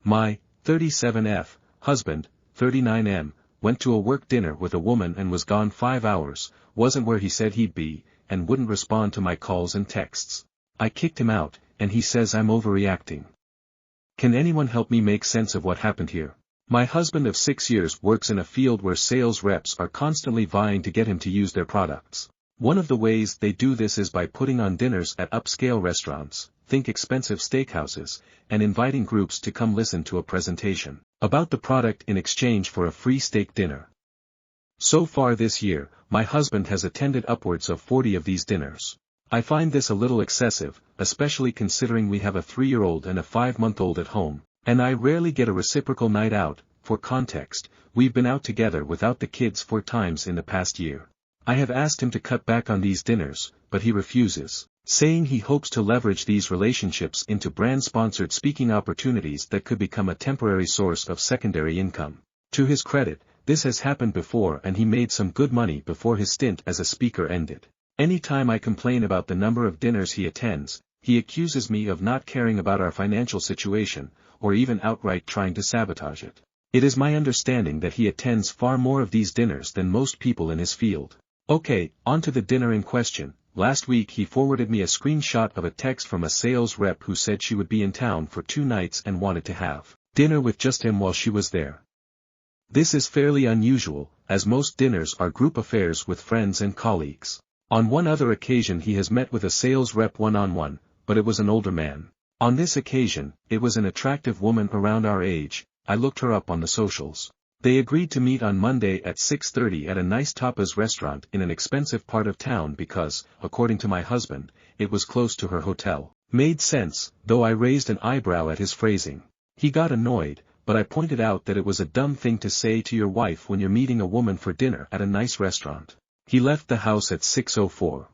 My 37F husband, 39M, went to a work dinner with a woman and was gone 5 hours, wasn't where he said he'd be, and wouldn't respond to my calls and texts. I kicked him out, and he says I'm overreacting. Can anyone help me make sense of what happened here? My husband of 6 years works in a field where sales reps are constantly vying to get him to use their products. One of the ways they do this is by putting on dinners at upscale restaurants, think expensive steakhouses, and inviting groups to come listen to a presentation about the product in exchange for a free steak dinner. So far this year, my husband has attended upwards of 40 of these dinners. I find this a little excessive, especially considering we have a 3-year-old and a 5-month-old at home, and I rarely get a reciprocal night out. For context, we've been out together without the kids 4 times in the past year. I have asked him to cut back on these dinners, but he refuses, saying he hopes to leverage these relationships into brand-sponsored speaking opportunities that could become a temporary source of secondary income. To his credit, this has happened before and he made some good money before his stint as a speaker ended. Anytime I complain about the number of dinners he attends, he accuses me of not caring about our financial situation, or even outright trying to sabotage it. It is my understanding that he attends far more of these dinners than most people in his field. Okay, on to the dinner in question. Last week he forwarded me a screenshot of a text from a sales rep who said she would be in town for 2 nights and wanted to have dinner with just him while she was there. This is fairly unusual, as most dinners are group affairs with friends and colleagues. On one other occasion he has met with a sales rep one-on-one, but it was an older man. On this occasion, it was an attractive woman around our age. I looked her up on the socials. They agreed to meet on Monday at 6:30 at a nice tapas restaurant in an expensive part of town because, according to my husband, it was close to her hotel. Made sense, though I raised an eyebrow at his phrasing. He got annoyed, but I pointed out that it was a dumb thing to say to your wife when you're meeting a woman for dinner at a nice restaurant. He left the house at 6:04.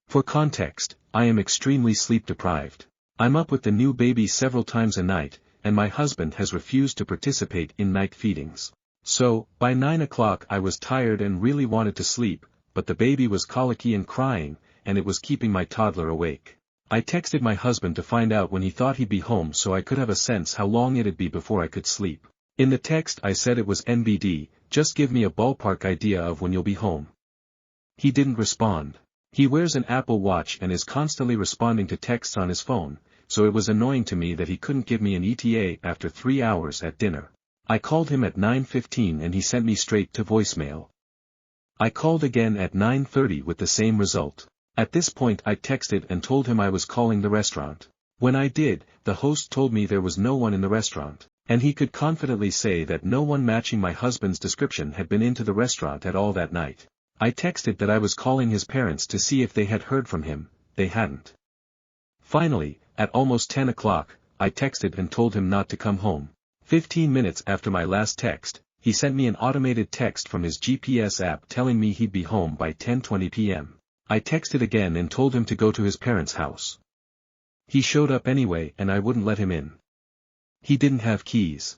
For context, I am extremely sleep deprived. I'm up with the new baby several times a night, and my husband has refused to participate in night feedings. So, by 9 o'clock I was tired and really wanted to sleep, but the baby was colicky and crying, and it was keeping my toddler awake. I texted my husband to find out when he thought he'd be home so I could have a sense how long it'd be before I could sleep. In the text I said it was NBD, just give me a ballpark idea of when you'll be home. He didn't respond. He wears an Apple Watch and is constantly responding to texts on his phone, so it was annoying to me that he couldn't give me an ETA after 3 hours at dinner. I called him at 9:15 and he sent me straight to voicemail. I called again at 9:30 with the same result. At this point I texted and told him I was calling the restaurant. When I did, the host told me there was no one in the restaurant, and he could confidently say that no one matching my husband's description had been into the restaurant at all that night. I texted that I was calling his parents to see if they had heard from him. They hadn't. Finally, at almost 10 o'clock, I texted and told him not to come home. 15 minutes after my last text, he sent me an automated text from his GPS app telling me he'd be home by 10:20 p.m. I texted again and told him to go to his parents' house. He showed up anyway and I wouldn't let him in. He didn't have keys.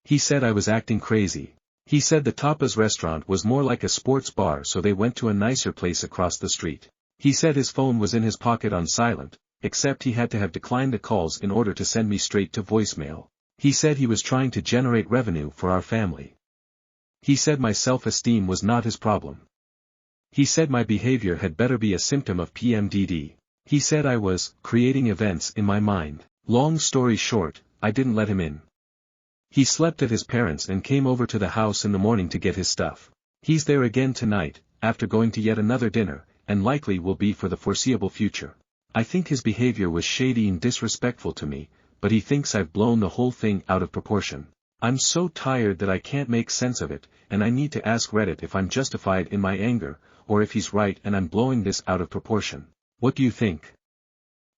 He said I was acting crazy. He said the tapas restaurant was more like a sports bar so they went to a nicer place across the street. He said his phone was in his pocket on silent, except he had to have declined the calls in order to send me straight to voicemail. He said he was trying to generate revenue for our family. He said my self-esteem was not his problem. He said my behavior had better be a symptom of PMDD. He said I was creating events in my mind. Long story short, I didn't let him in. He slept at his parents' and came over to the house in the morning to get his stuff. He's there again tonight, after going to yet another dinner, and likely will be for the foreseeable future. I think his behavior was shady and disrespectful to me, but he thinks I've blown the whole thing out of proportion. I'm so tired that I can't make sense of it, and I need to ask Reddit if I'm justified in my anger, or if he's right and I'm blowing this out of proportion. What do you think?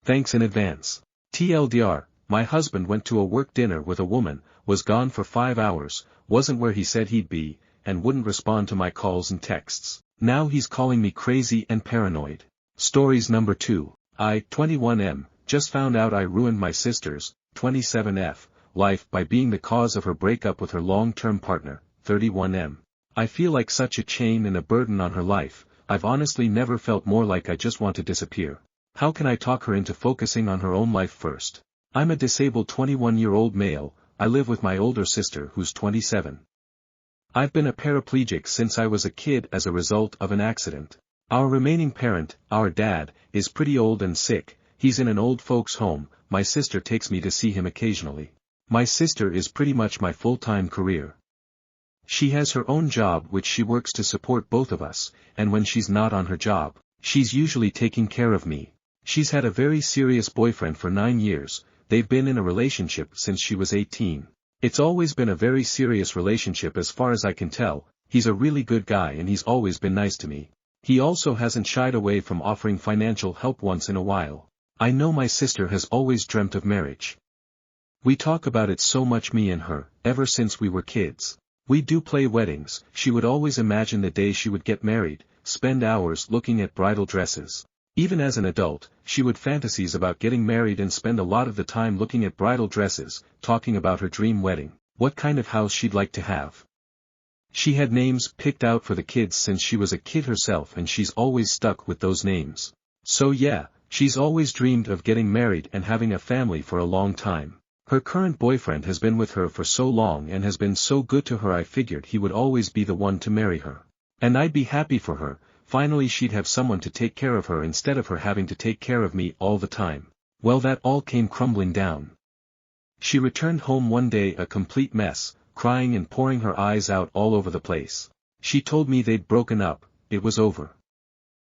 Thanks in advance. TLDR, my husband went to a work dinner with a woman, was gone for 5 hours, wasn't where he said he'd be, and wouldn't respond to my calls and texts. Now he's calling me crazy and paranoid. Stories number 2. I, 21M, just found out I ruined my sister's, 27F, life by being the cause of her breakup with her long-term partner, 31M. I feel like such a chain and a burden on her life. I've honestly never felt more like I just want to disappear. How can I talk her into focusing on her own life first? I'm a disabled 21-year-old male, I live with my older sister who's 27. I've been a paraplegic since I was a kid as a result of an accident. Our remaining parent, our dad, is pretty old and sick, he's in an old folks' home, my sister takes me to see him occasionally. My sister is pretty much my full-time career. She has her own job which she works to support both of us, and when she's not on her job, she's usually taking care of me. She's had a very serious boyfriend for 9 years, they've been in a relationship since she was 18. It's always been a very serious relationship as far as I can tell, he's a really good guy and he's always been nice to me. He also hasn't shied away from offering financial help once in a while. I know my sister has always dreamt of marriage. We talk about it so much, me and her, ever since we were kids. We do play weddings, she would always imagine the day she would get married, spend hours looking at bridal dresses. Even as an adult, she would fantasize about getting married and spend a lot of the time looking at bridal dresses, talking about her dream wedding, what kind of house she'd like to have. She had names picked out for the kids since she was a kid herself and she's always stuck with those names. So yeah, she's always dreamed of getting married and having a family for a long time. Her current boyfriend has been with her for so long and has been so good to her, I figured he would always be the one to marry her. And I'd be happy for her. Finally she'd have someone to take care of her instead of her having to take care of me all the time. Well, that all came crumbling down. She returned home one day a complete mess, crying and pouring her eyes out all over the place. She told me they'd broken up, it was over.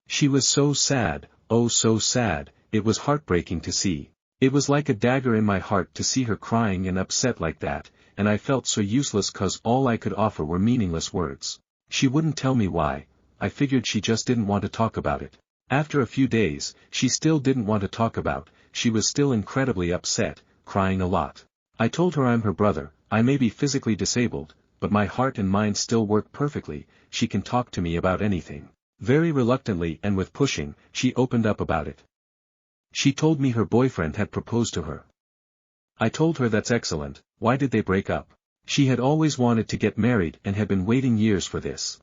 She was so sad, oh so sad, it was heartbreaking to see. It was like a dagger in my heart to see her crying and upset like that, and I felt so useless 'cause all I could offer were meaningless words. She wouldn't tell me why. I figured she just didn't want to talk about it. After a few days, she still didn't want to talk about, she was still incredibly upset, crying a lot. I told her I'm her brother, I may be physically disabled, but my heart and mind still work perfectly, she can talk to me about anything. Very reluctantly and with pushing, she opened up about it. She told me her boyfriend had proposed to her. I told her that's excellent, why did they break up? She had always wanted to get married and had been waiting years for this.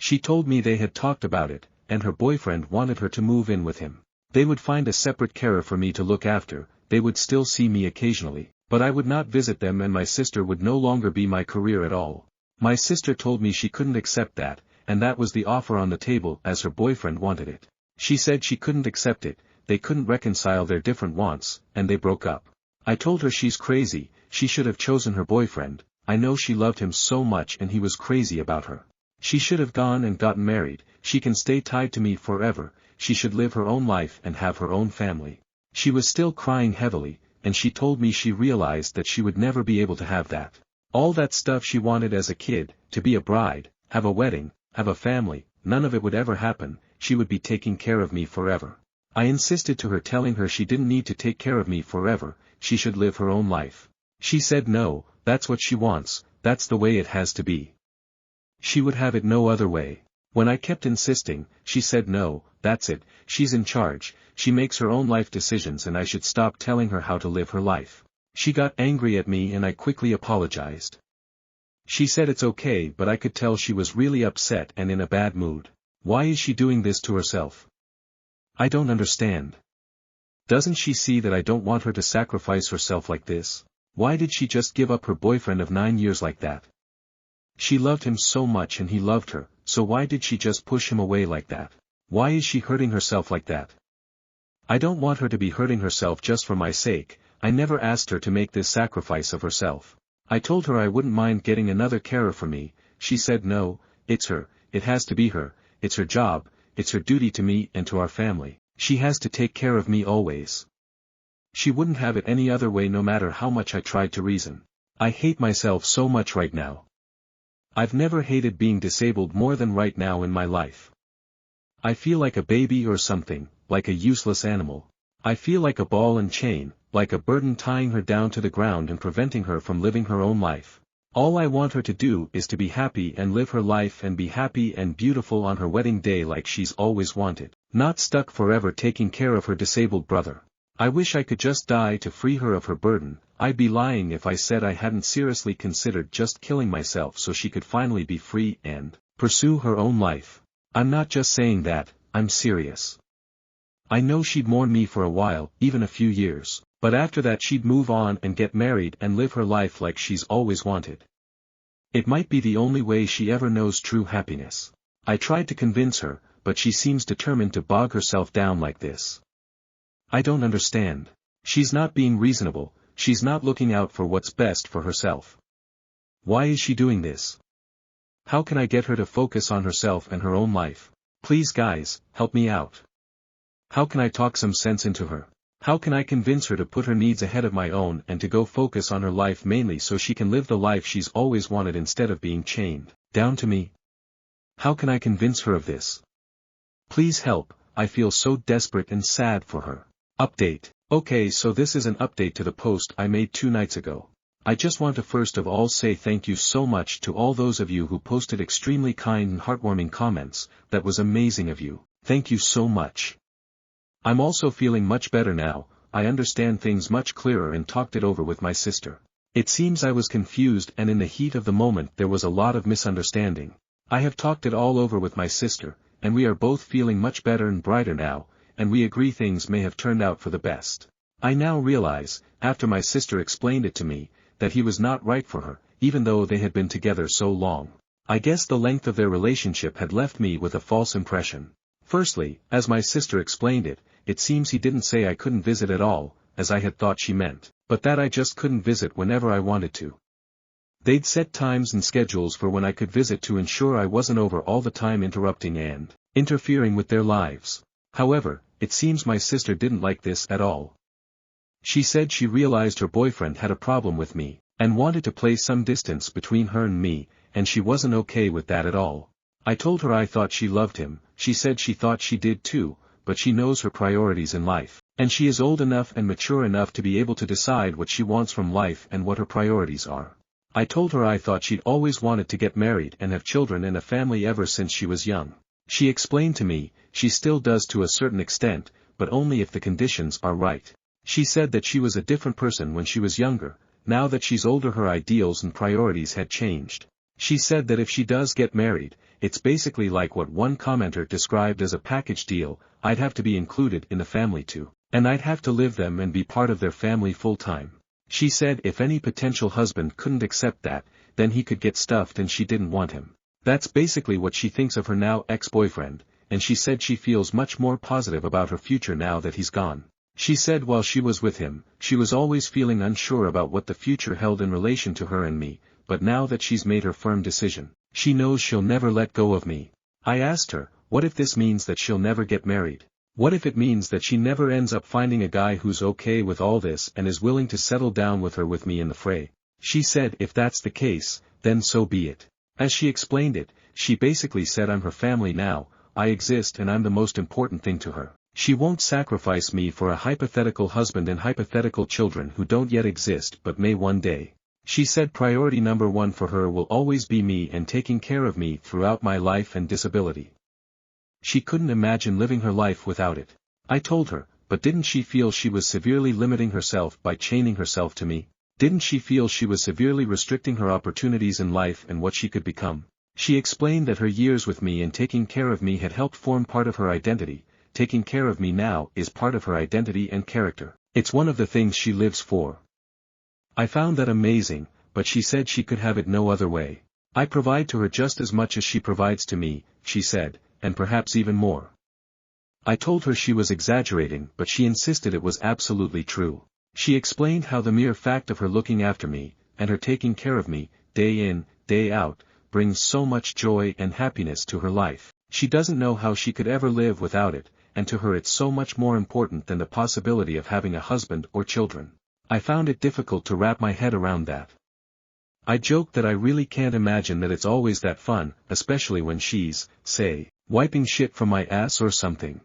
She told me they had talked about it, and her boyfriend wanted her to move in with him. They would find a separate carer for me to look after, they would still see me occasionally, but I would not visit them and my sister would no longer be my career at all. My sister told me she couldn't accept that, and that was the offer on the table as her boyfriend wanted it. She said she couldn't accept it, they couldn't reconcile their different wants, and they broke up. I told her she's crazy, she should have chosen her boyfriend, I know she loved him so much and he was crazy about her. She should have gone and gotten married, she can stay tied to me forever, she should live her own life and have her own family. She was still crying heavily, and she told me she realized that she would never be able to have that. All that stuff she wanted as a kid, to be a bride, have a wedding, have a family, none of it would ever happen, she would be taking care of me forever. I insisted to her, telling her she didn't need to take care of me forever, she should live her own life. She said no, that's what she wants, that's the way it has to be. She would have it no other way. When I kept insisting, she said no, that's it, she's in charge, she makes her own life decisions and I should stop telling her how to live her life. She got angry at me and I quickly apologized. She said it's okay, but I could tell she was really upset and in a bad mood. Why is she doing this to herself? I don't understand. Doesn't she see that I don't want her to sacrifice herself like this? Why did she just give up her boyfriend of 9 years like that? She loved him so much and he loved her, so why did she just push him away like that? Why is she hurting herself like that? I don't want her to be hurting herself just for my sake, I never asked her to make this sacrifice of herself. I told her I wouldn't mind getting another carer for me, she said no, it's her, it has to be her, it's her job, it's her duty to me and to our family, she has to take care of me always. She wouldn't have it any other way no matter how much I tried to reason. I hate myself so much right now. I've never hated being disabled more than right now in my life. I feel like a baby or something, like a useless animal. I feel like a ball and chain, like a burden tying her down to the ground and preventing her from living her own life. All I want her to do is to be happy and live her life and be happy and beautiful on her wedding day like she's always wanted, not stuck forever taking care of her disabled brother. I wish I could just die to free her of her burden. I'd be lying if I said I hadn't seriously considered just killing myself so she could finally be free and pursue her own life. I'm not just saying that, I'm serious. I know she'd mourn me for a while, even a few years. But after that she'd move on and get married and live her life like she's always wanted. It might be the only way she ever knows true happiness. I tried to convince her, but she seems determined to bog herself down like this. I don't understand. She's not being reasonable, she's not looking out for what's best for herself. Why is she doing this? How can I get her to focus on herself and her own life? Please guys, help me out. How can I talk some sense into her? How can I convince her to put her needs ahead of my own and to go focus on her life mainly so she can live the life she's always wanted instead of being chained down to me? How can I convince her of this? Please help, I feel so desperate and sad for her. Update. Okay, so this is an update to the post I made 2 nights ago. I just want to first of all say thank you so much to all those of you who posted extremely kind and heartwarming comments. That was amazing of you. Thank you so much. I'm also feeling much better now. I understand things much clearer and talked it over with my sister. It seems I was confused and in the heat of the moment there was a lot of misunderstanding. I have talked it all over with my sister, and we are both feeling much better and brighter now, and we agree things may have turned out for the best. I now realize, after my sister explained it to me, that he was not right for her, even though they had been together so long. I guess the length of their relationship had left me with a false impression. Firstly, as my sister explained it, it seems he didn't say I couldn't visit at all, as I had thought she meant, but that I just couldn't visit whenever I wanted to. They'd set times and schedules for when I could visit to ensure I wasn't over all the time interrupting and interfering with their lives. However, it seems my sister didn't like this at all. She said she realized her boyfriend had a problem with me, and wanted to place some distance between her and me, and she wasn't okay with that at all. I told her I thought she loved him, she said she thought she did too, but she knows her priorities in life, and she is old enough and mature enough to be able to decide what she wants from life and what her priorities are. I told her I thought she'd always wanted to get married and have children and a family ever since she was young. She explained to me, she still does to a certain extent, but only if the conditions are right. She said that she was a different person when she was younger. Now that she's older her ideals and priorities had changed. She said that if she does get married, it's basically like what one commenter described as a package deal. I'd have to be included in the family too, and I'd have to live them and be part of their family full time. She said if any potential husband couldn't accept that, then he could get stuffed and she didn't want him. That's basically what she thinks of her now ex-boyfriend, and she said she feels much more positive about her future now that he's gone. She said while she was with him, she was always feeling unsure about what the future held in relation to her and me, but now that she's made her firm decision, she knows she'll never let go of me. I asked her, what if this means that she'll never get married? What if it means that she never ends up finding a guy who's okay with all this and is willing to settle down with her with me in the fray? She said if that's the case, then so be it. As she explained it, she basically said I'm her family now, I exist and I'm the most important thing to her. She won't sacrifice me for a hypothetical husband and hypothetical children who don't yet exist but may one day. She said priority number 1 for her will always be me and taking care of me throughout my life and disability. She couldn't imagine living her life without it. I told her, but didn't she feel she was severely limiting herself by chaining herself to me? Didn't she feel she was severely restricting her opportunities in life and what she could become? She explained that her years with me and taking care of me had helped form part of her identity. Taking care of me now is part of her identity and character. It's one of the things she lives for. I found that amazing, but she said she could have it no other way. I provide to her just as much as she provides to me, she said, and perhaps even more. I told her she was exaggerating, but she insisted it was absolutely true. She explained how the mere fact of her looking after me, and her taking care of me, day in, day out, brings so much joy and happiness to her life. She doesn't know how she could ever live without it, and to her it's so much more important than the possibility of having a husband or children. I found it difficult to wrap my head around that. I joked that I really can't imagine that it's always that fun, especially when she's, say, wiping shit from my ass or something.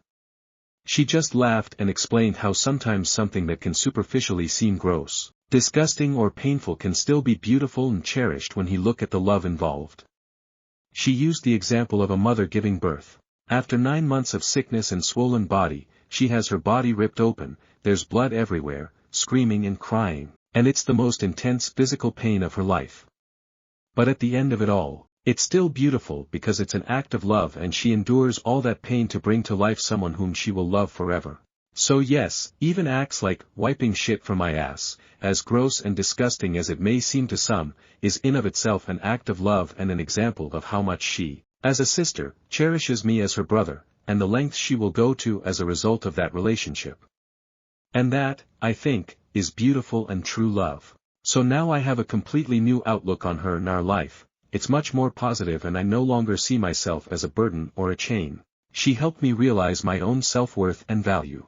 She just laughed and explained how sometimes something that can superficially seem gross, disgusting or painful can still be beautiful and cherished when you look at the love involved. She used the example of a mother giving birth. After 9 months of sickness and swollen body, she has her body ripped open, there's blood everywhere, screaming and crying, and it's the most intense physical pain of her life. But at the end of it all, it's still beautiful because it's an act of love and she endures all that pain to bring to life someone whom she will love forever. So yes, even acts like wiping shit from my ass, as gross and disgusting as it may seem to some, is in of itself an act of love and an example of how much she, as a sister, cherishes me as her brother, and the lengths she will go to as a result of that relationship. And that, I think, is beautiful and true love. So now I have a completely new outlook on her and our life. It's much more positive and I no longer see myself as a burden or a chain. She helped me realize my own self-worth and value.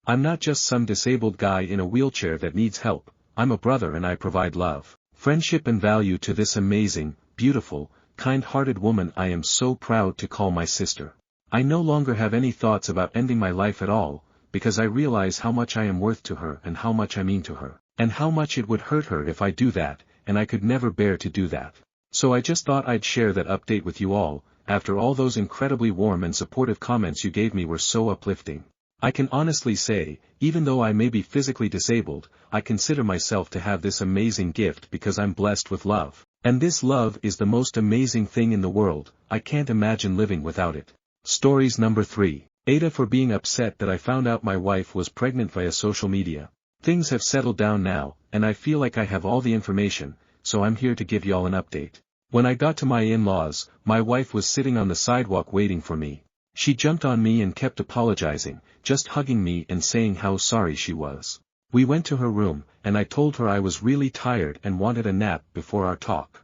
I'm not just some disabled guy in a wheelchair that needs help, I'm a brother and I provide love, friendship and value to this amazing, beautiful, kind-hearted woman I am so proud to call my sister. I no longer have any thoughts about ending my life at all, because I realize how much I am worth to her and how much I mean to her, and how much it would hurt her if I do that, and I could never bear to do that. So I just thought I'd share that update with you all. After all those incredibly warm and supportive comments you gave me were so uplifting. I can honestly say, even though I may be physically disabled, I consider myself to have this amazing gift because I'm blessed with love. And this love is the most amazing thing in the world, I can't imagine living without it. Stories number 3. Aita for being upset that I found out my wife was pregnant via social media. Things have settled down now, and I feel like I have all the information, so I'm here to give y'all an update. When I got to my in-laws, my wife was sitting on the sidewalk waiting for me. She jumped on me and kept apologizing, just hugging me and saying how sorry she was. We went to her room, and I told her I was really tired and wanted a nap before our talk.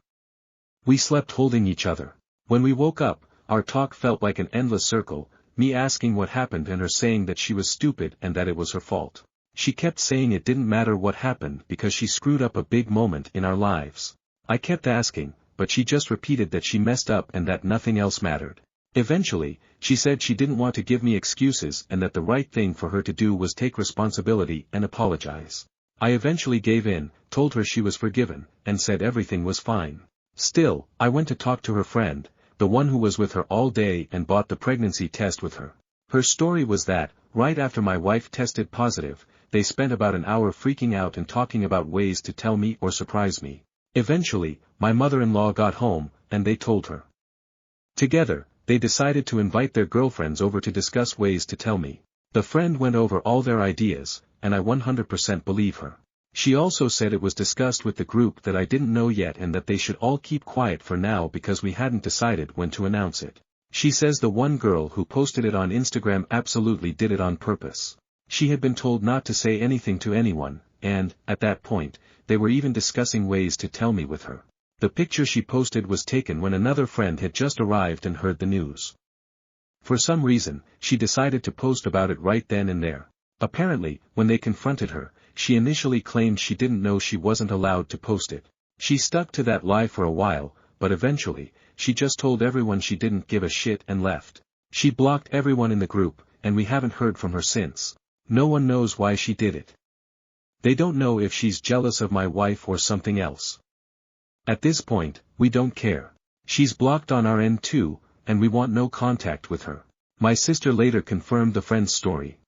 We slept holding each other. When we woke up, our talk felt like an endless circle, me asking what happened and her saying that she was stupid and that it was her fault. She kept saying it didn't matter what happened because she screwed up a big moment in our lives. I kept asking, but she just repeated that she messed up and that nothing else mattered. Eventually, she said she didn't want to give me excuses and that the right thing for her to do was take responsibility and apologize. I eventually gave in, told her she was forgiven, and said everything was fine. Still, I went to talk to her friend, the one who was with her all day and bought the pregnancy test with her. Her story was that, right after my wife tested positive, they spent about an hour freaking out and talking about ways to tell me or surprise me. Eventually, my mother-in-law got home, and they told her. Together, they decided to invite their girlfriends over to discuss ways to tell me. The friend went over all their ideas, and I 100% believe her. She also said it was discussed with the group that I didn't know yet and that they should all keep quiet for now because we hadn't decided when to announce it. She says the one girl who posted it on Instagram absolutely did it on purpose. She had been told not to say anything to anyone, and, at that point, they were even discussing ways to tell me with her. The picture she posted was taken when another friend had just arrived and heard the news. For some reason, she decided to post about it right then and there. Apparently, when they confronted her, she initially claimed she didn't know she wasn't allowed to post it. She stuck to that lie for a while, but eventually, she just told everyone she didn't give a shit and left. She blocked everyone in the group, and we haven't heard from her since. No one knows why she did it. They don't know if she's jealous of my wife or something else. At this point, we don't care. She's blocked on our end too, and we want no contact with her. My sister later confirmed the friend's story.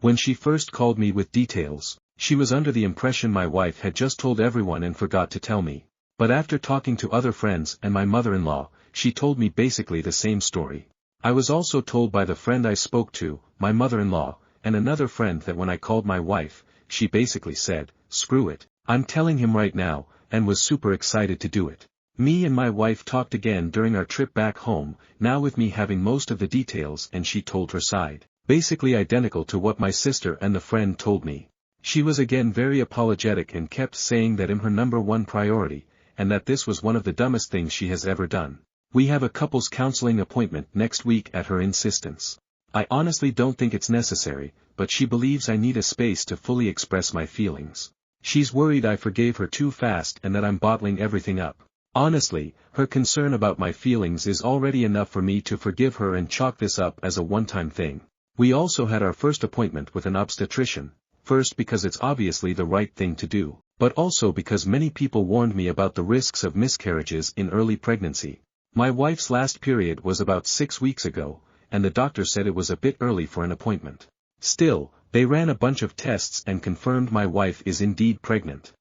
When she first called me with details, she was under the impression my wife had just told everyone and forgot to tell me. But after talking to other friends and my mother-in-law, she told me basically the same story. I was also told by the friend I spoke to, my mother-in-law, and another friend that when I called my wife, she basically said, "Screw it, I'm telling him right now," and was super excited to do it. Me and my wife talked again during our trip back home, now with me having most of the details and she told her side, basically identical to what my sister and the friend told me. She was again very apologetic and kept saying that I'm her number one priority, and that this was one of the dumbest things she has ever done. We have a couples counseling appointment next week at her insistence. I honestly don't think it's necessary, but she believes I need a space to fully express my feelings. She's worried I forgave her too fast and that I'm bottling everything up. Honestly, her concern about my feelings is already enough for me to forgive her and chalk this up as a one-time thing. We also had our first appointment with an obstetrician, first because it's obviously the right thing to do, but also because many people warned me about the risks of miscarriages in early pregnancy. My wife's last period was about 6 weeks ago, and the doctor said it was a bit early for an appointment. Still, they ran a bunch of tests and confirmed my wife is indeed pregnant.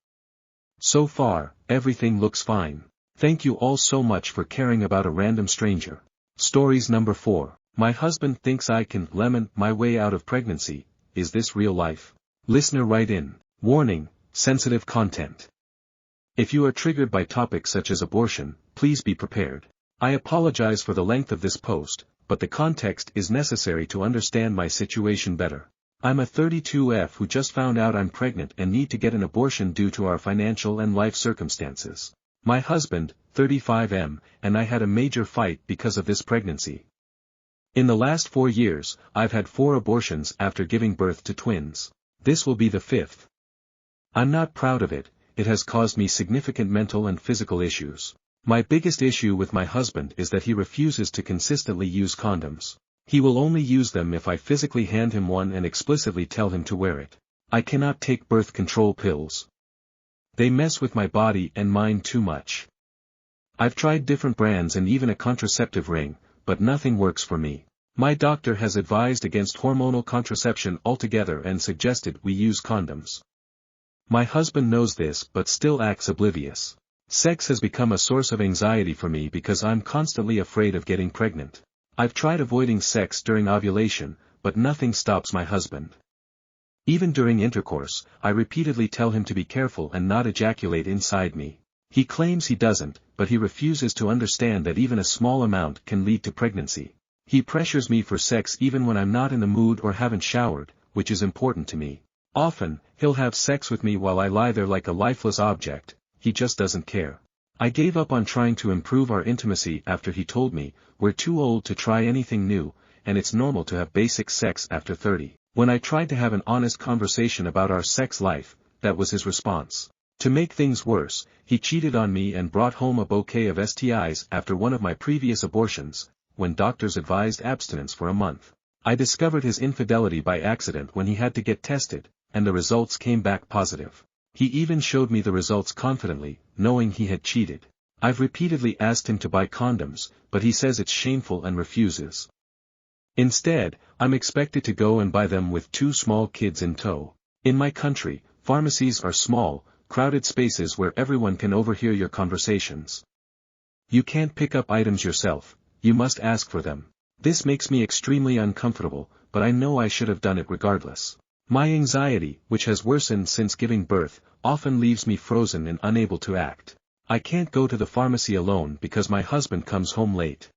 So far, everything looks fine. Thank you all so much for caring about a random stranger. Stories number 4. My husband thinks I can lemon my way out of pregnancy. Is this real life? Listener write in. Warning, sensitive content. If you are triggered by topics such as abortion, please be prepared. I apologize for the length of this post, but the context is necessary to understand my situation better. I'm a 32F who just found out I'm pregnant and need to get an abortion due to our financial and life circumstances. My husband, 35M, and I had a major fight because of this pregnancy. In the last 4 years, I've had 4 abortions after giving birth to twins. This will be the 5th. I'm not proud of it. It has caused me significant mental and physical issues. My biggest issue with my husband is that he refuses to consistently use condoms. He will only use them if I physically hand him one and explicitly tell him to wear it. I cannot take birth control pills. They mess with my body and mind too much. I've tried different brands and even a contraceptive ring, but nothing works for me. My doctor has advised against hormonal contraception altogether and suggested we use condoms. My husband knows this but still acts oblivious. Sex has become a source of anxiety for me because I'm constantly afraid of getting pregnant. I've tried avoiding sex during ovulation, but nothing stops my husband. Even during intercourse, I repeatedly tell him to be careful and not ejaculate inside me. He claims he doesn't, but he refuses to understand that even a small amount can lead to pregnancy. He pressures me for sex even when I'm not in the mood or haven't showered, which is important to me. Often, he'll have sex with me while I lie there like a lifeless object. He just doesn't care. I gave up on trying to improve our intimacy after he told me, we're too old to try anything new, and it's normal to have basic sex after 30. When I tried to have an honest conversation about our sex life, that was his response. To make things worse, he cheated on me and brought home a bouquet of STIs after one of my previous abortions, when doctors advised abstinence for a month. I discovered his infidelity by accident when he had to get tested, and the results came back positive. He even showed me the results confidently, knowing he had cheated. I've repeatedly asked him to buy condoms, but he says it's shameful and refuses. Instead, I'm expected to go and buy them with 2 small kids in tow. In my country, pharmacies are small, crowded spaces where everyone can overhear your conversations. You can't pick up items yourself, you must ask for them. This makes me extremely uncomfortable, but I know I should have done it regardless. My anxiety, which has worsened since giving birth, often leaves me frozen and unable to act. I can't go to the pharmacy alone because my husband comes home late.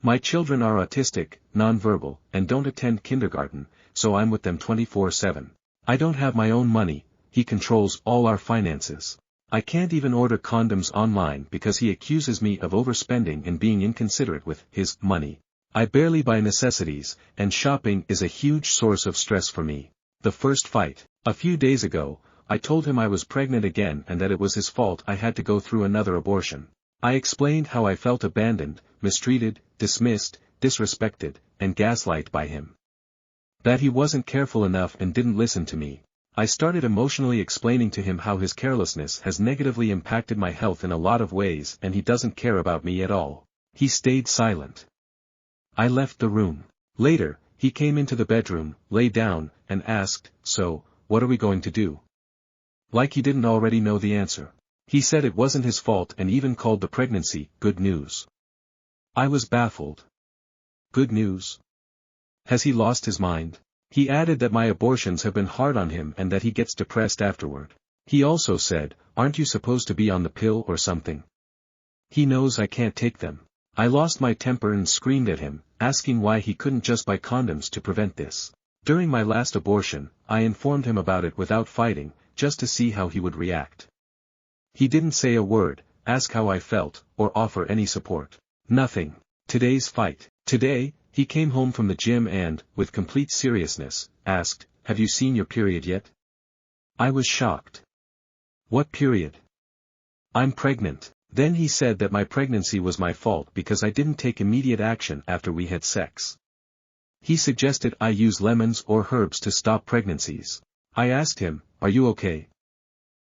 My children are autistic, nonverbal, and don't attend kindergarten, so I'm with them 24/7. I don't have my own money, he controls all our finances. I can't even order condoms online because he accuses me of overspending and being inconsiderate with his money. I barely buy necessities, and shopping is a huge source of stress for me. The first fight. A few days ago, I told him I was pregnant again and that it was his fault I had to go through another abortion. I explained how I felt abandoned, mistreated, dismissed, disrespected, and gaslighted by him. That he wasn't careful enough and didn't listen to me. I started emotionally explaining to him how his carelessness has negatively impacted my health in a lot of ways and he doesn't care about me at all. He stayed silent. I left the room. Later, he came into the bedroom, lay down, and asked, "So, what are we going to do?" Like he didn't already know the answer. He said it wasn't his fault and even called the pregnancy good news. I was baffled. Good news? Has he lost his mind? He added that my abortions have been hard on him and that he gets depressed afterward. He also said, "Aren't you supposed to be on the pill or something?" He knows I can't take them. I lost my temper and screamed at him, asking why he couldn't just buy condoms to prevent this. During my last abortion, I informed him about it without fighting, just to see how he would react. He didn't say a word, ask how I felt, or offer any support. Nothing. Today's fight. Today, he came home from the gym and, with complete seriousness, asked, "Have you seen your period yet?" I was shocked. What period? I'm pregnant. Then he said that my pregnancy was my fault because I didn't take immediate action after we had sex. He suggested I use lemons or herbs to stop pregnancies. I asked him, "Are you okay?"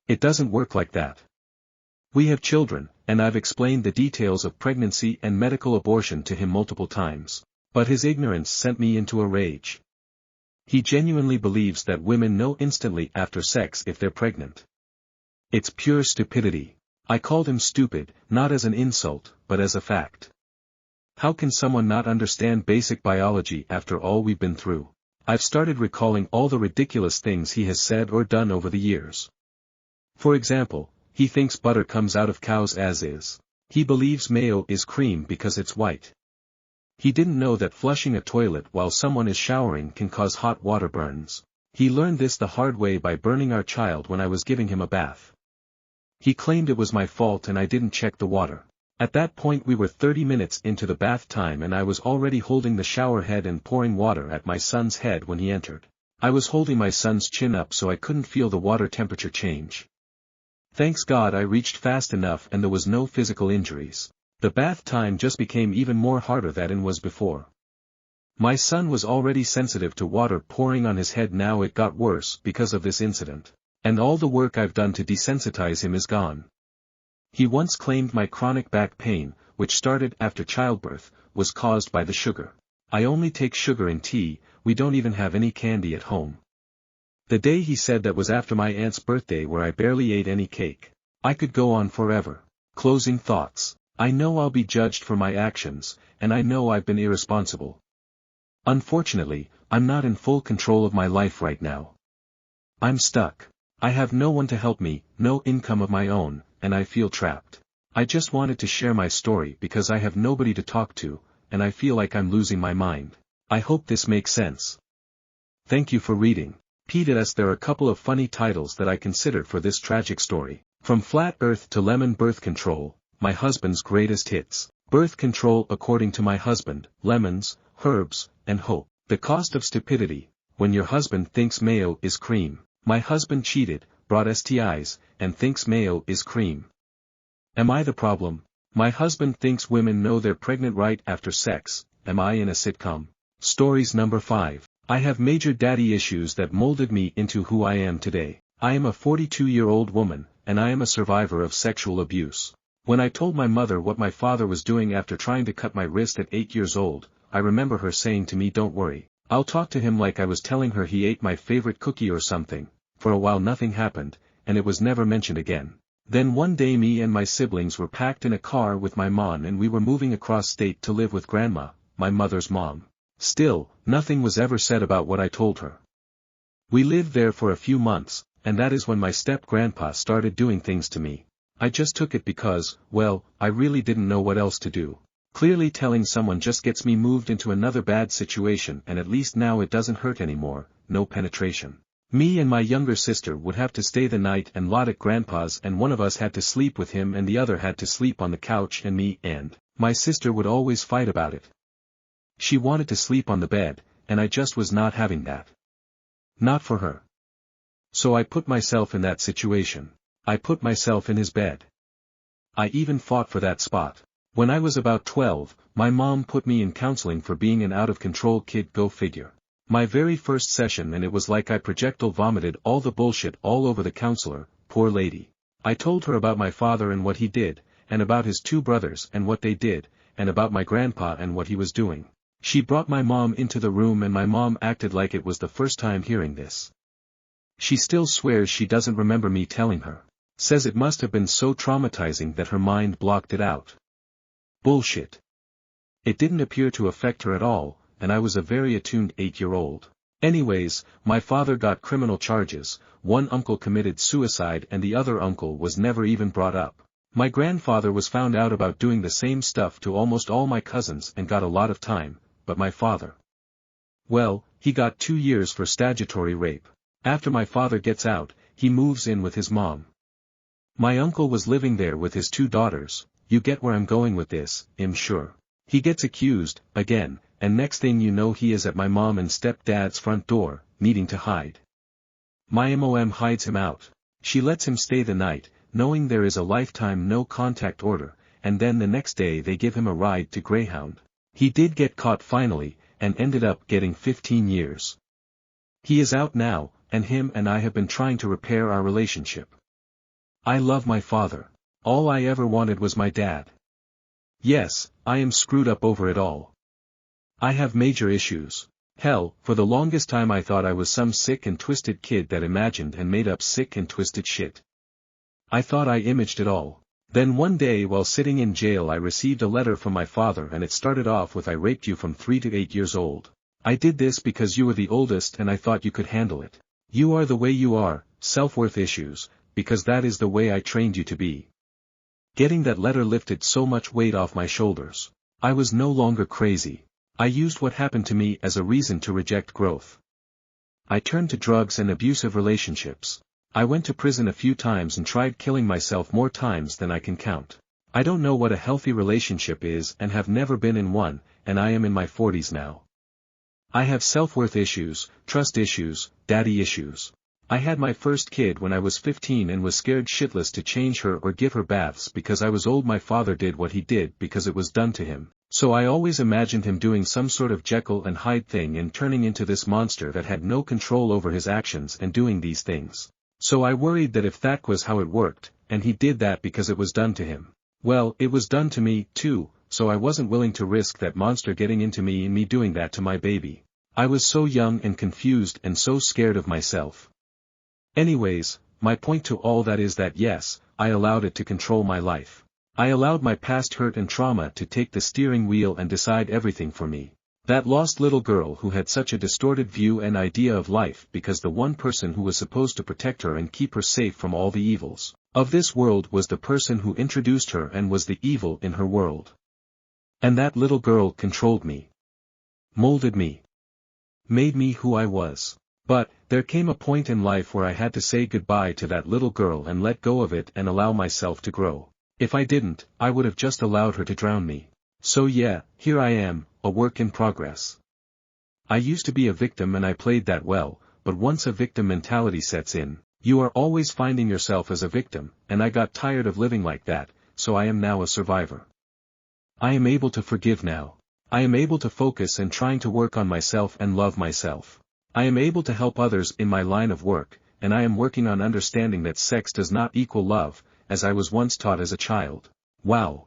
It doesn't work like that. We have children, and I've explained the details of pregnancy and medical abortion to him multiple times. But his ignorance sent me into a rage. He genuinely believes that women know instantly after sex if they're pregnant. It's pure stupidity. I called him stupid, not as an insult, but as a fact. How can someone not understand basic biology after all we've been through? I've started recalling all the ridiculous things he has said or done over the years. For example, he thinks butter comes out of cows as is. He believes mayo is cream because it's white. He didn't know that flushing a toilet while someone is showering can cause hot water burns. He learned this the hard way by burning our child when I was giving him a bath. He claimed it was my fault and I didn't check the water. At that point we were 30 minutes into the bath time and I was already holding the shower head and pouring water at my son's head when he entered. I was holding my son's chin up so I couldn't feel the water temperature change. Thanks God I reached fast enough and there was no physical injuries. The bath time just became even more harder than it was before. My son was already sensitive to water pouring on his head, now it got worse because of this incident. And all the work I've done to desensitize him is gone. He once claimed my chronic back pain, which started after childbirth, was caused by the sugar. I only take sugar in tea, we don't even have any candy at home. The day he said that was after my aunt's birthday where I barely ate any cake. I could go on forever. Closing thoughts. I know I'll be judged for my actions, and I know I've been irresponsible. Unfortunately, I'm not in full control of my life right now. I'm stuck. I have no one to help me, no income of my own, and I feel trapped. I just wanted to share my story because I have nobody to talk to, and I feel like I'm losing my mind. I hope this makes sense. Thank you for reading. P.S. There are a couple of funny titles that I considered for this tragic story. From Flat Earth to Lemon Birth Control, my husband's greatest hits. Birth control according to my husband, lemons, herbs, and hope. The cost of stupidity, when your husband thinks mayo is cream. My husband cheated, brought STIs, and thinks mayo is cream. Am I the problem? My husband thinks women know they're pregnant right after sex. Am I in a sitcom? Stories number 5. I have major daddy issues that molded me into who I am today. I am a 42-year-old woman, and I am a survivor of sexual abuse. When I told my mother what my father was doing after trying to cut my wrist at 8 years old, I remember her saying to me, "Don't worry. I'll talk to him," like I was telling her he ate my favorite cookie or something. For a while nothing happened, and it was never mentioned again. Then one day me and my siblings were packed in a car with my mom and we were moving across state to live with Grandma, my mother's mom. Still, nothing was ever said about what I told her. We lived there for a few months, and that is when my step-grandpa started doing things to me. I just took it because, well, I really didn't know what else to do. Clearly telling someone just gets me moved into another bad situation, and at least now it doesn't hurt anymore, no penetration. Me and my younger sister would have to stay the night and lot at Grandpa's, and one of us had to sleep with him and the other had to sleep on the couch, and me and my sister would always fight about it. She wanted to sleep on the bed, and I just was not having that. Not for her. So I put myself in that situation. I put myself in his bed. I even fought for that spot. When I was about 12, my mom put me in counseling for being an out-of-control kid, go figure. My very first session, and it was like I projectile vomited all the bullshit all over the counselor, poor lady. I told her about my father and what he did, and about his 2 brothers and what they did, and about my grandpa and what he was doing. She brought my mom into the room and my mom acted like it was the first time hearing this. She still swears she doesn't remember me telling her. Says it must have been so traumatizing that her mind blocked it out. Bullshit. It didn't appear to affect her at all, and I was a very attuned 8-year-old. Anyways, my father got criminal charges, one uncle committed suicide and the other uncle was never even brought up. My grandfather was found out about doing the same stuff to almost all my cousins and got a lot of time, but my father, well, he got 2 years for statutory rape. After my father gets out, he moves in with his mom. My uncle was living there with his 2 daughters. You get where I'm going with this, I'm sure. He gets accused, again, and next thing you know he is at my mom and stepdad's front door, needing to hide. My mom hides him out. She lets him stay the night, knowing there is a lifetime no-contact order, and then the next day they give him a ride to Greyhound. He did get caught finally, and ended up getting 15 years. He is out now, and him and I have been trying to repair our relationship. I love my father. All I ever wanted was my dad. Yes, I am screwed up over it all. I have major issues. Hell, for the longest time I thought I was some sick and twisted kid that imagined and made up sick and twisted shit. I thought I imaged it all. Then one day while sitting in jail I received a letter from my father and it started off with I raped you from 3 to 8 years old. I did this because you were the oldest and I thought you could handle it. You are the way you are, self-worth issues, because that is the way I trained you to be. Getting that letter lifted so much weight off my shoulders. I was no longer crazy. I used what happened to me as a reason to reject growth. I turned to drugs and abusive relationships. I went to prison a few times and tried killing myself more times than I can count. I don't know what a healthy relationship is and have never been in one, and I am in my 40s now. I have self-worth issues, trust issues, daddy issues. I had my first kid when I was 15 and was scared shitless to change her or give her baths because I was old. My father did what he did because it was done to him. So I always imagined him doing some sort of Jekyll and Hyde thing and turning into this monster that had no control over his actions and doing these things. So I worried that if that was how it worked, and he did that because it was done to him, well, it was done to me, too, so I wasn't willing to risk that monster getting into me and me doing that to my baby. I was so young and confused and so scared of myself. Anyways, my point to all that is that yes, I allowed it to control my life. I allowed my past hurt and trauma to take the steering wheel and decide everything for me. That lost little girl who had such a distorted view and idea of life because the one person who was supposed to protect her and keep her safe from all the evils of this world was the person who introduced her and was the evil in her world. And that little girl controlled me. Molded me. Made me who I was. But, there came a point in life where I had to say goodbye to that little girl and let go of it and allow myself to grow. If I didn't, I would have just allowed her to drown me. So yeah, here I am, a work in progress. I used to be a victim and I played that well, but once a victim mentality sets in, you are always finding yourself as a victim, and I got tired of living like that, so I am now a survivor. I am able to forgive now. I am able to focus and trying to work on myself and love myself. I am able to help others in my line of work, and I am working on understanding that sex does not equal love, as I was once taught as a child. Wow.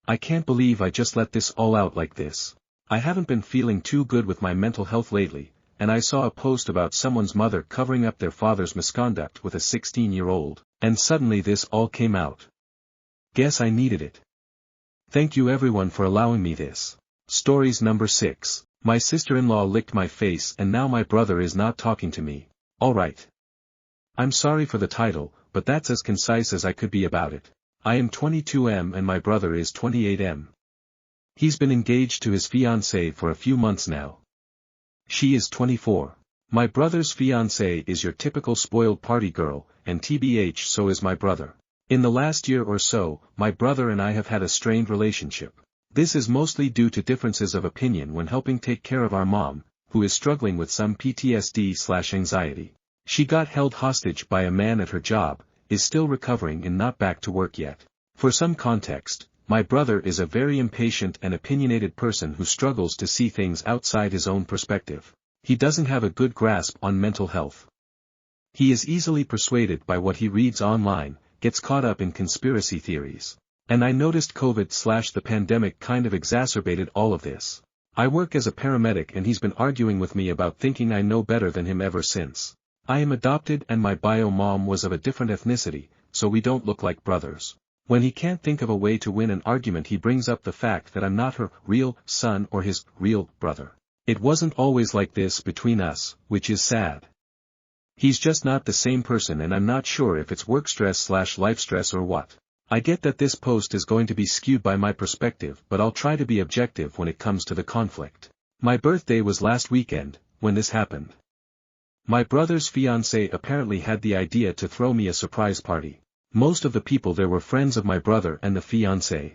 I can't believe I just let this all out like this. I haven't been feeling too good with my mental health lately, and I saw a post about someone's mother covering up their father's misconduct with a 16-year-old, and suddenly this all came out. Guess I needed it. Thank you everyone for allowing me this. Stories number 6. My sister-in-law licked my face and now my brother is not talking to me. Alright. I'm sorry for the title, but that's as concise as I could be about it. I am 22M and my brother is 28M. He's been engaged to his fiancée for a few months now. She is 24. My brother's fiancée is your typical spoiled party girl, and TBH so is my brother. In the last year or so, my brother and I have had a strained relationship. This is mostly due to differences of opinion when helping take care of our mom, who is struggling with some PTSD/anxiety. She got held hostage by a man at her job, is still recovering and not back to work yet. For some context, my brother is a very impatient and opinionated person who struggles to see things outside his own perspective. He doesn't have a good grasp on mental health. He is easily persuaded by what he reads online, gets caught up in conspiracy theories. And I noticed COVID/the pandemic kind of exacerbated all of this. I work as a paramedic and he's been arguing with me about thinking I know better than him ever since. I am adopted and my bio mom was of a different ethnicity, so we don't look like brothers. When he can't think of a way to win an argument he brings up the fact that I'm not her real son or his real brother. It wasn't always like this between us, which is sad. He's just not the same person and I'm not sure if it's work stress/life stress or what. I get that this post is going to be skewed by my perspective but I'll try to be objective when it comes to the conflict. My birthday was last weekend, when this happened. My brother's fiancée apparently had the idea to throw me a surprise party. Most of the people there were friends of my brother and the fiancée.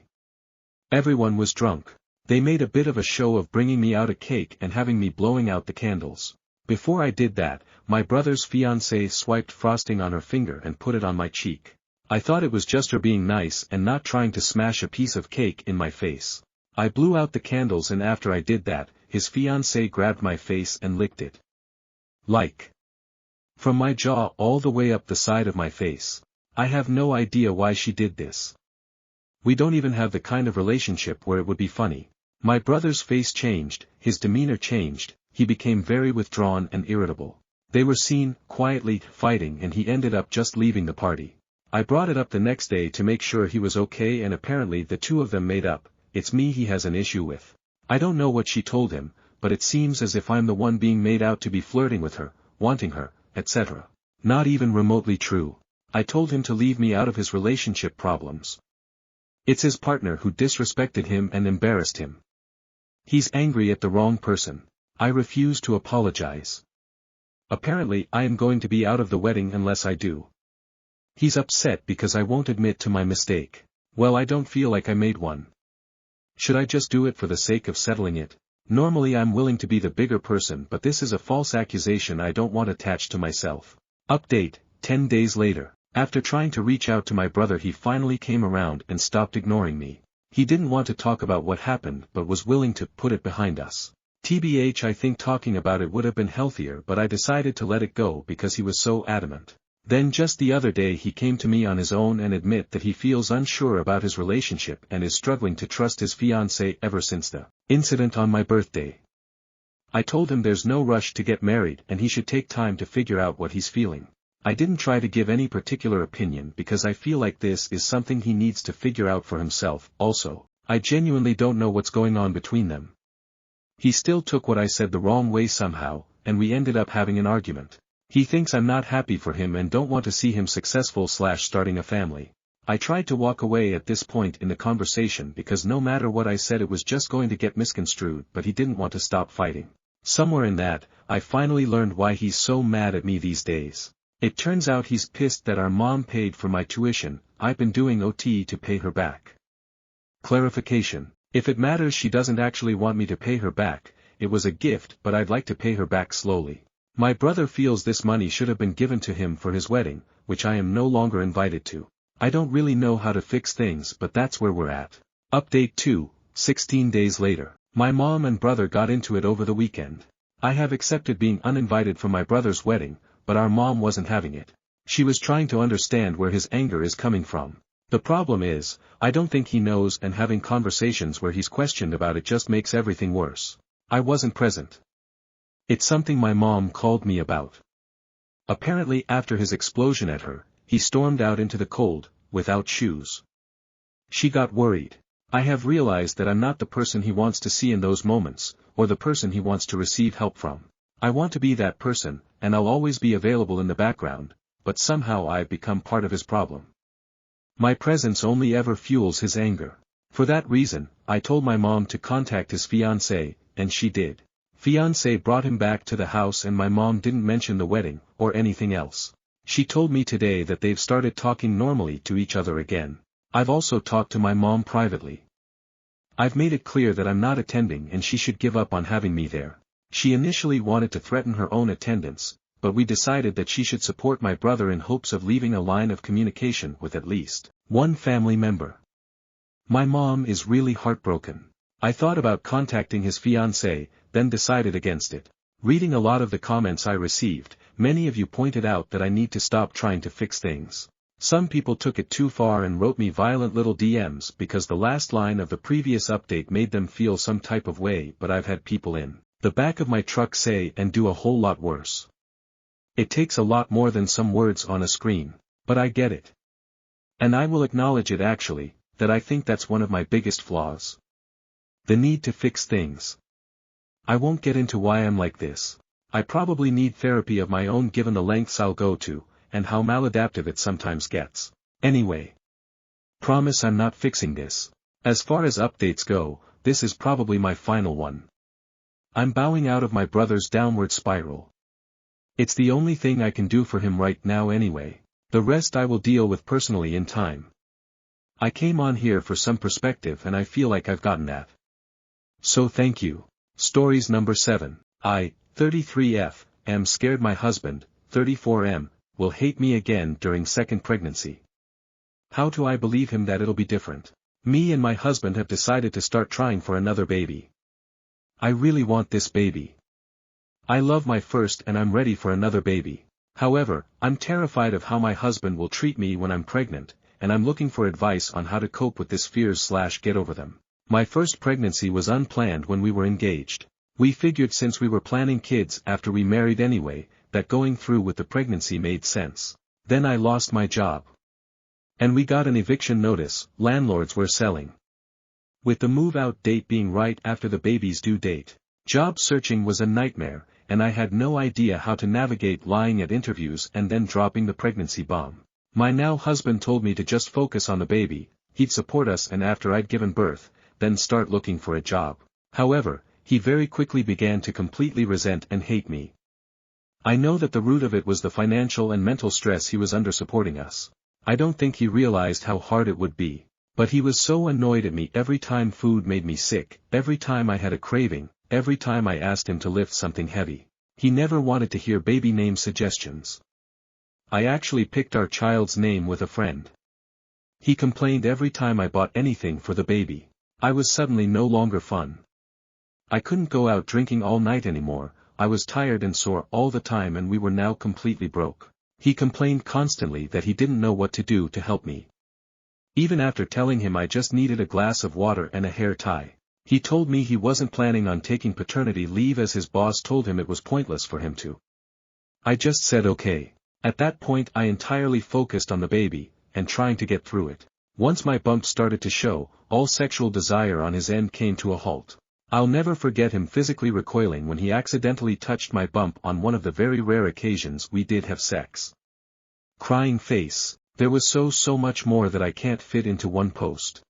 Everyone was drunk. They made a bit of a show of bringing me out a cake and having me blowing out the candles. Before I did that, my brother's fiancée swiped frosting on her finger and put it on my cheek. I thought it was just her being nice and not trying to smash a piece of cake in my face. I blew out the candles and after I did that, his fiancée grabbed my face and licked it. Like. From my jaw all the way up the side of my face. I have no idea why she did this. We don't even have the kind of relationship where it would be funny. My brother's face changed, his demeanor changed, he became very withdrawn and irritable. They were seen, quietly, fighting and he ended up just leaving the party. I brought it up the next day to make sure he was okay, and apparently the two of them made up. It's me he has an issue with. I don't know what she told him, but it seems as if I'm the one being made out to be flirting with her, wanting her, etc. Not even remotely true. I told him to leave me out of his relationship problems. It's his partner who disrespected him and embarrassed him. He's angry at the wrong person. I refuse to apologize. Apparently I am going to be out of the wedding unless I do. He's upset because I won't admit to my mistake. Well, I don't feel like I made one. Should I just do it for the sake of settling it? Normally I'm willing to be the bigger person, but this is a false accusation I don't want attached to myself. Update, 10 days later. After trying to reach out to my brother, he finally came around and stopped ignoring me. He didn't want to talk about what happened but was willing to put it behind us. TBH, I think talking about it would have been healthier, but I decided to let it go because he was so adamant. Then just the other day he came to me on his own and admit that he feels unsure about his relationship and is struggling to trust his fiancée ever since the incident on my birthday. I told him there's no rush to get married and he should take time to figure out what he's feeling. I didn't try to give any particular opinion because I feel like this is something he needs to figure out for himself. Also, I genuinely don't know what's going on between them. He still took what I said the wrong way somehow, and we ended up having an argument. He thinks I'm not happy for him and don't want to see him successful / starting a family. I tried to walk away at this point in the conversation because no matter what I said it was just going to get misconstrued, but he didn't want to stop fighting. Somewhere in that, I finally learned why he's so mad at me these days. It turns out he's pissed that our mom paid for my tuition. I've been doing OT to pay her back. Clarification. If it matters, she doesn't actually want me to pay her back. It was a gift, but I'd like to pay her back slowly. My brother feels this money should have been given to him for his wedding, which I am no longer invited to. I don't really know how to fix things, but that's where we're at. Update 2, 16 days later. My mom and brother got into it over the weekend. I have accepted being uninvited for my brother's wedding, but our mom wasn't having it. She was trying to understand where his anger is coming from. The problem is, I don't think he knows, and having conversations where he's questioned about it just makes everything worse. I wasn't present. It's something my mom called me about. Apparently after his explosion at her, he stormed out into the cold, without shoes. She got worried. I have realized that I'm not the person he wants to see in those moments, or the person he wants to receive help from. I want to be that person, and I'll always be available in the background, but somehow I've become part of his problem. My presence only ever fuels his anger. For that reason, I told my mom to contact his fiancée, and she did. Fiancé brought him back to the house and my mom didn't mention the wedding, or anything else. She told me today that they've started talking normally to each other again. I've also talked to my mom privately. I've made it clear that I'm not attending and she should give up on having me there. She initially wanted to threaten her own attendance, but we decided that she should support my brother in hopes of leaving a line of communication with at least one family member. My mom is really heartbroken. I thought about contacting his fiancée, then decided against it. Reading a lot of the comments I received, many of you pointed out that I need to stop trying to fix things. Some people took it too far and wrote me violent little DMs because the last line of the previous update made them feel some type of way, but I've had people in the back of my truck say and do a whole lot worse. It takes a lot more than some words on a screen, but I get it. And I will acknowledge it actually, that I think that's one of my biggest flaws. The need to fix things. I won't get into why I'm like this. I probably need therapy of my own given the lengths I'll go to, and how maladaptive it sometimes gets. Anyway. Promise I'm not fixing this. As far as updates go, this is probably my final one. I'm bowing out of my brother's downward spiral. It's the only thing I can do for him right now anyway. The rest I will deal with personally in time. I came on here for some perspective and I feel like I've gotten that. So thank you. Stories number 7. I, 33F, am scared my husband, 34M, will hate me again during second pregnancy. How do I believe him that it'll be different? Me and my husband have decided to start trying for another baby. I really want this baby. I love my first and I'm ready for another baby. However, I'm terrified of how my husband will treat me when I'm pregnant, and I'm looking for advice on how to cope with this fears / get over them. My first pregnancy was unplanned when we were engaged. We figured since we were planning kids after we married anyway, that going through with the pregnancy made sense. Then I lost my job. And we got an eviction notice, landlords were selling. With the move-out date being right after the baby's due date. Job searching was a nightmare, and I had no idea how to navigate lying at interviews and then dropping the pregnancy bomb. My now husband told me to just focus on the baby, he'd support us and after I'd given birth, then start looking for a job. However, he very quickly began to completely resent and hate me. I know that the root of it was the financial and mental stress he was under supporting us. I don't think he realized how hard it would be. But he was so annoyed at me every time food made me sick, every time I had a craving, every time I asked him to lift something heavy. He never wanted to hear baby name suggestions. I actually picked our child's name with a friend. He complained every time I bought anything for the baby. I was suddenly no longer fun. I couldn't go out drinking all night anymore, I was tired and sore all the time and we were now completely broke. He complained constantly that he didn't know what to do to help me. Even after telling him I just needed a glass of water and a hair tie. He told me he wasn't planning on taking paternity leave as his boss told him it was pointless for him to. I just said okay. At that point I entirely focused on the baby, and trying to get through it. Once my bump started to show, all sexual desire on his end came to a halt. I'll never forget him physically recoiling when he accidentally touched my bump on one of the very rare occasions we did have sex. Crying face. There was so much more that I can't fit into one post.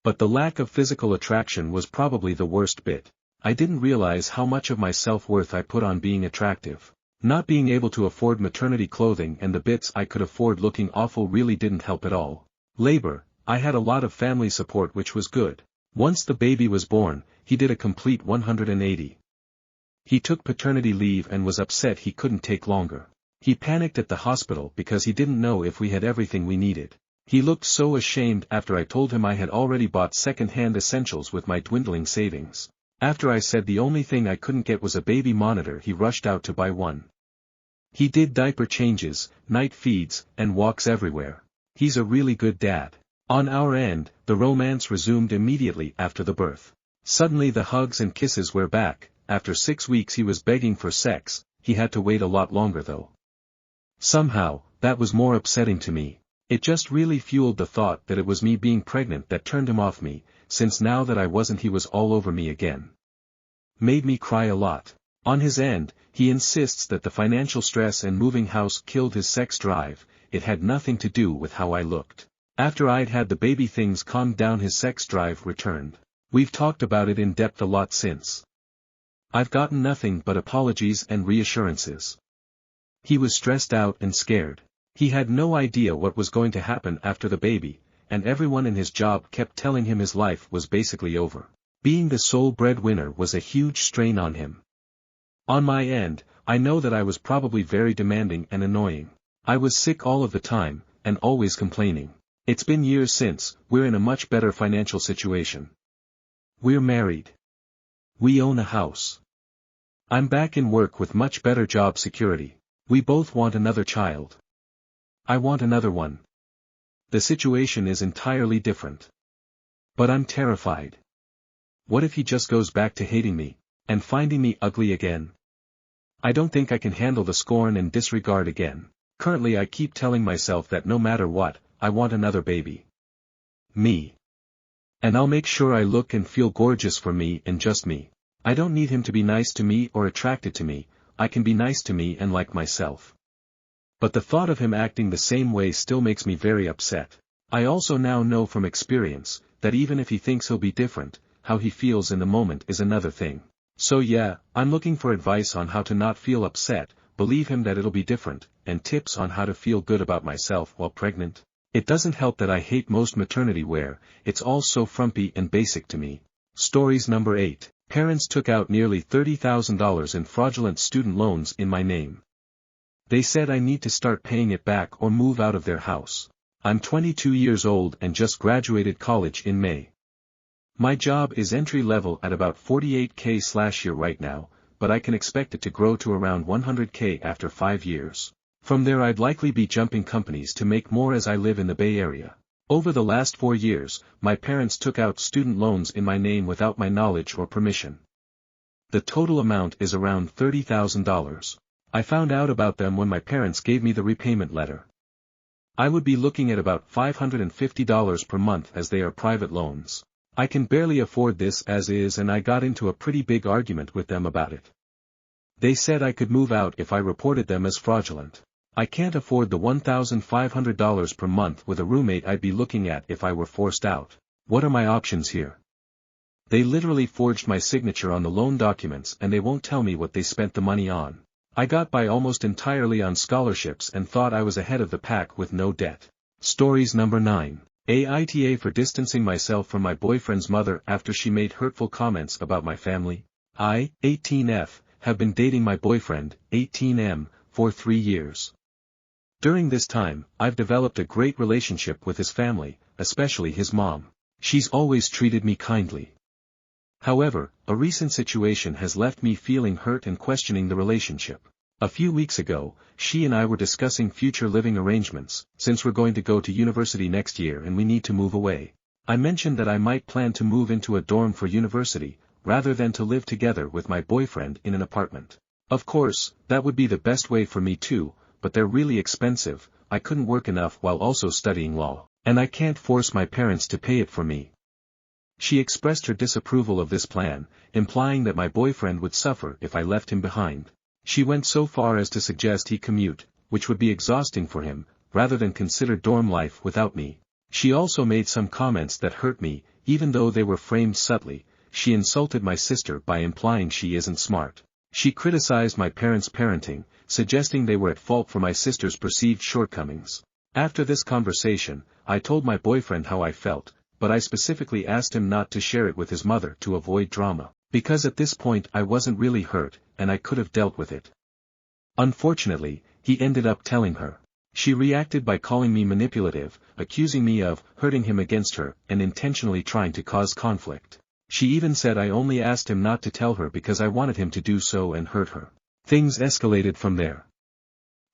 But the lack of physical attraction was probably the worst bit. I didn't realize how much of my self-worth I put on being attractive. Not being able to afford maternity clothing and the bits I could afford looking awful really didn't help at all. Labor, I had a lot of family support which was good. Once the baby was born, he did a complete 180. He took paternity leave and was upset he couldn't take longer. He panicked at the hospital because he didn't know if we had everything we needed. He looked so ashamed after I told him I had already bought second-hand essentials with my dwindling savings. After I said the only thing I couldn't get was a baby monitor, he rushed out to buy one. He did diaper changes, night feeds, and walks everywhere. He's a really good dad. On our end, the romance resumed immediately after the birth. Suddenly the hugs and kisses were back. After 6 weeks he was begging for sex, he had to wait a lot longer though. Somehow, that was more upsetting to me. It just really fueled the thought that it was me being pregnant that turned him off me, since now that I wasn't he was all over me again. Made me cry a lot. On his end, he insists that the financial stress and moving house killed his sex drive, it had nothing to do with how I looked. After I'd had the baby things calmed down his sex drive returned. We've talked about it in depth a lot since. I've gotten nothing but apologies and reassurances. He was stressed out and scared. He had no idea what was going to happen after the baby, and everyone in his job kept telling him his life was basically over. Being the sole breadwinner was a huge strain on him. On my end, I know that I was probably very demanding and annoying. I was sick all of the time, and always complaining. It's been years since, we're in a much better financial situation. We're married. We own a house. I'm back in work with much better job security. We both want another child. I want another one. The situation is entirely different. But I'm terrified. What if he just goes back to hating me, and finding me ugly again? I don't think I can handle the scorn and disregard again. Currently I keep telling myself that no matter what, I want another baby. Me. And I'll make sure I look and feel gorgeous for me and just me. I don't need him to be nice to me or attracted to me, I can be nice to me and like myself. But the thought of him acting the same way still makes me very upset. I also now know from experience, that even if he thinks he'll be different, how he feels in the moment is another thing. So yeah, I'm looking for advice on how to not feel upset, believe him that it'll be different, and tips on how to feel good about myself while pregnant. It doesn't help that I hate most maternity wear, it's all so frumpy and basic to me. Stories number 8. Parents took out nearly $30,000 in fraudulent student loans in my name. They said I need to start paying it back or move out of their house. I'm 22 years old and just graduated college in May. My job is entry-level at about $48K/year right now, but I can expect it to grow to around $100K after 5 years. From there I'd likely be jumping companies to make more as I live in the Bay Area. Over the last 4 years, my parents took out student loans in my name without my knowledge or permission. The total amount is around $30,000. I found out about them when my parents gave me the repayment letter. I would be looking at about $550 per month as they are private loans. I can barely afford this as is, and I got into a pretty big argument with them about it. They said I could move out if I reported them as fraudulent. I can't afford the $1,500 per month with a roommate I'd be looking at if I were forced out. What are my options here? They literally forged my signature on the loan documents and they won't tell me what they spent the money on. I got by almost entirely on scholarships and thought I was ahead of the pack with no debt. Stories number 9. AITA for distancing myself from my boyfriend's mother after she made hurtful comments about my family. I, 18F, have been dating my boyfriend, 18M, for 3 years. During this time, I've developed a great relationship with his family, especially his mom. She's always treated me kindly. However, a recent situation has left me feeling hurt and questioning the relationship. A few weeks ago, she and I were discussing future living arrangements, since we're going to go to university next year and we need to move away. I mentioned that I might plan to move into a dorm for university, rather than to live together with my boyfriend in an apartment. Of course, that would be the best way for me too, but they're really expensive. I couldn't work enough while also studying law, and I can't force my parents to pay it for me. She expressed her disapproval of this plan, implying that my boyfriend would suffer if I left him behind. She went so far as to suggest he commute, which would be exhausting for him, rather than consider dorm life without me. She also made some comments that hurt me, even though they were framed subtly. She insulted my sister by implying she isn't smart. She criticized my parents' parenting, suggesting they were at fault for my sister's perceived shortcomings. After this conversation, I told my boyfriend how I felt, but I specifically asked him not to share it with his mother to avoid drama, because at this point I wasn't really hurt, and I could have dealt with it. Unfortunately, he ended up telling her. She reacted by calling me manipulative, accusing me of hurting him against her, and intentionally trying to cause conflict. She even said I only asked him not to tell her because I wanted him to do so and hurt her. Things escalated from there.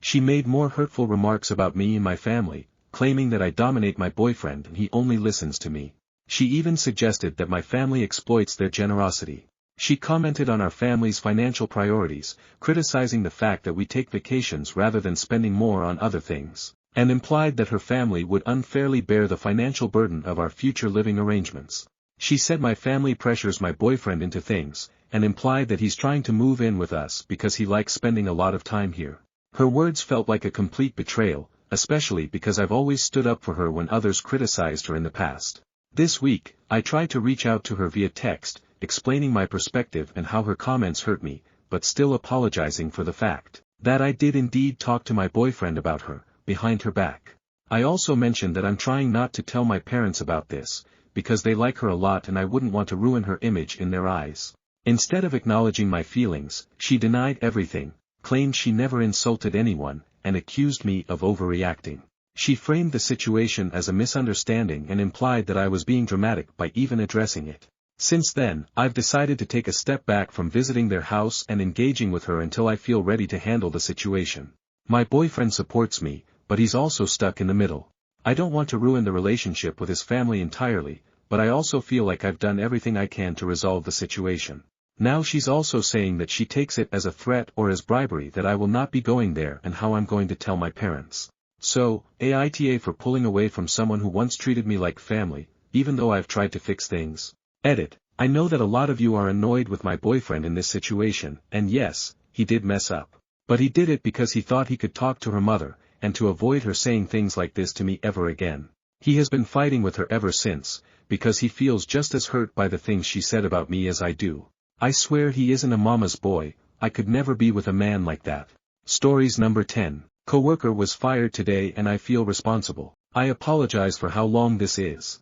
She made more hurtful remarks about me and my family, claiming that I dominate my boyfriend and he only listens to me. She even suggested that my family exploits their generosity. She commented on our family's financial priorities, criticizing the fact that we take vacations rather than spending more on other things, and implied that her family would unfairly bear the financial burden of our future living arrangements. She said my family pressures my boyfriend into things, and implied that he's trying to move in with us because he likes spending a lot of time here. Her words felt like a complete betrayal, especially because I've always stood up for her when others criticized her in the past. This week, I tried to reach out to her via text, explaining my perspective and how her comments hurt me, but still apologizing for the fact that I did indeed talk to my boyfriend about her, behind her back. I also mentioned that I'm trying not to tell my parents about this, because they like her a lot and I wouldn't want to ruin her image in their eyes. Instead of acknowledging my feelings, she denied everything, claimed she never insulted anyone, and accused me of overreacting. She framed the situation as a misunderstanding and implied that I was being dramatic by even addressing it. Since then, I've decided to take a step back from visiting their house and engaging with her until I feel ready to handle the situation. My boyfriend supports me, but he's also stuck in the middle. I don't want to ruin the relationship with his family entirely, but I also feel like I've done everything I can to resolve the situation. Now she's also saying that she takes it as a threat or as bribery that I will not be going there and how I'm going to tell my parents. So, AITA for pulling away from someone who once treated me like family, even though I've tried to fix things. Edit. I know that a lot of you are annoyed with my boyfriend in this situation, and yes, he did mess up. But he did it because he thought he could talk to her mother, and to avoid her saying things like this to me ever again. He has been fighting with her ever since, because he feels just as hurt by the things she said about me as I do. I swear he isn't a mama's boy. I could never be with a man like that. Stories number 10. Coworker was fired today and I feel responsible. I apologize for how long this is.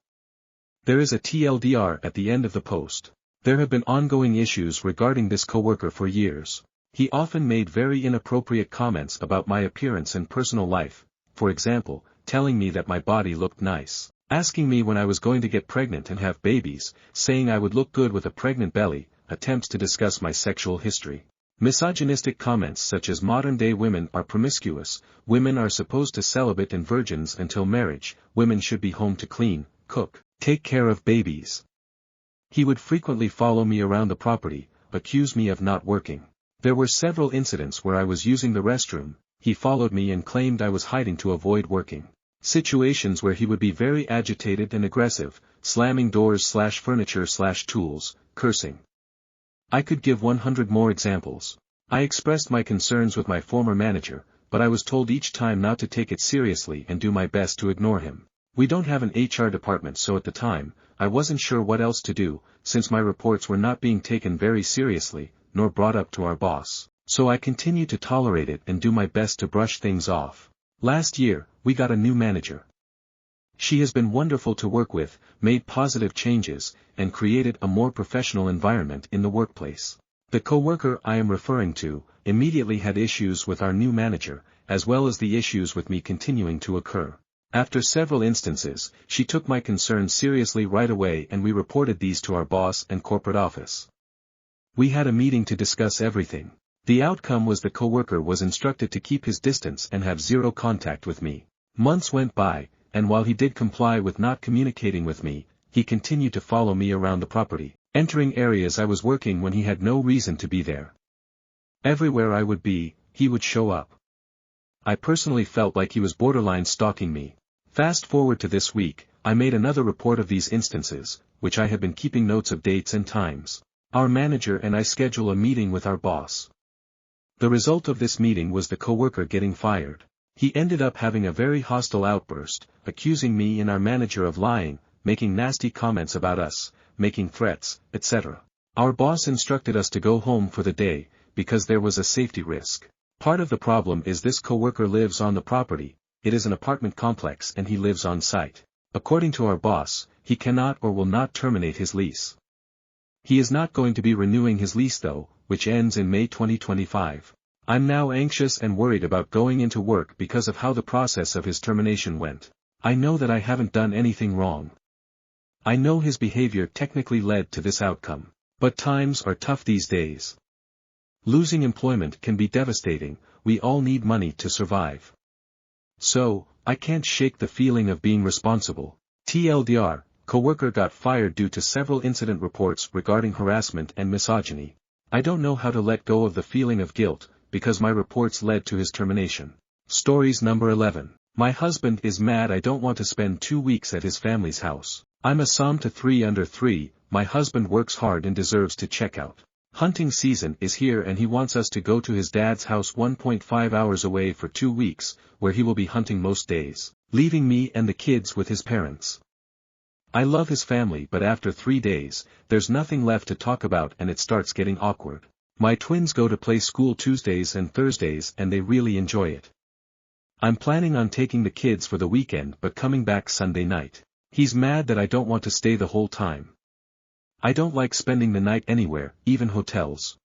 There is a TLDR at the end of the post. There have been ongoing issues regarding this coworker for years. He often made very inappropriate comments about my appearance and personal life, for example, telling me that my body looked nice, asking me when I was going to get pregnant and have babies, saying I would look good with a pregnant belly, attempts to discuss my sexual history. Misogynistic comments such as modern-day women are promiscuous, women are supposed to celibate and virgins until marriage, women should be home to clean, cook, take care of babies. He would frequently follow me around the property, accuse me of not working. There were several incidents where I was using the restroom, he followed me and claimed I was hiding to avoid working. Situations where he would be very agitated and aggressive, slamming doors/furniture/tools, cursing. I could give 100 more examples. I expressed my concerns with my former manager, but I was told each time not to take it seriously and do my best to ignore him. We don't have an HR department, so at the time, I wasn't sure what else to do, since my reports were not being taken very seriously, nor brought up to our boss. So I continued to tolerate it and do my best to brush things off. Last year, we got a new manager. She has been wonderful to work with, made positive changes, and created a more professional environment in the workplace. The coworker I am referring to immediately had issues with our new manager, as well as the issues with me continuing to occur. After several instances, she took my concerns seriously right away and we reported these to our boss and corporate office. We had a meeting to discuss everything. The outcome was the coworker was instructed to keep his distance and have zero contact with me. Months went by, and while he did comply with not communicating with me, he continued to follow me around the property, entering areas I was working when he had no reason to be there. Everywhere I would be, he would show up. I personally felt like he was borderline stalking me. Fast forward to this week, I made another report of these instances, which I have been keeping notes of dates and times. Our manager and I schedule a meeting with our boss. The result of this meeting was the coworker getting fired. He ended up having a very hostile outburst, accusing me and our manager of lying, making nasty comments about us, making threats, etc. Our boss instructed us to go home for the day, because there was a safety risk. Part of the problem is this coworker lives on the property, it is an apartment complex and he lives on site. According to our boss, he cannot or will not terminate his lease. He is not going to be renewing his lease though, which ends in May 2025. I'm now anxious and worried about going into work because of how the process of his termination went. I know that I haven't done anything wrong. I know his behavior technically led to this outcome. But times are tough these days. Losing employment can be devastating, we all need money to survive. So, I can't shake the feeling of being responsible. TLDR, coworker got fired due to several incident reports regarding harassment and misogyny. I don't know how to let go of the feeling of guilt, because my reports led to his termination. Stories number 11. My husband is mad I don't want to spend 2 weeks at his family's house. I'm a Psalm to 3 under 3, my husband works hard and deserves to check out. Hunting season is here and he wants us to go to his dad's house 1.5 hours away for 2 weeks, where he will be hunting most days, leaving me and the kids with his parents. I love his family, but after 3 days, there's nothing left to talk about and it starts getting awkward. My twins go to play school Tuesdays and Thursdays and they really enjoy it. I'm planning on taking the kids for the weekend but coming back Sunday night. He's mad that I don't want to stay the whole time. I don't like spending the night anywhere, even hotels.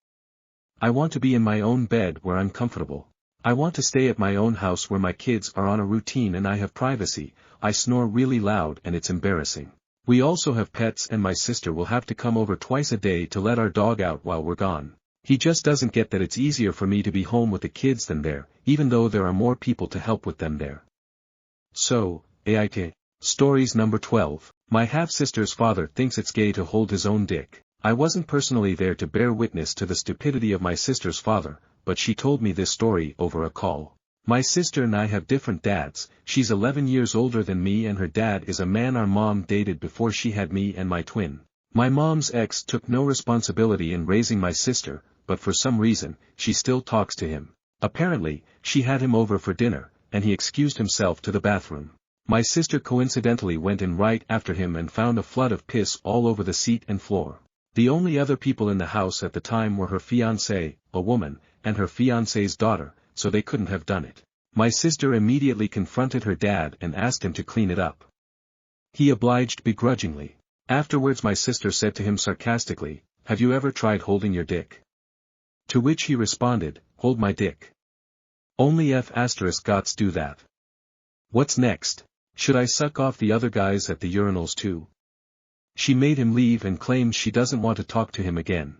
I want to be in my own bed where I'm comfortable. I want to stay at my own house where my kids are on a routine and I have privacy. I snore really loud and it's embarrassing. We also have pets and my sister will have to come over twice a day to let our dog out while we're gone. He just doesn't get that it's easier for me to be home with the kids than there, even though there are more people to help with them there. So, AITA. Stories number 12. My half-sister's father thinks it's gay to hold his own dick. I wasn't personally there to bear witness to the stupidity of my sister's father, but she told me this story over a call. My sister and I have different dads, she's 11 years older than me and her dad is a man our mom dated before she had me and my twin. My mom's ex took no responsibility in raising my sister, but for some reason, she still talks to him. Apparently, she had him over for dinner, and he excused himself to the bathroom. My sister coincidentally went in right after him and found a flood of piss all over the seat and floor. The only other people in the house at the time were her fiancé, a woman, and her fiancé's daughter, so they couldn't have done it. My sister immediately confronted her dad and asked him to clean it up. He obliged begrudgingly. Afterwards my sister said to him sarcastically, "Have you ever tried holding your dick?" To which he responded, "Hold my dick. Only F***gots do that. What's next? Should I suck off the other guys at the urinals too?" She made him leave and claims she doesn't want to talk to him again.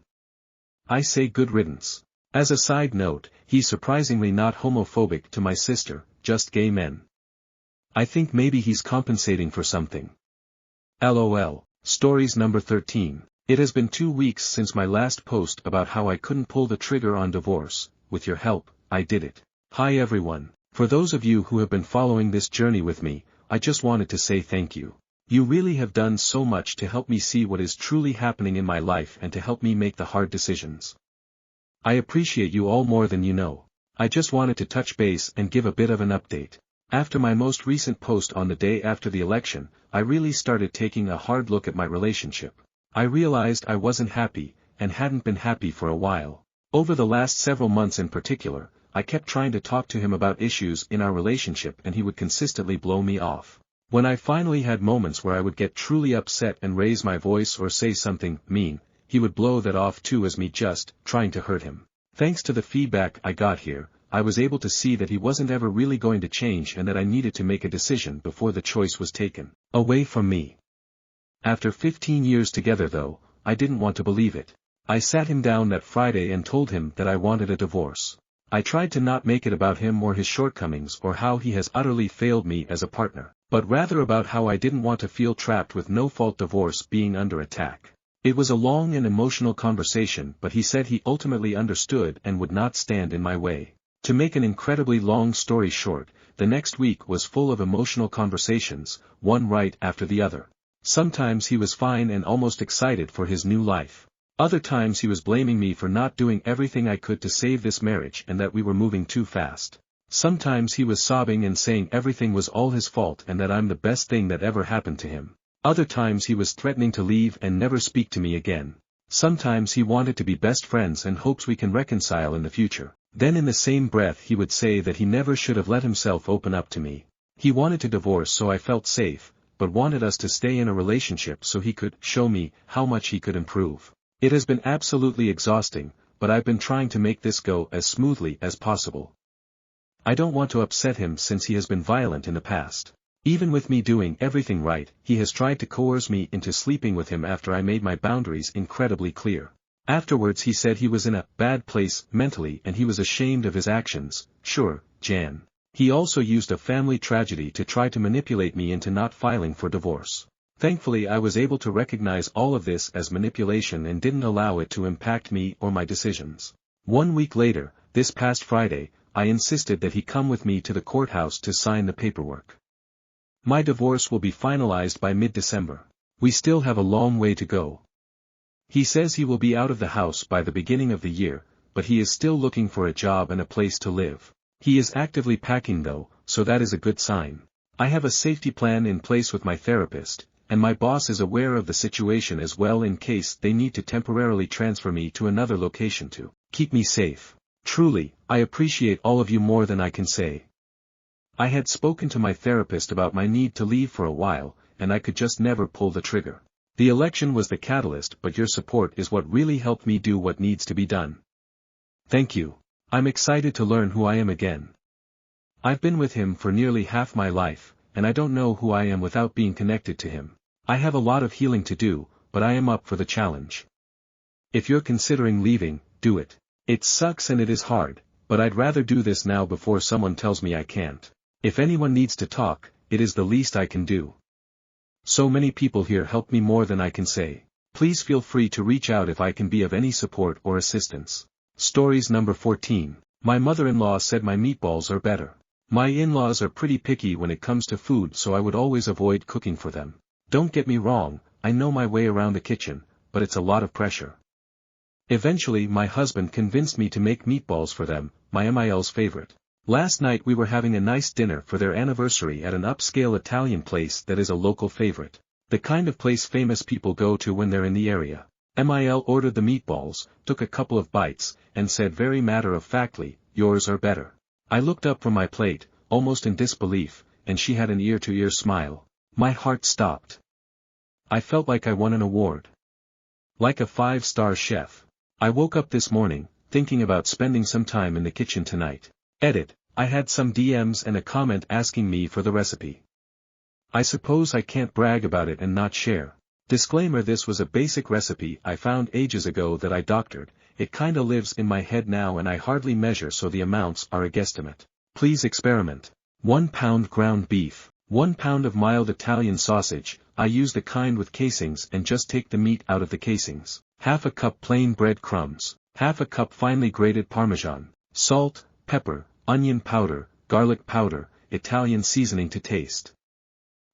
I say good riddance. As a side note, he's surprisingly not homophobic to my sister, just gay men. I think maybe he's compensating for something. LOL. Stories number 13. It has been 2 weeks since my last post about how I couldn't pull the trigger on divorce. With your help, I did it. Hi everyone. For those of you who have been following this journey with me, I just wanted to say thank you. You really have done so much to help me see what is truly happening in my life and to help me make the hard decisions. I appreciate you all more than you know. I just wanted to touch base and give a bit of an update. After my most recent post on the day after the election, I really started taking a hard look at my relationship. I realized I wasn't happy, and hadn't been happy for a while. Over the last several months in particular, I kept trying to talk to him about issues in our relationship and he would consistently blow me off. When I finally had moments where I would get truly upset and raise my voice or say something mean, he would blow that off too as me just trying to hurt him. Thanks to the feedback I got here, I was able to see that he wasn't ever really going to change and that I needed to make a decision before the choice was taken away from me. After 15 years together though, I didn't want to believe it. I sat him down that Friday and told him that I wanted a divorce. I tried to not make it about him or his shortcomings or how he has utterly failed me as a partner, but rather about how I didn't want to feel trapped with no-fault divorce being under attack. It was a long and emotional conversation, but he said he ultimately understood and would not stand in my way. To make an incredibly long story short, the next week was full of emotional conversations, one right after the other. Sometimes he was fine and almost excited for his new life. Other times he was blaming me for not doing everything I could to save this marriage and that we were moving too fast. Sometimes he was sobbing and saying everything was all his fault and that I'm the best thing that ever happened to him. Other times he was threatening to leave and never speak to me again. Sometimes he wanted to be best friends and hopes we can reconcile in the future. Then in the same breath he would say that he never should have let himself open up to me. He wanted to divorce so I felt safe, but wanted us to stay in a relationship so he could show me how much he could improve. It has been absolutely exhausting, but I've been trying to make this go as smoothly as possible. I don't want to upset him since he has been violent in the past. Even with me doing everything right, he has tried to coerce me into sleeping with him after I made my boundaries incredibly clear. Afterwards he said he was in a bad place mentally and he was ashamed of his actions. Sure, Jan. He also used a family tragedy to try to manipulate me into not filing for divorce. Thankfully I was able to recognize all of this as manipulation and didn't allow it to impact me or my decisions. 1 week later, this past Friday, I insisted that he come with me to the courthouse to sign the paperwork. My divorce will be finalized by mid-December. We still have a long way to go. He says he will be out of the house by the beginning of the year, but he is still looking for a job and a place to live. He is actively packing though, so that is a good sign. I have a safety plan in place with my therapist, and my boss is aware of the situation as well in case they need to temporarily transfer me to another location to keep me safe. Truly, I appreciate all of you more than I can say. I had spoken to my therapist about my need to leave for a while, and I could just never pull the trigger. The election was the catalyst, but your support is what really helped me do what needs to be done. Thank you. I'm excited to learn who I am again. I've been with him for nearly half my life, and I don't know who I am without being connected to him. I have a lot of healing to do, but I am up for the challenge. If you're considering leaving, do it. It sucks and it is hard, but I'd rather do this now before someone tells me I can't. If anyone needs to talk, it is the least I can do. So many people here help me more than I can say. Please feel free to reach out if I can be of any support or assistance. Stories number 14. My mother-in-law said my meatballs are better. My in-laws are pretty picky when it comes to food, so I would always avoid cooking for them. Don't get me wrong, I know my way around the kitchen, but it's a lot of pressure. Eventually my husband convinced me to make meatballs for them, my MIL's favorite. Last night we were having a nice dinner for their anniversary at an upscale Italian place that is a local favorite. The kind of place famous people go to when they're in the area. MIL ordered the meatballs, took a couple of bites, and said very matter-of-factly, "Yours are better." I looked up from my plate, almost in disbelief, and she had an ear-to-ear smile. My heart stopped. I felt like I won an award. Like a 5-star chef. I woke up this morning, thinking about spending some time in the kitchen tonight. Edit, I had some DMs and a comment asking me for the recipe. I suppose I can't brag about it and not share. Disclaimer: this was a basic recipe I found ages ago that I doctored. It kinda lives in my head now and I hardly measure, so the amounts are a guesstimate. Please experiment. 1 pound ground beef. 1 pound of mild Italian sausage. I use the kind with casings and just take the meat out of the casings. Half a cup plain bread crumbs. Half a cup finely grated Parmesan. Salt, pepper, onion powder, garlic powder, Italian seasoning to taste.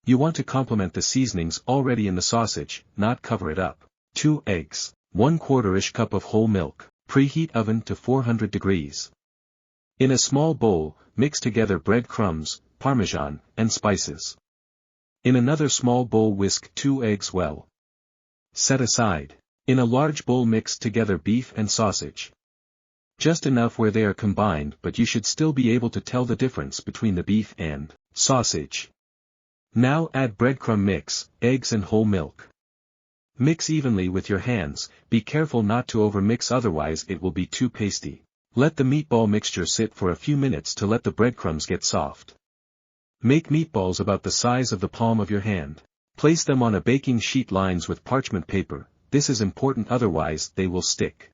You want to complement the seasonings already in the sausage, not cover it up. 2 eggs, 1/4-ish cup of whole milk, preheat oven to 400 degrees. In a small bowl, mix together breadcrumbs, parmesan, and spices. In another small bowl whisk 2 eggs well. Set aside. In a large bowl mix together beef and sausage. Just enough where they are combined, but you should still be able to tell the difference between the beef and sausage. Now add breadcrumb mix, eggs and whole milk. Mix evenly with your hands, be careful not to overmix, otherwise it will be too pasty. Let the meatball mixture sit for a few minutes to let the breadcrumbs get soft. Make meatballs about the size of the palm of your hand. Place them on a baking sheet lined with parchment paper. This is important, otherwise they will stick.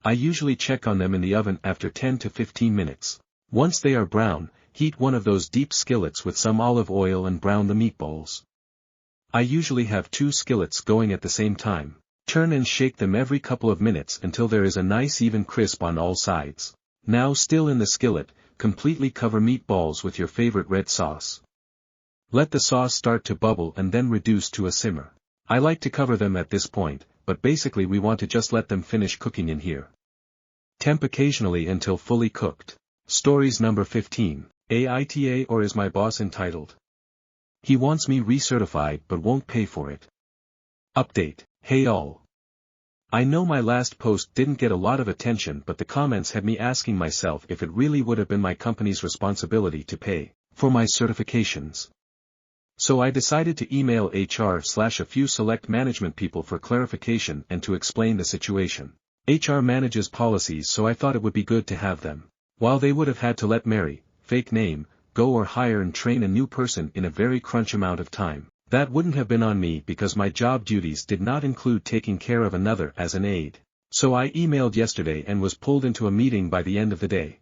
I usually check on them in the oven after 10 to 15 minutes. Once they are brown, heat one of those deep skillets with some olive oil and brown the meatballs. I usually have 2 skillets going at the same time. Turn and shake them every couple of minutes until there is a nice even crisp on all sides. Now, still in the skillet, completely cover meatballs with your favorite red sauce. Let the sauce start to bubble and then reduce to a simmer. I like to cover them at this point, but basically we want to just let them finish cooking in here. Temp occasionally until fully cooked. Stories number 15. AITA, or is my boss entitled? He wants me recertified but won't pay for it. Update. Hey all. I know my last post didn't get a lot of attention, but the comments had me asking myself if it really would have been my company's responsibility to pay for my certifications. So I decided to email HR/a few select management people for clarification and to explain the situation. HR manages policies, so I thought it would be good to have them. While they would have had to let Mary, fake name, go or hire and train a new person in a very crunch amount of time, that wouldn't have been on me because my job duties did not include taking care of another as an aide. So I emailed yesterday and was pulled into a meeting by the end of the day.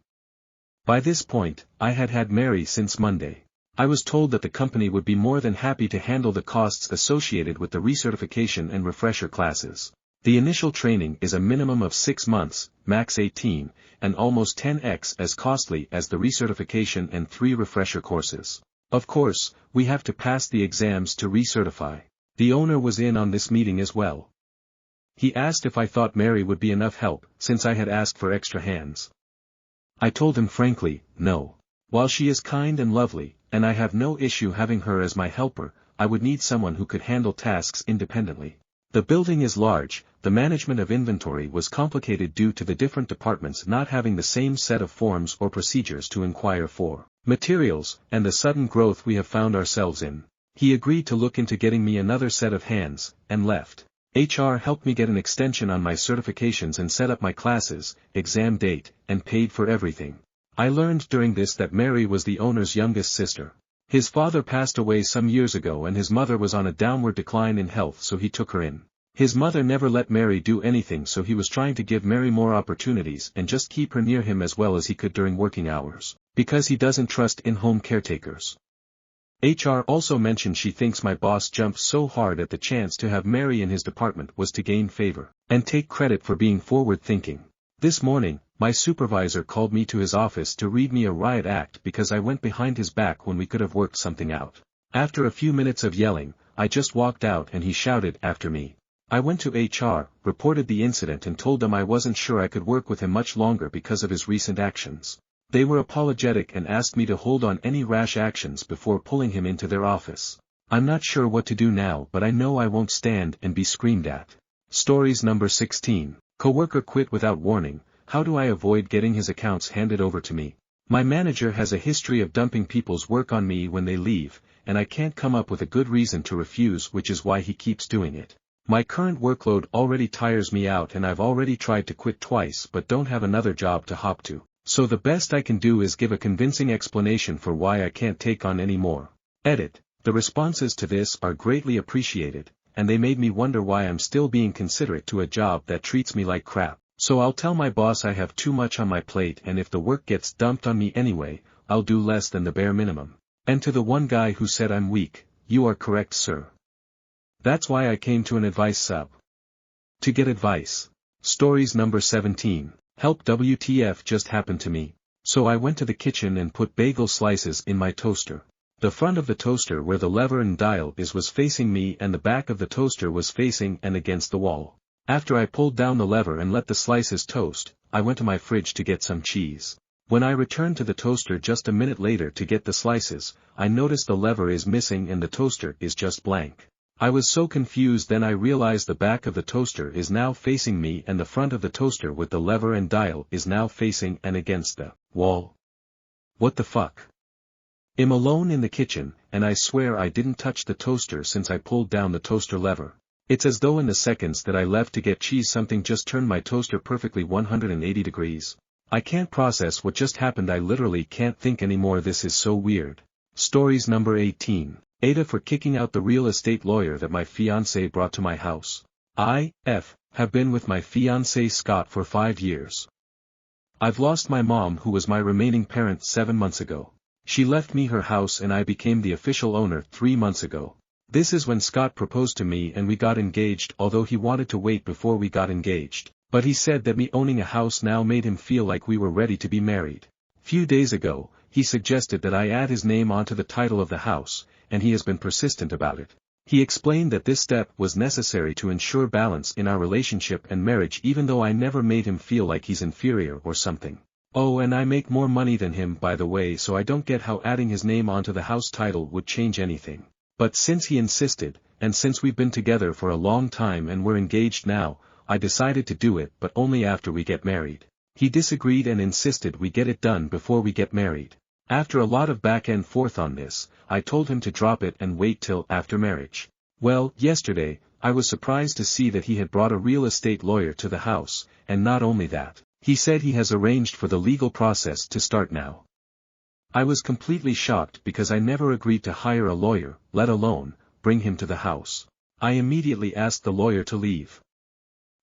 By this point, I had had Mary since Monday. I was told that the company would be more than happy to handle the costs associated with the recertification and refresher classes. The initial training is a minimum of 6 months, max 18, and almost 10x as costly as the recertification and 3 refresher courses. Of course, we have to pass the exams to recertify. The owner was in on this meeting as well. He asked if I thought Mary would be enough help, since I had asked for extra hands. I told him frankly, no. While she is kind and lovely, and I have no issue having her as my helper, I would need someone who could handle tasks independently. The building is large, the management of inventory was complicated due to the different departments not having the same set of forms or procedures to inquire for materials, and the sudden growth we have found ourselves in. He agreed to look into getting me another set of hands, and left. HR helped me get an extension on my certifications and set up my classes, exam date, and paid for everything. I learned during this that Mary was the owner's youngest sister. His father passed away some years ago and his mother was on a downward decline in health, so he took her in. His mother never let Mary do anything, so he was trying to give Mary more opportunities and just keep her near him as well as he could during working hours, because he doesn't trust in-home caretakers. HR also mentioned she thinks my boss jumped so hard at the chance to have Mary in his department was to gain favor and take credit for being forward-thinking. This morning, my supervisor called me to his office to read me a riot act because I went behind his back when we could have worked something out. After a few minutes of yelling, I just walked out and he shouted after me. I went to HR, reported the incident and told them I wasn't sure I could work with him much longer because of his recent actions. They were apologetic and asked me to hold on any rash actions before pulling him into their office. I'm not sure what to do now, but I know I won't stand and be screamed at. Stories number 16. Coworker quit without warning. How do I avoid getting his accounts handed over to me? My manager has a history of dumping people's work on me when they leave, and I can't come up with a good reason to refuse, which is why he keeps doing it. My current workload already tires me out and I've already tried to quit twice but don't have another job to hop to. So the best I can do is give a convincing explanation for why I can't take on any more. Edit. The responses to this are greatly appreciated, and they made me wonder why I'm still being considerate to a job that treats me like crap. So I'll tell my boss I have too much on my plate, and if the work gets dumped on me anyway, I'll do less than the bare minimum. And to the one guy who said I'm weak, you are correct, sir. That's why I came to an advice sub. To get advice. Stories number 17. Help, WTF just happened to me. So I went to the kitchen and put bagel slices in my toaster. The front of the toaster where the lever and dial is was facing me and the back of the toaster was facing and against the wall. After I pulled down the lever and let the slices toast, I went to my fridge to get some cheese. When I returned to the toaster just a minute later to get the slices, I noticed the lever is missing and the toaster is just blank. I was so confused, then I realized the back of the toaster is now facing me and the front of the toaster with the lever and dial is now facing and against the wall. What the fuck? I'm alone in the kitchen, and I swear I didn't touch the toaster since I pulled down the toaster lever. It's as though in the seconds that I left to get cheese something just turned my toaster perfectly 180 degrees. I can't process what just happened. I literally can't think anymore. This is so weird. Stories number 18. Aita for kicking out the real estate lawyer that my fiancé brought to my house. I have been with my fiancé Scott for 5 years. I've lost my mom, who was my remaining parent, 7 months ago. She left me her house and I became the official owner 3 months ago. This is when Scott proposed to me and we got engaged, although he wanted to wait before we got engaged. But he said that me owning a house now made him feel like we were ready to be married. Few days ago, he suggested that I add his name onto the title of the house, and he has been persistent about it. He explained that this step was necessary to ensure balance in our relationship and marriage, even though I never made him feel like he's inferior or something. Oh, and I make more money than him, by the way, so I don't get how adding his name onto the house title would change anything. But since he insisted, and since we've been together for a long time and we're engaged now, I decided to do it, but only after we get married. He disagreed and insisted we get it done before we get married. After a lot of back and forth on this, I told him to drop it and wait till after marriage. Well, yesterday, I was surprised to see that he had brought a real estate lawyer to the house, and not only that, he said he has arranged for the legal process to start now. I was completely shocked because I never agreed to hire a lawyer, let alone bring him to the house. I immediately asked the lawyer to leave.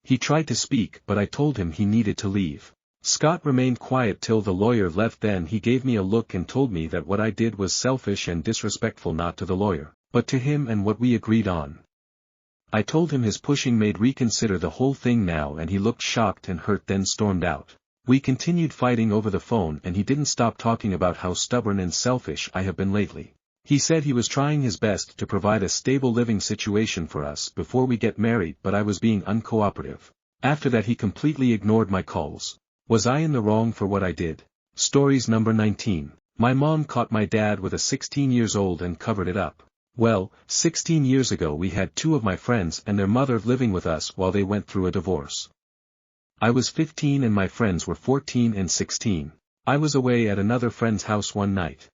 He tried to speak, but I told him he needed to leave. Scott remained quiet till the lawyer left. Then he gave me a look and told me that what I did was selfish and disrespectful, not to the lawyer, but to him and what we agreed on. I told him his pushing made reconsider the whole thing now, and he looked shocked and hurt, then stormed out. We continued fighting over the phone and he didn't stop talking about how stubborn and selfish I have been lately. He said he was trying his best to provide a stable living situation for us before we get married, but I was being uncooperative. After that he completely ignored my calls. Was I in the wrong for what I did? Stories number 19. My mom caught my dad with a 16 years old and covered it up. Well, 16 years ago we had 2 of my friends and their mother living with us while they went through a divorce. I was 15 and my friends were 14 and 16. I was away at another friend's house one night.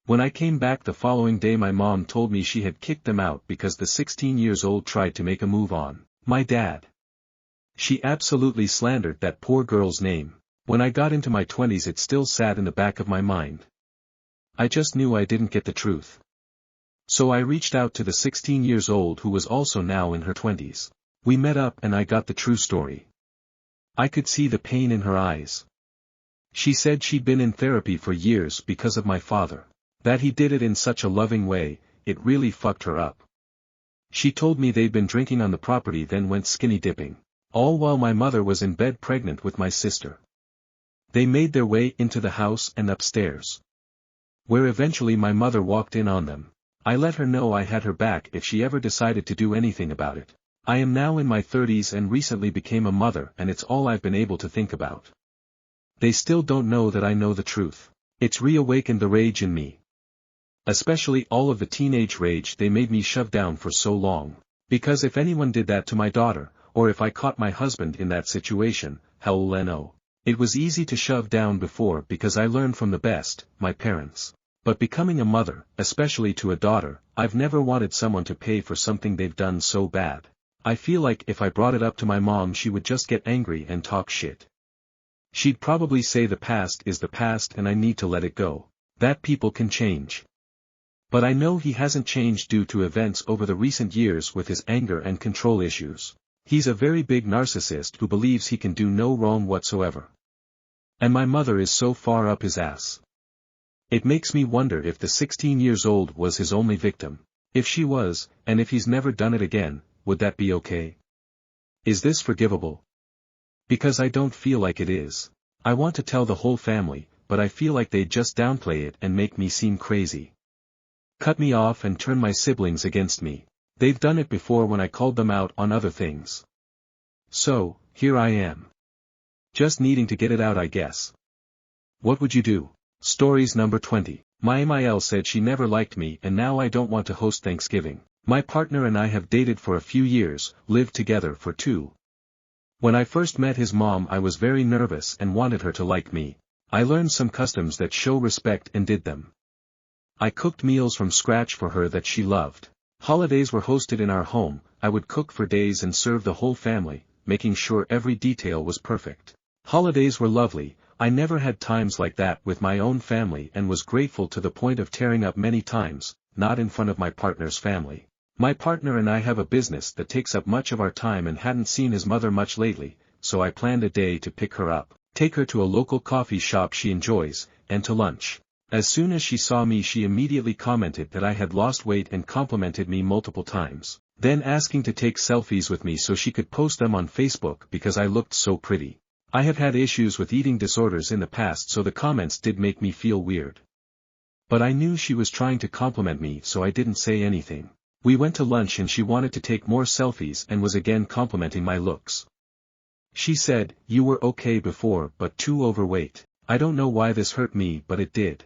When I came back the following day, my mom told me she had kicked them out because the 16 years old tried to make a move on my dad. She absolutely slandered that poor girl's name. When I got into my 20s it still sat in the back of my mind. I just knew I didn't get the truth. So I reached out to the 16 years old who was also now in her 20s. We met up and I got the true story. I could see the pain in her eyes. She said she'd been in therapy for years because of my father. That he did it in such a loving way, it really fucked her up. She told me they'd been drinking on the property, then went skinny dipping. All while my mother was in bed pregnant with my sister. They made their way into the house and upstairs, where eventually my mother walked in on them. I let her know I had her back if she ever decided to do anything about it. I am now in my 30s and recently became a mother, and it's all I've been able to think about. They still don't know that I know the truth. It's reawakened the rage in me. Especially all of the teenage rage they made me shove down for so long. Because if anyone did that to my daughter, or if I caught my husband in that situation, hell no. It was easy to shove down before because I learned from the best, my parents. But becoming a mother, especially to a daughter, I've never wanted someone to pay for something they've done so bad. I feel like if I brought it up to my mom she would just get angry and talk shit. She'd probably say the past is the past and I need to let it go. That people can change. But I know he hasn't changed due to events over the recent years with his anger and control issues. He's a very big narcissist who believes he can do no wrong whatsoever. And my mother is so far up his ass. It makes me wonder if the 16 years old was his only victim. If she was, and if he's never done it again, would that be okay? Is this forgivable? Because I don't feel like it is. I want to tell the whole family, but I feel like they just downplay it and make me seem crazy. Cut me off and turn my siblings against me. They've done it before when I called them out on other things. So, here I am. Just needing to get it out, I guess. What would you do? Stories number 20. My MIL said she never liked me and now I don't want to host Thanksgiving. My partner and I have dated for a few years, lived together for 2. When I first met his mom I was very nervous and wanted her to like me. I learned some customs that show respect and did them. I cooked meals from scratch for her that she loved. Holidays were hosted in our home, I would cook for days and serve the whole family, making sure every detail was perfect. Holidays were lovely. I never had times like that with my own family and was grateful to the point of tearing up many times, not in front of my partner's family. My partner and I have a business that takes up much of our time and hadn't seen his mother much lately, so I planned a day to pick her up, take her to a local coffee shop she enjoys, and to lunch. As soon as she saw me she immediately commented that I had lost weight and complimented me multiple times, then asking to take selfies with me so she could post them on Facebook because I looked so pretty. I have had issues with eating disorders in the past so the comments did make me feel weird. But I knew she was trying to compliment me so I didn't say anything. We went to lunch and she wanted to take more selfies and was again complimenting my looks. She said, "You were okay before but too overweight." I don't know why this hurt me but it did.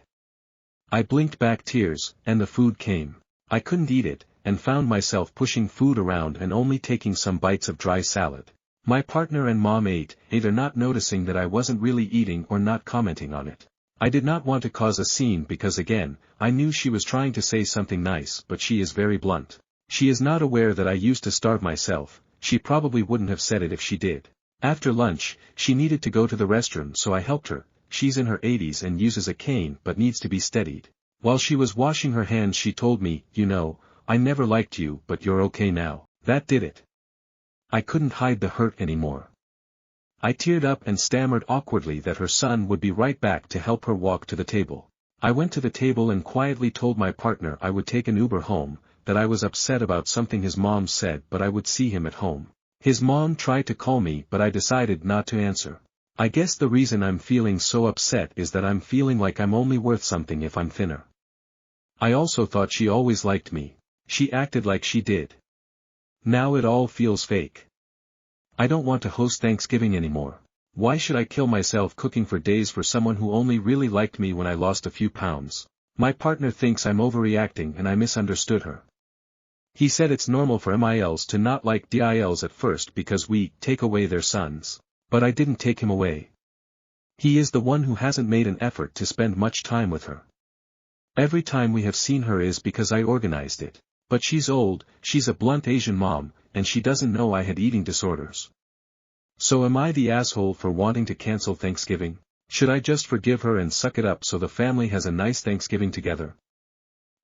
I blinked back tears, and the food came. I couldn't eat it, and found myself pushing food around and only taking some bites of dry salad. My partner and mom ate, either not noticing that I wasn't really eating or not commenting on it. I did not want to cause a scene because again, I knew she was trying to say something nice but she is very blunt. She is not aware that I used to starve myself, she probably wouldn't have said it if she did. After lunch, she needed to go to the restroom so I helped her. She's in her 80s and uses a cane but needs to be steadied. While she was washing her hands she told me, "You know, I never liked you but you're okay now." That did it. I couldn't hide the hurt anymore. I teared up and stammered awkwardly that her son would be right back to help her walk to the table. I went to the table and quietly told my partner I would take an Uber home, that I was upset about something his mom said but I would see him at home. His mom tried to call me but I decided not to answer. I guess the reason I'm feeling so upset is that I'm feeling like I'm only worth something if I'm thinner. I also thought she always liked me. She acted like she did. Now it all feels fake. I don't want to host Thanksgiving anymore. Why should I kill myself cooking for days for someone who only really liked me when I lost a few pounds? My partner thinks I'm overreacting and I misunderstood her. He said it's normal for MILs to not like DILs at first because we take away their sons. But I didn't take him away. He is the one who hasn't made an effort to spend much time with her. Every time we have seen her is because I organized it. But she's old, she's a blunt Asian mom, and she doesn't know I had eating disorders. So am I the asshole for wanting to cancel Thanksgiving? Should I just forgive her and suck it up so the family has a nice Thanksgiving together?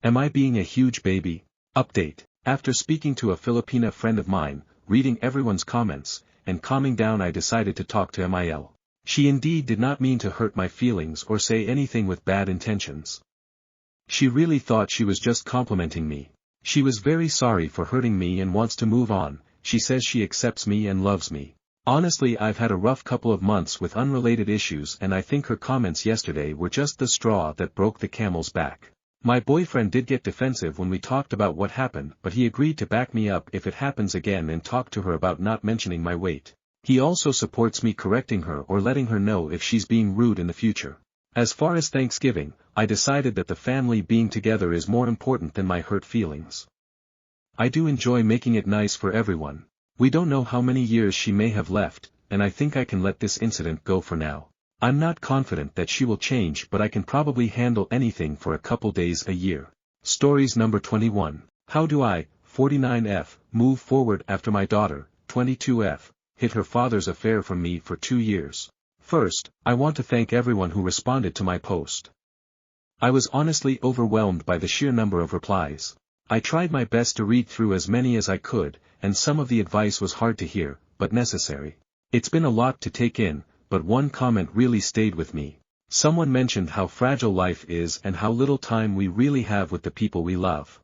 Am I being a huge baby? Update. After speaking to a Filipina friend of mine, reading everyone's comments, and calming down I decided to talk to MIL. She indeed did not mean to hurt my feelings or say anything with bad intentions. She really thought she was just complimenting me. She was very sorry for hurting me and wants to move on. She says she accepts me and loves me. Honestly, I've had a rough couple of months with unrelated issues and I think her comments yesterday were just the straw that broke the camel's back. My boyfriend did get defensive when we talked about what happened but he agreed to back me up if it happens again and talk to her about not mentioning my weight. He also supports me correcting her or letting her know if she's being rude in the future. As far as Thanksgiving, I decided that the family being together is more important than my hurt feelings. I do enjoy making it nice for everyone. We don't know how many years she may have left, and I think I can let this incident go for now. I'm not confident that she will change but I can probably handle anything for a couple days a year. Stories number 21. How do I, 49F, move forward after my daughter, 22F, hid her father's affair from me for 2 years? First, I want to thank everyone who responded to my post. I was honestly overwhelmed by the sheer number of replies. I tried my best to read through as many as I could, and some of the advice was hard to hear, but necessary. It's been a lot to take in, but one comment really stayed with me. Someone mentioned how fragile life is and how little time we really have with the people we love.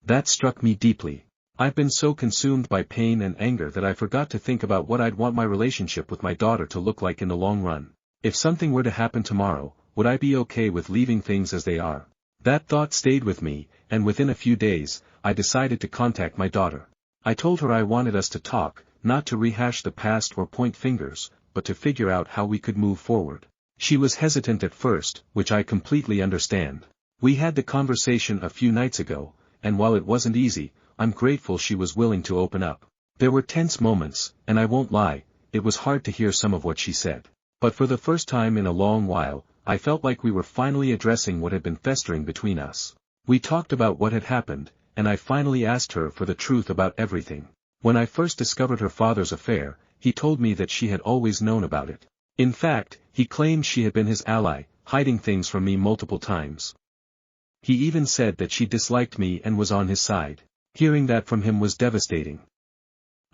That struck me deeply. I've been so consumed by pain and anger that I forgot to think about what I'd want my relationship with my daughter to look like in the long run. If something were to happen tomorrow, would I be okay with leaving things as they are? That thought stayed with me, and within a few days, I decided to contact my daughter. I told her I wanted us to talk, not to rehash the past or point fingers, but to figure out how we could move forward. She was hesitant at first, which I completely understand. We had the conversation a few nights ago, and while it wasn't easy, I'm grateful she was willing to open up. There were tense moments, and I won't lie, it was hard to hear some of what she said. But for the first time in a long while, I felt like we were finally addressing what had been festering between us. We talked about what had happened, and I finally asked her for the truth about everything. When I first discovered her father's affair, he told me that she had always known about it. In fact, he claimed she had been his ally, hiding things from me multiple times. He even said that she disliked me and was on his side. Hearing that from him was devastating.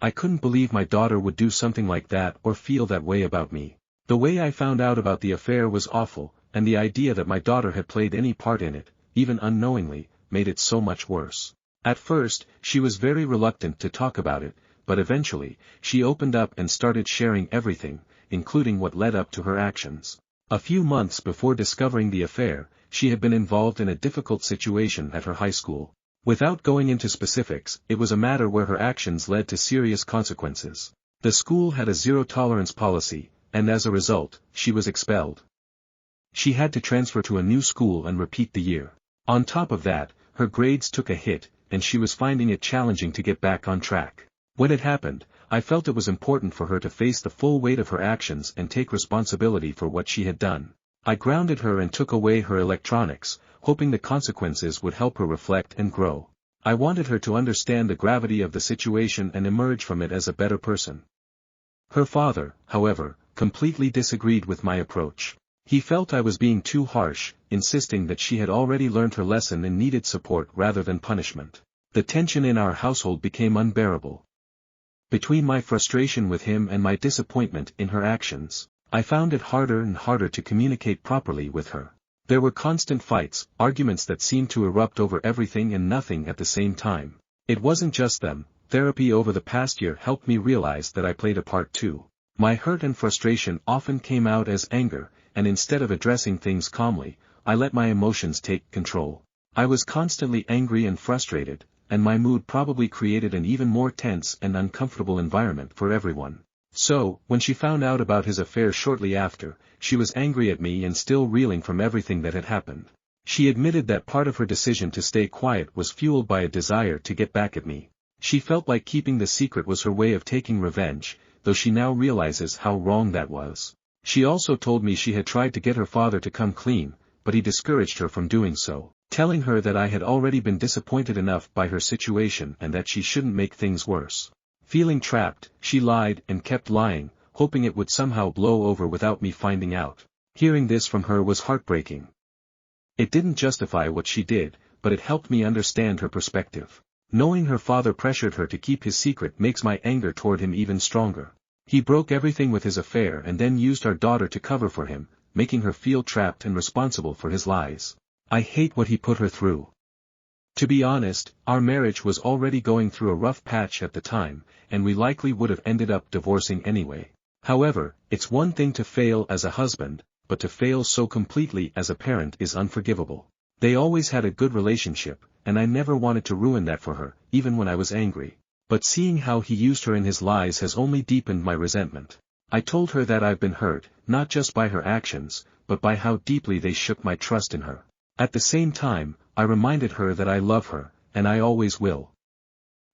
I couldn't believe my daughter would do something like that or feel that way about me. The way I found out about the affair was awful, and the idea that my daughter had played any part in it, even unknowingly, made it so much worse. At first, she was very reluctant to talk about it, but eventually, she opened up and started sharing everything, including what led up to her actions. A few months before discovering the affair, she had been involved in a difficult situation at her high school. Without going into specifics, it was a matter where her actions led to serious consequences. The school had a zero-tolerance policy, and as a result, she was expelled. She had to transfer to a new school and repeat the year. On top of that, her grades took a hit, and she was finding it challenging to get back on track. When it happened, I felt it was important for her to face the full weight of her actions and take responsibility for what she had done. I grounded her and took away her electronics, hoping the consequences would help her reflect and grow. I wanted her to understand the gravity of the situation and emerge from it as a better person. Her father, however, completely disagreed with my approach. He felt I was being too harsh, insisting that she had already learned her lesson and needed support rather than punishment. The tension in our household became unbearable. Between my frustration with him and my disappointment in her actions, I found it harder and harder to communicate properly with her. There were constant fights, arguments that seemed to erupt over everything and nothing at the same time. It wasn't just them. Therapy over the past year helped me realize that I played a part too. My hurt and frustration often came out as anger, and instead of addressing things calmly, I let my emotions take control. I was constantly angry and frustrated, and my mood probably created an even more tense and uncomfortable environment for everyone. So, when she found out about his affair shortly after, she was angry at me and still reeling from everything that had happened. She admitted that part of her decision to stay quiet was fueled by a desire to get back at me. She felt like keeping the secret was her way of taking revenge, though she now realizes how wrong that was. She also told me she had tried to get her father to come clean, but he discouraged her from doing so, telling her that I had already been disappointed enough by her situation and that she shouldn't make things worse. Feeling trapped, she lied and kept lying, hoping it would somehow blow over without me finding out. Hearing this from her was heartbreaking. It didn't justify what she did, but it helped me understand her perspective. Knowing her father pressured her to keep his secret makes my anger toward him even stronger. He broke everything with his affair and then used our daughter to cover for him, making her feel trapped and responsible for his lies. I hate what he put her through. To be honest, our marriage was already going through a rough patch at the time, and we likely would have ended up divorcing anyway. However, it's one thing to fail as a husband, but to fail so completely as a parent is unforgivable. They always had a good relationship, and I never wanted to ruin that for her, even when I was angry. But seeing how he used her in his lies has only deepened my resentment. I told her that I've been hurt, not just by her actions, but by how deeply they shook my trust in her. At the same time, I reminded her that I love her, and I always will.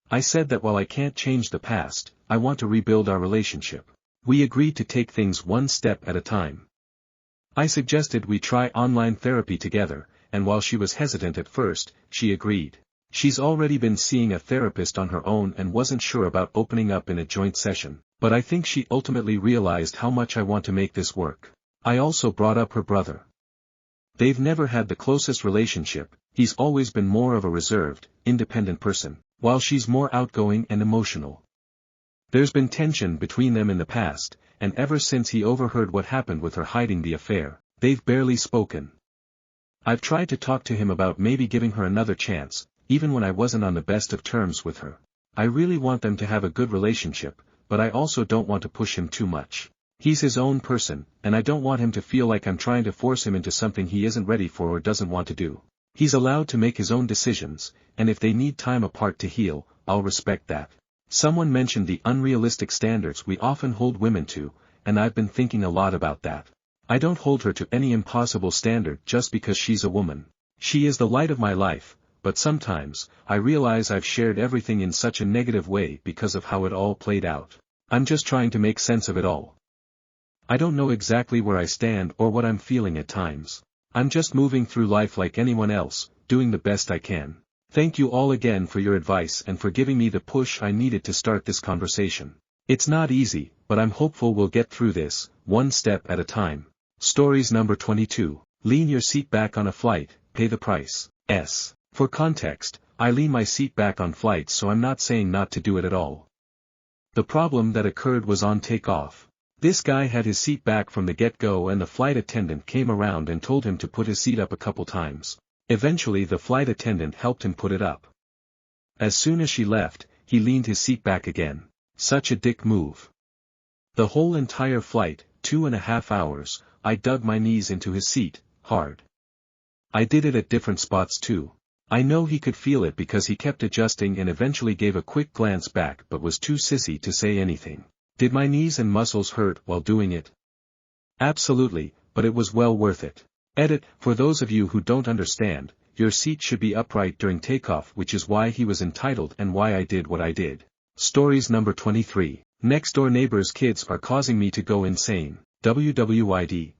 I said that while I can't change the past, I want to rebuild our relationship. We agreed to take things one step at a time. I suggested we try online therapy together, and while she was hesitant at first, she agreed. She's already been seeing a therapist on her own and wasn't sure about opening up in a joint session, but I think she ultimately realized how much I want to make this work. I also brought up her brother. They've never had the closest relationship. He's always been more of a reserved, independent person, while she's more outgoing and emotional. There's been tension between them in the past, and ever since he overheard what happened with her hiding the affair, they've barely spoken. I've tried to talk to him about maybe giving her another chance, even when I wasn't on the best of terms with her. I really want them to have a good relationship, but I also don't want to push him too much. He's his own person, and I don't want him to feel like I'm trying to force him into something he isn't ready for or doesn't want to do. He's allowed to make his own decisions, and if they need time apart to heal, I'll respect that. Someone mentioned the unrealistic standards we often hold women to, and I've been thinking a lot about that. I don't hold her to any impossible standard just because she's a woman. She is the light of my life, but sometimes, I realize I've shared everything in such a negative way because of how it all played out. I'm just trying to make sense of it all. I don't know exactly where I stand or what I'm feeling at times. I'm just moving through life like anyone else, doing the best I can. Thank you all again for your advice and for giving me the push I needed to start this conversation. It's not easy, but I'm hopeful we'll get through this, one step at a time. Stories number 22. Lean your seat back on a flight, pay the price. For context, I lean my seat back on flights, so I'm not saying not to do it at all. The problem that occurred was on takeoff. This guy had his seat back from the get-go and the flight attendant came around and told him to put his seat up a couple times. Eventually the flight attendant helped him put it up. As soon as she left, he leaned his seat back again. Such a dick move. The whole entire flight, 2.5 hours, I dug my knees into his seat, hard. I did it at different spots too. I know he could feel it because he kept adjusting and eventually gave a quick glance back but was too sissy to say anything. Did my knees and muscles hurt while doing it? Absolutely, but it was well worth it. Edit, for those of you who don't understand, your seat should be upright during takeoff, which is why he was entitled and why I did what I did. Stories number 23. Next door neighbor's kids are causing me to go insane. WWID.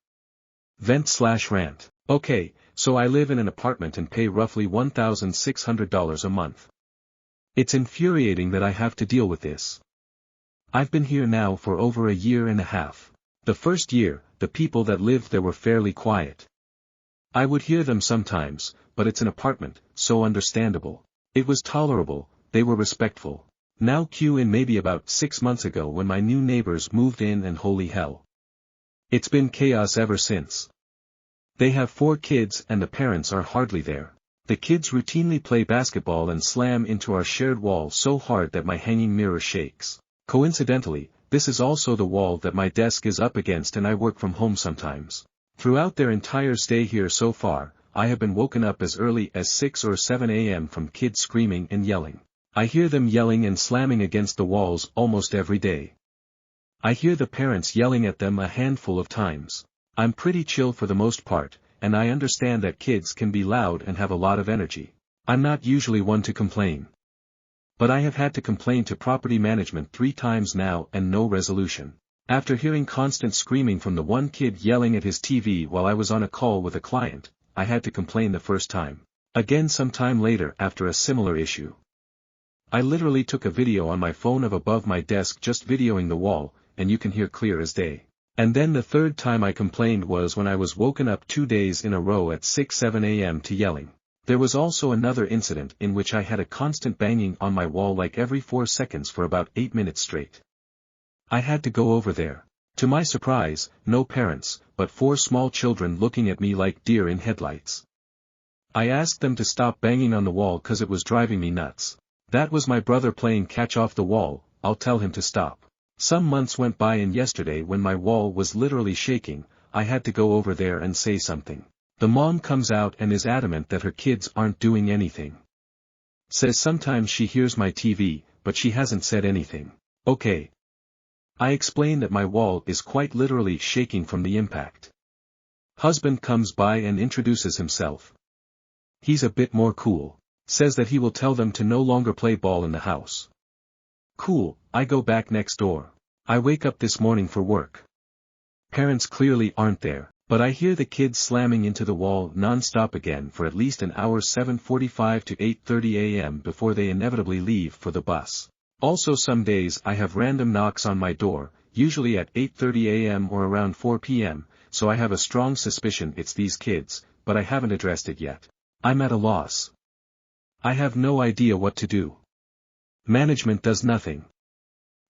Vent/rant. Okay, so I live in an apartment and pay roughly $1,600 a month. It's infuriating that I have to deal with this. I've been here now for over a year and a half. The first year, the people that lived there were fairly quiet. I would hear them sometimes, but it's an apartment, so understandable. It was tolerable, they were respectful. Now cue in maybe about 6 months ago when my new neighbors moved in and holy hell. It's been chaos ever since. They have 4 kids and the parents are hardly there. The kids routinely play basketball and slam into our shared wall so hard that my hanging mirror shakes. Coincidentally, this is also the wall that my desk is up against and I work from home sometimes. Throughout their entire stay here so far, I have been woken up as early as 6 or 7 a.m. from kids screaming and yelling. I hear them yelling and slamming against the walls almost every day. I hear the parents yelling at them a handful of times. I'm pretty chill for the most part, and I understand that kids can be loud and have a lot of energy. I'm not usually one to complain. But I have had to complain to property management 3 times now and no resolution. After hearing constant screaming from the one kid yelling at his TV while I was on a call with a client, I had to complain the first time. Again some time later after a similar issue. I literally took a video on my phone of above my desk just videoing the wall, and you can hear clear as day. And then the third time I complained was when I was woken up 2 days in a row at 6-7 a.m. to yelling. There was also another incident in which I had a constant banging on my wall like every 4 seconds for about 8 minutes straight. I had to go over there. To my surprise, no parents, but 4 small children looking at me like deer in headlights. I asked them to stop banging on the wall cause it was driving me nuts. That was my brother playing catch off the wall, I'll tell him to stop. Some months went by and yesterday when my wall was literally shaking, I had to go over there and say something. The mom comes out and is adamant that her kids aren't doing anything. Says sometimes she hears my TV, but she hasn't said anything. Okay. I explain that my wall is quite literally shaking from the impact. Husband comes by and introduces himself. He's a bit more cool. Says that he will tell them to no longer play ball in the house. Cool, I go back next door. I wake up this morning for work. Parents clearly aren't there. But I hear the kids slamming into the wall non-stop again for at least an hour 7:45 to 8:30 a.m. before they inevitably leave for the bus. Also some days I have random knocks on my door, usually at 8:30 a.m. or around 4 p.m., so I have a strong suspicion it's these kids, but I haven't addressed it yet. I'm at a loss. I have no idea what to do. Management does nothing.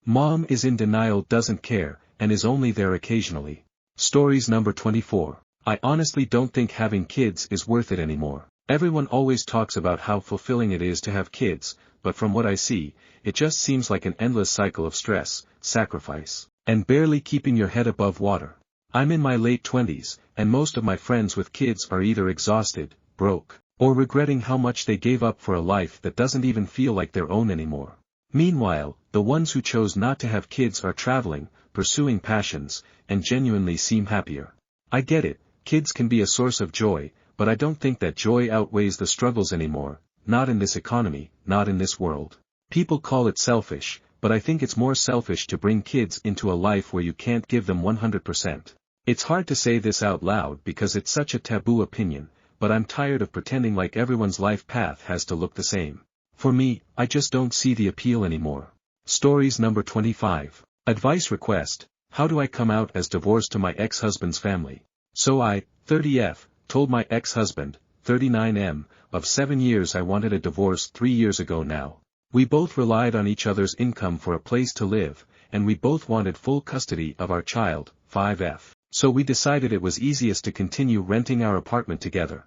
Mom is in denial, doesn't care, and is only there occasionally. Stories number 24. I honestly don't think having kids is worth it anymore. Everyone always talks about how fulfilling it is to have kids, but from what I see, it just seems like an endless cycle of stress, sacrifice, And barely keeping your head above water. I'm in my late 20s, and most of my friends with kids are either exhausted, broke, or regretting how much they gave up for a life that doesn't even feel like their own anymore. Meanwhile, the ones who chose not to have kids are traveling, pursuing passions, and genuinely seem happier. I get it, kids can be a source of joy, but I don't think that joy outweighs the struggles anymore, not in this economy, not in this world. People call it selfish, but I think it's more selfish to bring kids into a life where you can't give them 100%. It's hard to say this out loud because it's such a taboo opinion, but I'm tired of pretending like everyone's life path has to look the same. For me, I just don't see the appeal anymore. Stories number 25. Advice request: how do I come out as divorced to my ex-husband's family? So I, 30F, told my ex-husband, 39M, of 7 years I wanted a divorce 3 years ago now. We both relied on each other's income for a place to live, and we both wanted full custody of our child, 5F. So we decided it was easiest to continue renting our apartment together.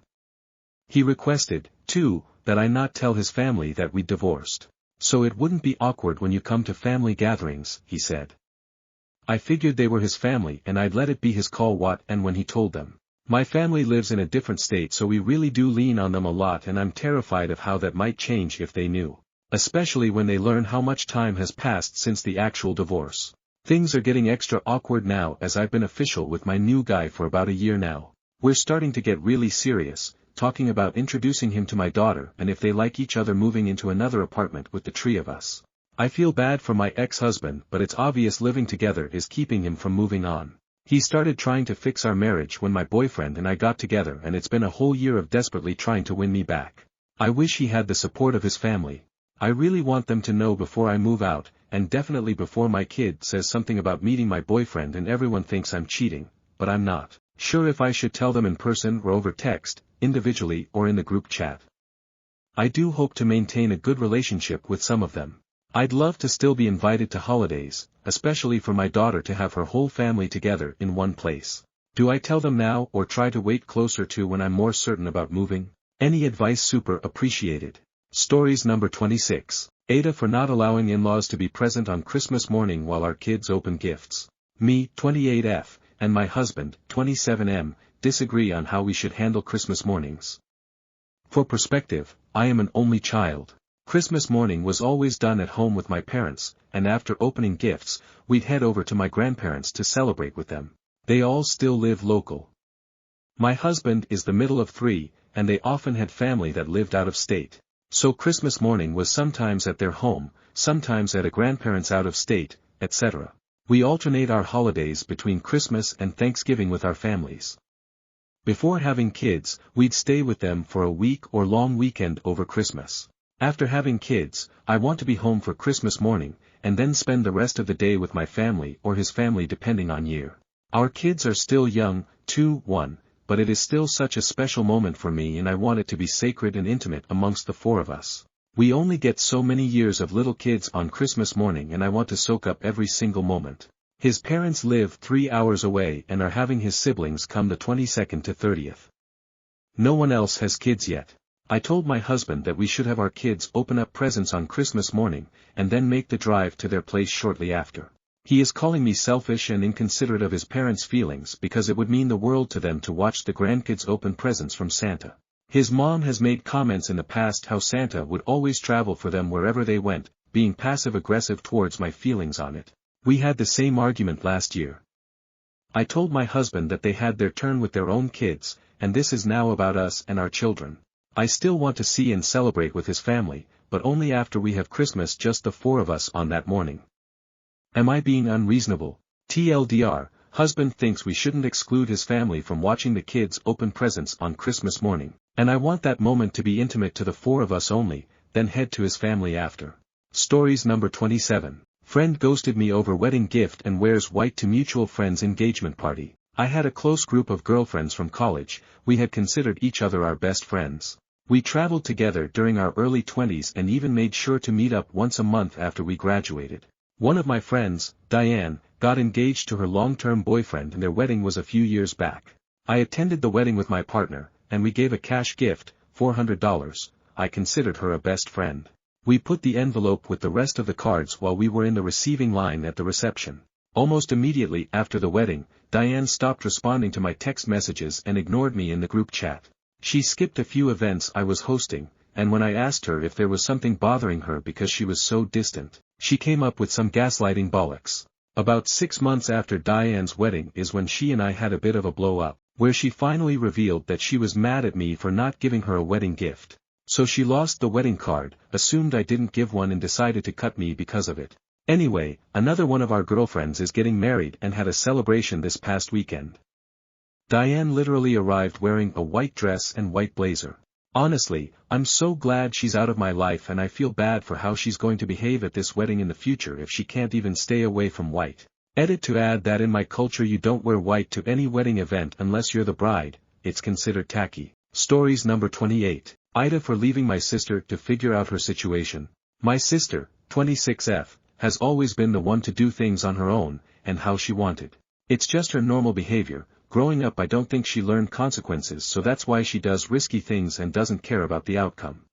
He requested, too, that I not tell his family that we'd divorced. So it wouldn't be awkward when you come to family gatherings, he said. I figured they were his family and I'd let it be his call what and when he told them. My family lives in a different state, so we really do lean on them a lot, and I'm terrified of how that might change if they knew. Especially when they learn how much time has passed since the actual divorce. Things are getting extra awkward now as I've been official with my new guy for about a year now. We're starting to get really serious, talking about introducing him to my daughter and if they like each other moving into another apartment with the three of us. I feel bad for my ex-husband, but it's obvious living together is keeping him from moving on. He started trying to fix our marriage when my boyfriend and I got together, and it's been a whole year of desperately trying to win me back. I wish he had the support of his family. I really want them to know before I move out, and definitely before my kid says something about meeting my boyfriend and everyone thinks I'm cheating, but I'm not sure if I should tell them in person or over text, individually or in the group chat. I do hope to maintain a good relationship with some of them. I'd love to still be invited to holidays, especially for my daughter to have her whole family together in one place. Do I tell them now or try to wait closer to when I'm more certain about moving? Any advice super appreciated. Stories number 26. Aita for not allowing in-laws to be present on Christmas morning while our kids open gifts. Me, 28F, and my husband, 27M, disagree on how we should handle Christmas mornings. For perspective, I am an only child. Christmas morning was always done at home with my parents, and after opening gifts, we'd head over to my grandparents to celebrate with them. They all still live local. My husband is the middle of 3, and they often had family that lived out of state. So Christmas morning was sometimes at their home, sometimes at a grandparent's out of state, etc. We alternate our holidays between Christmas and Thanksgiving with our families. Before having kids, we'd stay with them for a week or long weekend over Christmas. After having kids, I want to be home for Christmas morning, and then spend the rest of the day with my family or his family depending on year. Our kids are still young, 2, 1, but it is still such a special moment for me, and I want it to be sacred and intimate amongst the 4 of us. We only get so many years of little kids on Christmas morning, and I want to soak up every single moment. His parents live 3 hours away and are having his siblings come the 22nd to 30th. No one else has kids yet. I told my husband that we should have our kids open up presents on Christmas morning, and then make the drive to their place shortly after. He is calling me selfish and inconsiderate of his parents' feelings because it would mean the world to them to watch the grandkids open presents from Santa. His mom has made comments in the past how Santa would always travel for them wherever they went, being passive-aggressive towards my feelings on it. We had the same argument last year. I told my husband that they had their turn with their own kids, and this is now about us and our children. I still want to see and celebrate with his family, but only after we have Christmas, just the 4 of us on that morning. Am I being unreasonable? TLDR, husband thinks we shouldn't exclude his family from watching the kids open presents on Christmas morning, and I want that moment to be intimate to the 4 of us only, then head to his family after. Stories number 27. Friend ghosted me over wedding gift and wears white to mutual friend's engagement party. I had a close group of girlfriends from college. We had considered each other our best friends. We traveled together during our early 20s and even made sure to meet up once a month after we graduated. One of my friends, Diane, got engaged to her long-term boyfriend, and their wedding was a few years back. I attended the wedding with my partner, and we gave a cash gift, $400. I considered her a best friend. We put the envelope with the rest of the cards while we were in the receiving line at the reception. Almost immediately after the wedding, Diane stopped responding to my text messages and ignored me in the group chat. She skipped a few events I was hosting, and when I asked her if there was something bothering her because she was so distant, she came up with some gaslighting bollocks. About 6 months after Diane's wedding is when she and I had a bit of a blow-up, where she finally revealed that she was mad at me for not giving her a wedding gift. So she lost the wedding card, assumed I didn't give one and decided to cut me because of it. Anyway, another one of our girlfriends is getting married and had a celebration this past weekend. Diane literally arrived wearing a white dress and white blazer. Honestly, I'm so glad she's out of my life and I feel bad for how she's going to behave at this wedding in the future if she can't even stay away from white. Edit to add that in my culture you don't wear white to any wedding event unless you're the bride, it's considered tacky. Stories number 28. Aita for leaving my sister to figure out her situation. My sister, 26F, has always been the one to do things on her own, and how she wanted. It's just her normal behavior. Growing up I don't think she learned consequences, so that's why she does risky things and doesn't care about the outcome.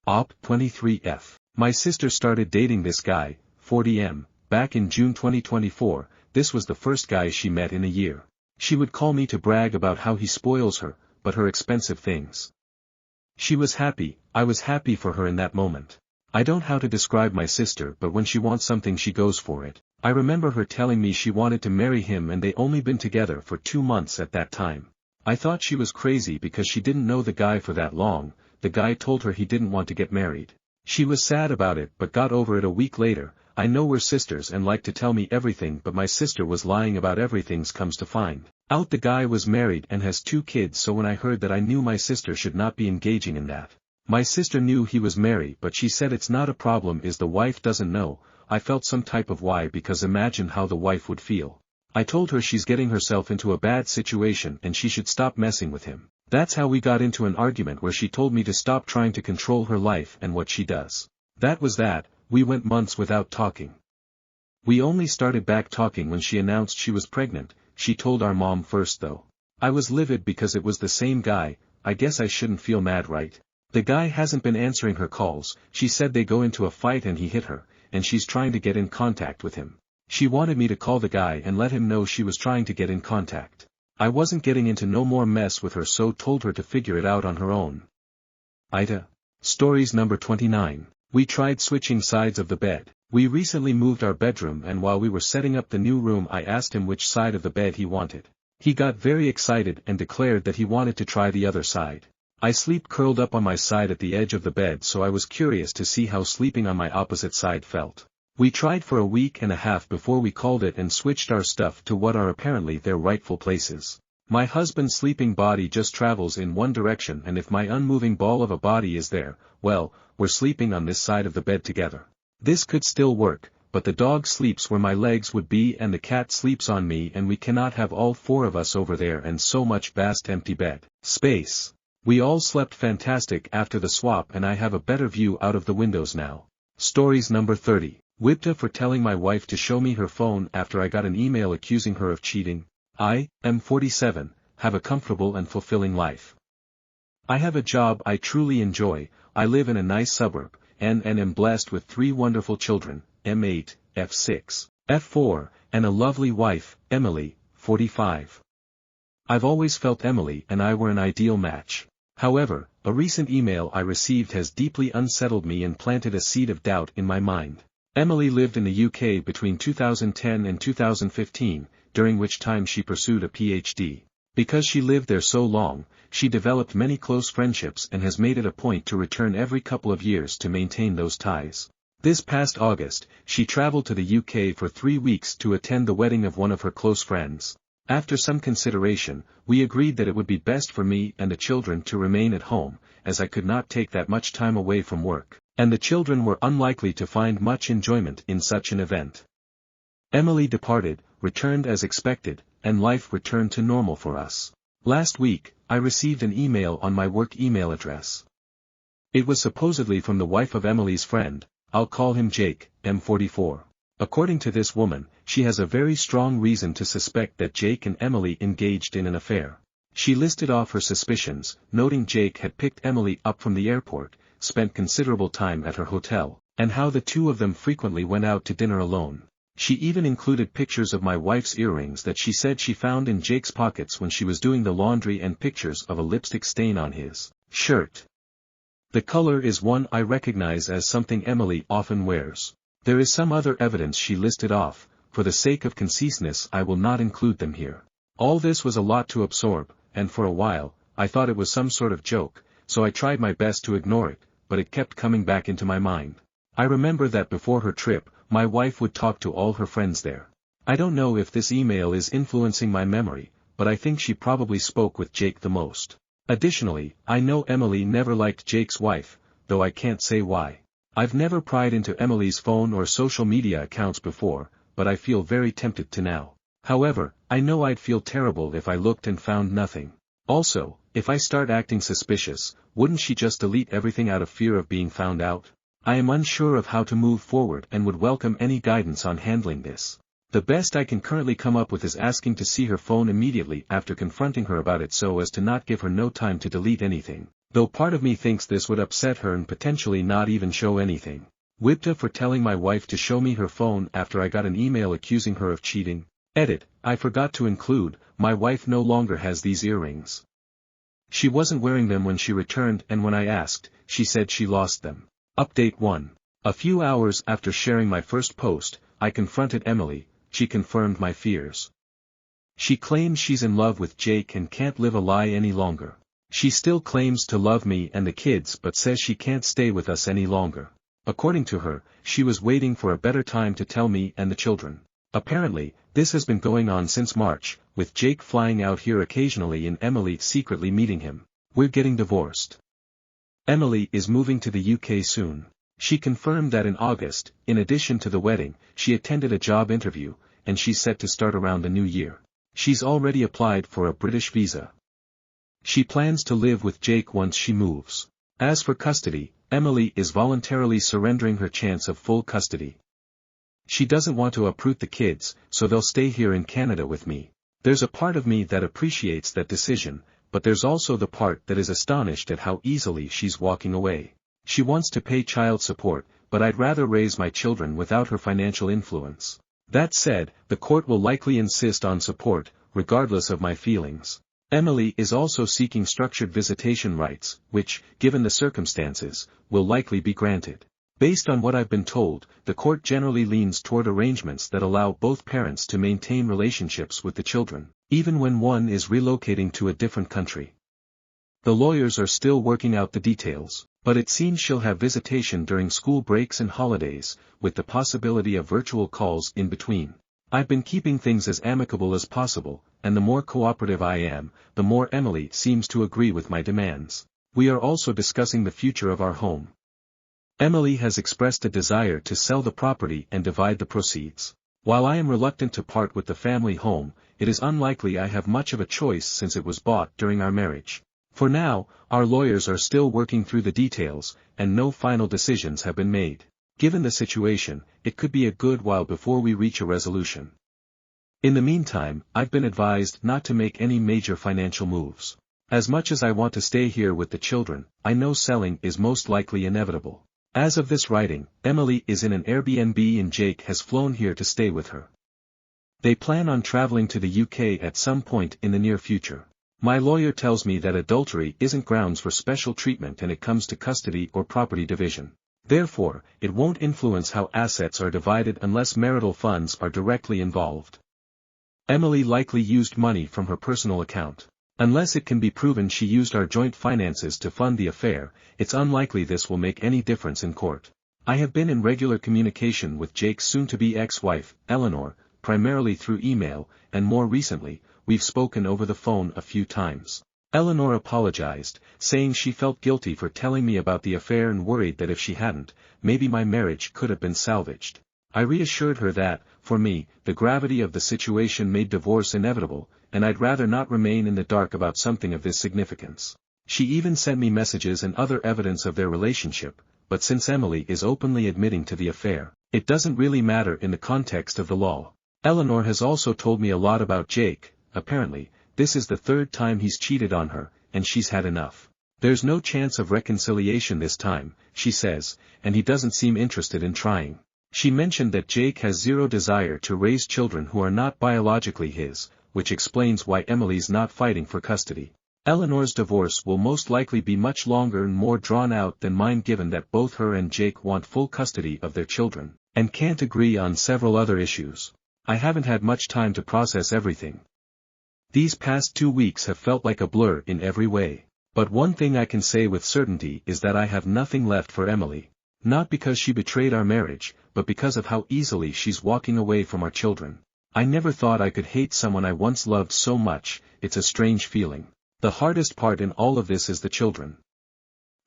Op. 23F. My sister started dating this guy, 40M, back in June 2024, this was the first guy she met in a year. She would call me to brag about how he spoils her, but her expensive things. She was happy, I was happy for her in that moment. I don't know how to describe my sister, but when she wants something she goes for it. I remember her telling me she wanted to marry him and they only been together for 2 months at that time. I thought she was crazy because she didn't know the guy for that long. The guy told her he didn't want to get married. She was sad about it but got over it a week later. I know we're sisters and like to tell me everything, but my sister was lying about everything. Comes to find out the guy was married and has 2 kids, so when I heard that I knew my sister should not be engaging in that. My sister knew he was married but she said it's not a problem is the wife doesn't know. I felt some type of why because imagine how the wife would feel. I told her she's getting herself into a bad situation and she should stop messing with him. That's how we got into an argument where she told me to stop trying to control her life and what she does. That was that. We went months without talking. We only started back talking when she announced she was pregnant. She told our mom first though. I was livid because it was the same guy. I guess I shouldn't feel mad, right? The guy hasn't been answering her calls. She said they go into a fight and he hit her, and she's trying to get in contact with him. She wanted me to call the guy and let him know she was trying to get in contact. I wasn't getting into no more mess with her, so told her to figure it out on her own. Aita. Stories number 29. We tried switching sides of the bed. We recently moved our bedroom and while we were setting up the new room I asked him which side of the bed he wanted. He got very excited and declared that he wanted to try the other side. I sleep curled up on my side at the edge of the bed, so I was curious to see how sleeping on my opposite side felt. We tried for a week and a half before we called it and switched our stuff to what are apparently their rightful places. My husband's sleeping body just travels in one direction, and if my unmoving ball of a body is there, well, we're sleeping on this side of the bed together. This could still work, but the dog sleeps where my legs would be and the cat sleeps on me, and we cannot have all 4 of us over there and so much vast empty bed space. We all slept fantastic after the swap and I have a better view out of the windows now. Stories number 30. Wipta for telling my wife to show me her phone after I got an email accusing her of cheating. I am 47, have a comfortable and fulfilling life. I have a job I truly enjoy, I live in a nice suburb, and am blessed with 3 wonderful children, M8, F6, F4, and a lovely wife, Emily, 45. I've always felt Emily and I were an ideal match. However, a recent email I received has deeply unsettled me and planted a seed of doubt in my mind. Emily lived in the UK between 2010 and 2015, during which time she pursued a PhD. Because she lived there so long, she developed many close friendships and has made it a point to return every couple of years to maintain those ties. This past August, she traveled to the UK for 3 weeks to attend the wedding of one of her close friends. After some consideration, we agreed that it would be best for me and the children to remain at home, as I could not take that much time away from work, and the children were unlikely to find much enjoyment in such an event. Emily departed, returned as expected, and life returned to normal for us. Last week, I received an email on my work email address. It was supposedly from the wife of Emily's friend, I'll call him Jake, M44. According to this woman, she has a very strong reason to suspect that Jake and Emily engaged in an affair. She listed off her suspicions, noting Jake had picked Emily up from the airport, spent considerable time at her hotel, and how the 2 of them frequently went out to dinner alone. She even included pictures of my wife's earrings that she said she found in Jake's pockets when she was doing the laundry and pictures of a lipstick stain on his shirt. The color is one I recognize as something Emily often wears. There is some other evidence she listed off. For the sake of conciseness I will not include them here. All this was a lot to absorb, and for a while, I thought it was some sort of joke, so I tried my best to ignore it, but it kept coming back into my mind. I remember that before her trip, my wife would talk to all her friends there. I don't know if this email is influencing my memory, but I think she probably spoke with Jake the most. Additionally, I know Emily never liked Jake's wife, though I can't say why. I've never pried into Emily's phone or social media accounts before, but I feel very tempted to now. However, I know I'd feel terrible if I looked and found nothing. Also, if I start acting suspicious, wouldn't she just delete everything out of fear of being found out? I am unsure of how to move forward and would welcome any guidance on handling this. The best I can currently come up with is asking to see her phone immediately after confronting her about it so as to not give her no time to delete anything, though part of me thinks this would upset her and potentially not even show anything. Wipta for telling my wife to show me her phone after I got an email accusing her of cheating. Edit, I forgot to include, my wife no longer has these earrings. She wasn't wearing them when she returned, and when I asked, she said she lost them. Update 1. A few hours after sharing my first post, I confronted Emily. She confirmed my fears. She claims she's in love with Jake and can't live a lie any longer. She still claims to love me and the kids but says she can't stay with us any longer. According to her, she was waiting for a better time to tell me and the children. Apparently, this has been going on since March, with Jake flying out here occasionally and Emily secretly meeting him. We're getting divorced. Emily is moving to the UK soon. She confirmed that in August, in addition to the wedding, she attended a job interview, and she's set to start around the new year. She's already applied for a British visa. She plans to live with Jake once she moves. As for custody, Emily is voluntarily surrendering her chance of full custody. She doesn't want to uproot the kids, so they'll stay here in Canada with me. There's a part of me that appreciates that decision, but there's also the part that is astonished at how easily she's walking away. She wants to pay child support, but I'd rather raise my children without her financial influence. That said, the court will likely insist on support, regardless of my feelings. Emily is also seeking structured visitation rights, which, given the circumstances, will likely be granted. Based on what I've been told, the court generally leans toward arrangements that allow both parents to maintain relationships with the children, even when one is relocating to a different country. The lawyers are still working out the details, but it seems she'll have visitation during school breaks and holidays, with the possibility of virtual calls in between. I've been keeping things as amicable as possible, and the more cooperative I am, the more Emily seems to agree with my demands. We are also discussing the future of our home. Emily has expressed a desire to sell the property and divide the proceeds. While I am reluctant to part with the family home, it is unlikely I have much of a choice since it was bought during our marriage. For now, our lawyers are still working through the details, and no final decisions have been made. Given the situation, it could be a good while before we reach a resolution. In the meantime, I've been advised not to make any major financial moves. As much as I want to stay here with the children, I know selling is most likely inevitable. As of this writing, Emily is in an Airbnb and Jake has flown here to stay with her. They plan on traveling to the UK at some point in the near future. My lawyer tells me that adultery isn't grounds for special treatment when it comes to custody or property division. Therefore, it won't influence how assets are divided unless marital funds are directly involved. Emily likely used money from her personal account. Unless it can be proven she used our joint finances to fund the affair, it's unlikely this will make any difference in court. I have been in regular communication with Jake's soon-to-be ex-wife, Eleanor, primarily through email, and more recently, we've spoken over the phone a few times. Eleanor apologized, saying she felt guilty for telling me about the affair and worried that if she hadn't, maybe my marriage could have been salvaged. I reassured her that, for me, the gravity of the situation made divorce inevitable, and I'd rather not remain in the dark about something of this significance. She even sent me messages and other evidence of their relationship, but since Emily is openly admitting to the affair, it doesn't really matter in the context of the law. Eleanor has also told me a lot about Jake. Apparently, this is the third time he's cheated on her, and she's had enough. There's no chance of reconciliation this time, she says, and he doesn't seem interested in trying. She mentioned that Jake has zero desire to raise children who are not biologically his, which explains why Emily's not fighting for custody. Eleanor's divorce will most likely be much longer and more drawn out than mine, given that both her and Jake want full custody of their children, and can't agree on several other issues. I haven't had much time to process everything. These past 2 weeks have felt like a blur in every way. But one thing I can say with certainty is that I have nothing left for Emily. Not because she betrayed our marriage, but because of how easily she's walking away from our children. I never thought I could hate someone I once loved so much. It's a strange feeling. The hardest part in all of this is the children.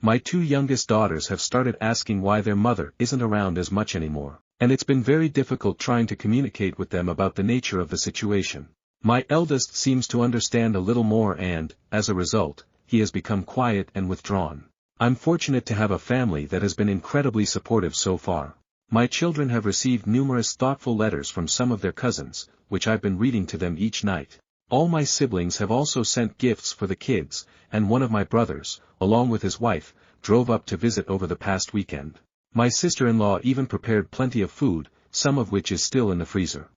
My 2 youngest daughters have started asking why their mother isn't around as much anymore, and it's been very difficult trying to communicate with them about the nature of the situation. My eldest seems to understand a little more and, as a result, he has become quiet and withdrawn. I'm fortunate to have a family that has been incredibly supportive so far. My children have received numerous thoughtful letters from some of their cousins, which I've been reading to them each night. All my siblings have also sent gifts for the kids, and one of my brothers, along with his wife, drove up to visit over the past weekend. My sister-in-law even prepared plenty of food, some of which is still in the freezer.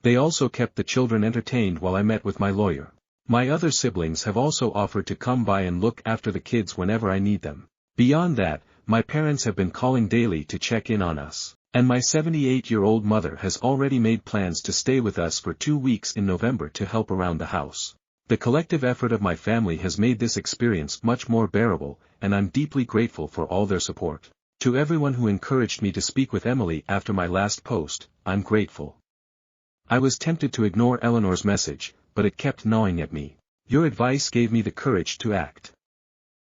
They also kept the children entertained while I met with my lawyer. My other siblings have also offered to come by and look after the kids whenever I need them. Beyond that, my parents have been calling daily to check in on us. And my 78-year-old mother has already made plans to stay with us for 2 weeks in November to help around the house. The collective effort of my family has made this experience much more bearable, and I'm deeply grateful for all their support. To everyone who encouraged me to speak with Emily after my last post, I'm grateful. I was tempted to ignore Eleanor's message, but it kept gnawing at me. Your advice gave me the courage to act.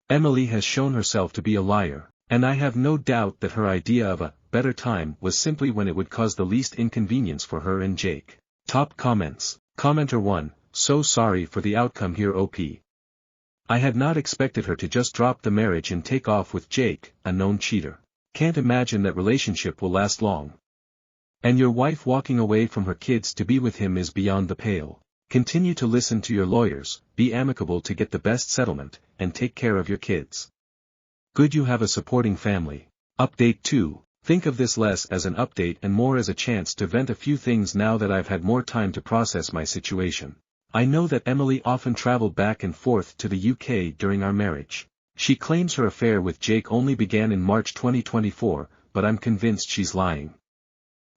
Emily has shown herself to be a liar, and I have no doubt that her idea of a better time was simply when it would cause the least inconvenience for her and Jake. Top comments. Commenter 1, so sorry for the outcome here OP. I had not expected her to just drop the marriage and take off with Jake, a known cheater. Can't imagine that relationship will last long. And your wife walking away from her kids to be with him is beyond the pale. Continue to listen to your lawyers, be amicable to get the best settlement, and take care of your kids. Good you have a supporting family. Update 2. Think of this less as an update and more as a chance to vent a few things now that I've had more time to process my situation. I know that Emily often traveled back and forth to the UK during our marriage. She claims her affair with Jake only began in March 2024, but I'm convinced she's lying.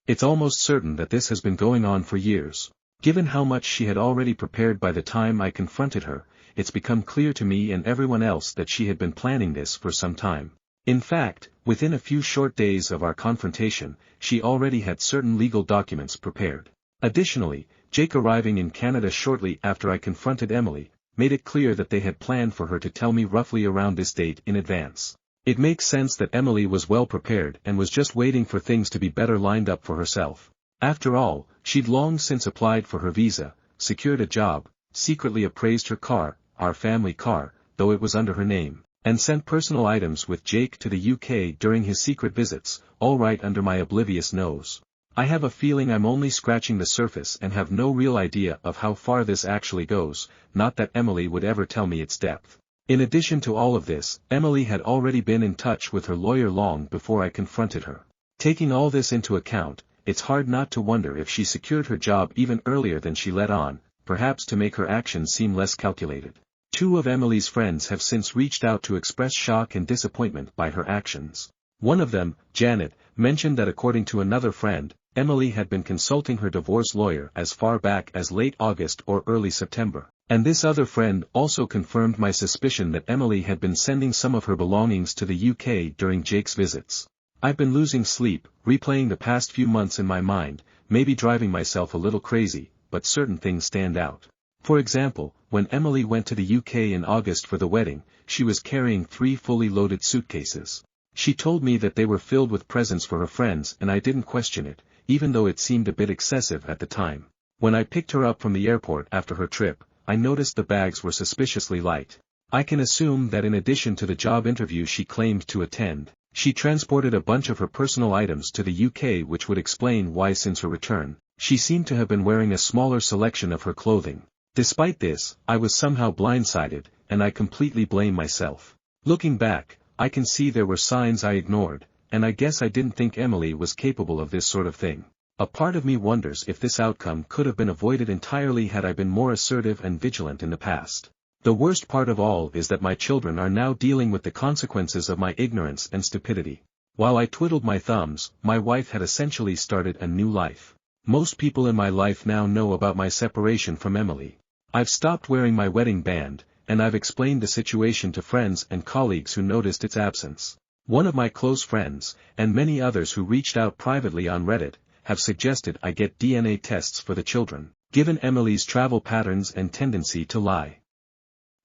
It's almost certain that this has been going on for years. Given how much she had already prepared by the time I confronted her, it's become clear to me and everyone else that she had been planning this for some time. In fact, within a few short days of our confrontation, she already had certain legal documents prepared. Additionally, Jake arriving in Canada shortly after I confronted Emily, made it clear that they had planned for her to tell me roughly around this date in advance. It makes sense that Emily was well prepared and was just waiting for things to be better lined up for herself. After all, she'd long since applied for her visa, secured a job, secretly appraised her car, our family car, though it was under her name, and sent personal items with Jake to the UK during his secret visits, all right under my oblivious nose. I have a feeling I'm only scratching the surface and have no real idea of how far this actually goes, not that Emily would ever tell me its depth. In addition to all of this, Emily had already been in touch with her lawyer long before I confronted her. Taking all this into account, it's hard not to wonder if she secured her job even earlier than she let on, perhaps to make her actions seem less calculated. 2 of Emily's friends have since reached out to express shock and disappointment by her actions. One of them, Janet, mentioned that according to another friend, Emily had been consulting her divorce lawyer as far back as late August or early September. And this other friend also confirmed my suspicion that Emily had been sending some of her belongings to the UK during Jake's visits. I've been losing sleep, replaying the past few months in my mind, maybe driving myself a little crazy, but certain things stand out. For example, when Emily went to the UK in August for the wedding, she was carrying 3 fully loaded suitcases. She told me that they were filled with presents for her friends and I didn't question it, even though it seemed a bit excessive at the time. When I picked her up from the airport after her trip, I noticed the bags were suspiciously light. I can assume that in addition to the job interview she claimed to attend, she transported a bunch of her personal items to the UK, which would explain why since her return, she seemed to have been wearing a smaller selection of her clothing. Despite this, I was somehow blindsided, and I completely blame myself. Looking back, I can see there were signs I ignored, and I guess I didn't think Emily was capable of this sort of thing. A part of me wonders if this outcome could have been avoided entirely had I been more assertive and vigilant in the past. The worst part of all is that my children are now dealing with the consequences of my ignorance and stupidity. While I twiddled my thumbs, my wife had essentially started a new life. Most people in my life now know about my separation from Emily. I've stopped wearing my wedding band, and I've explained the situation to friends and colleagues who noticed its absence. One of my close friends, and many others who reached out privately on Reddit, have suggested I get DNA tests for the children, given Emily's travel patterns and tendency to lie.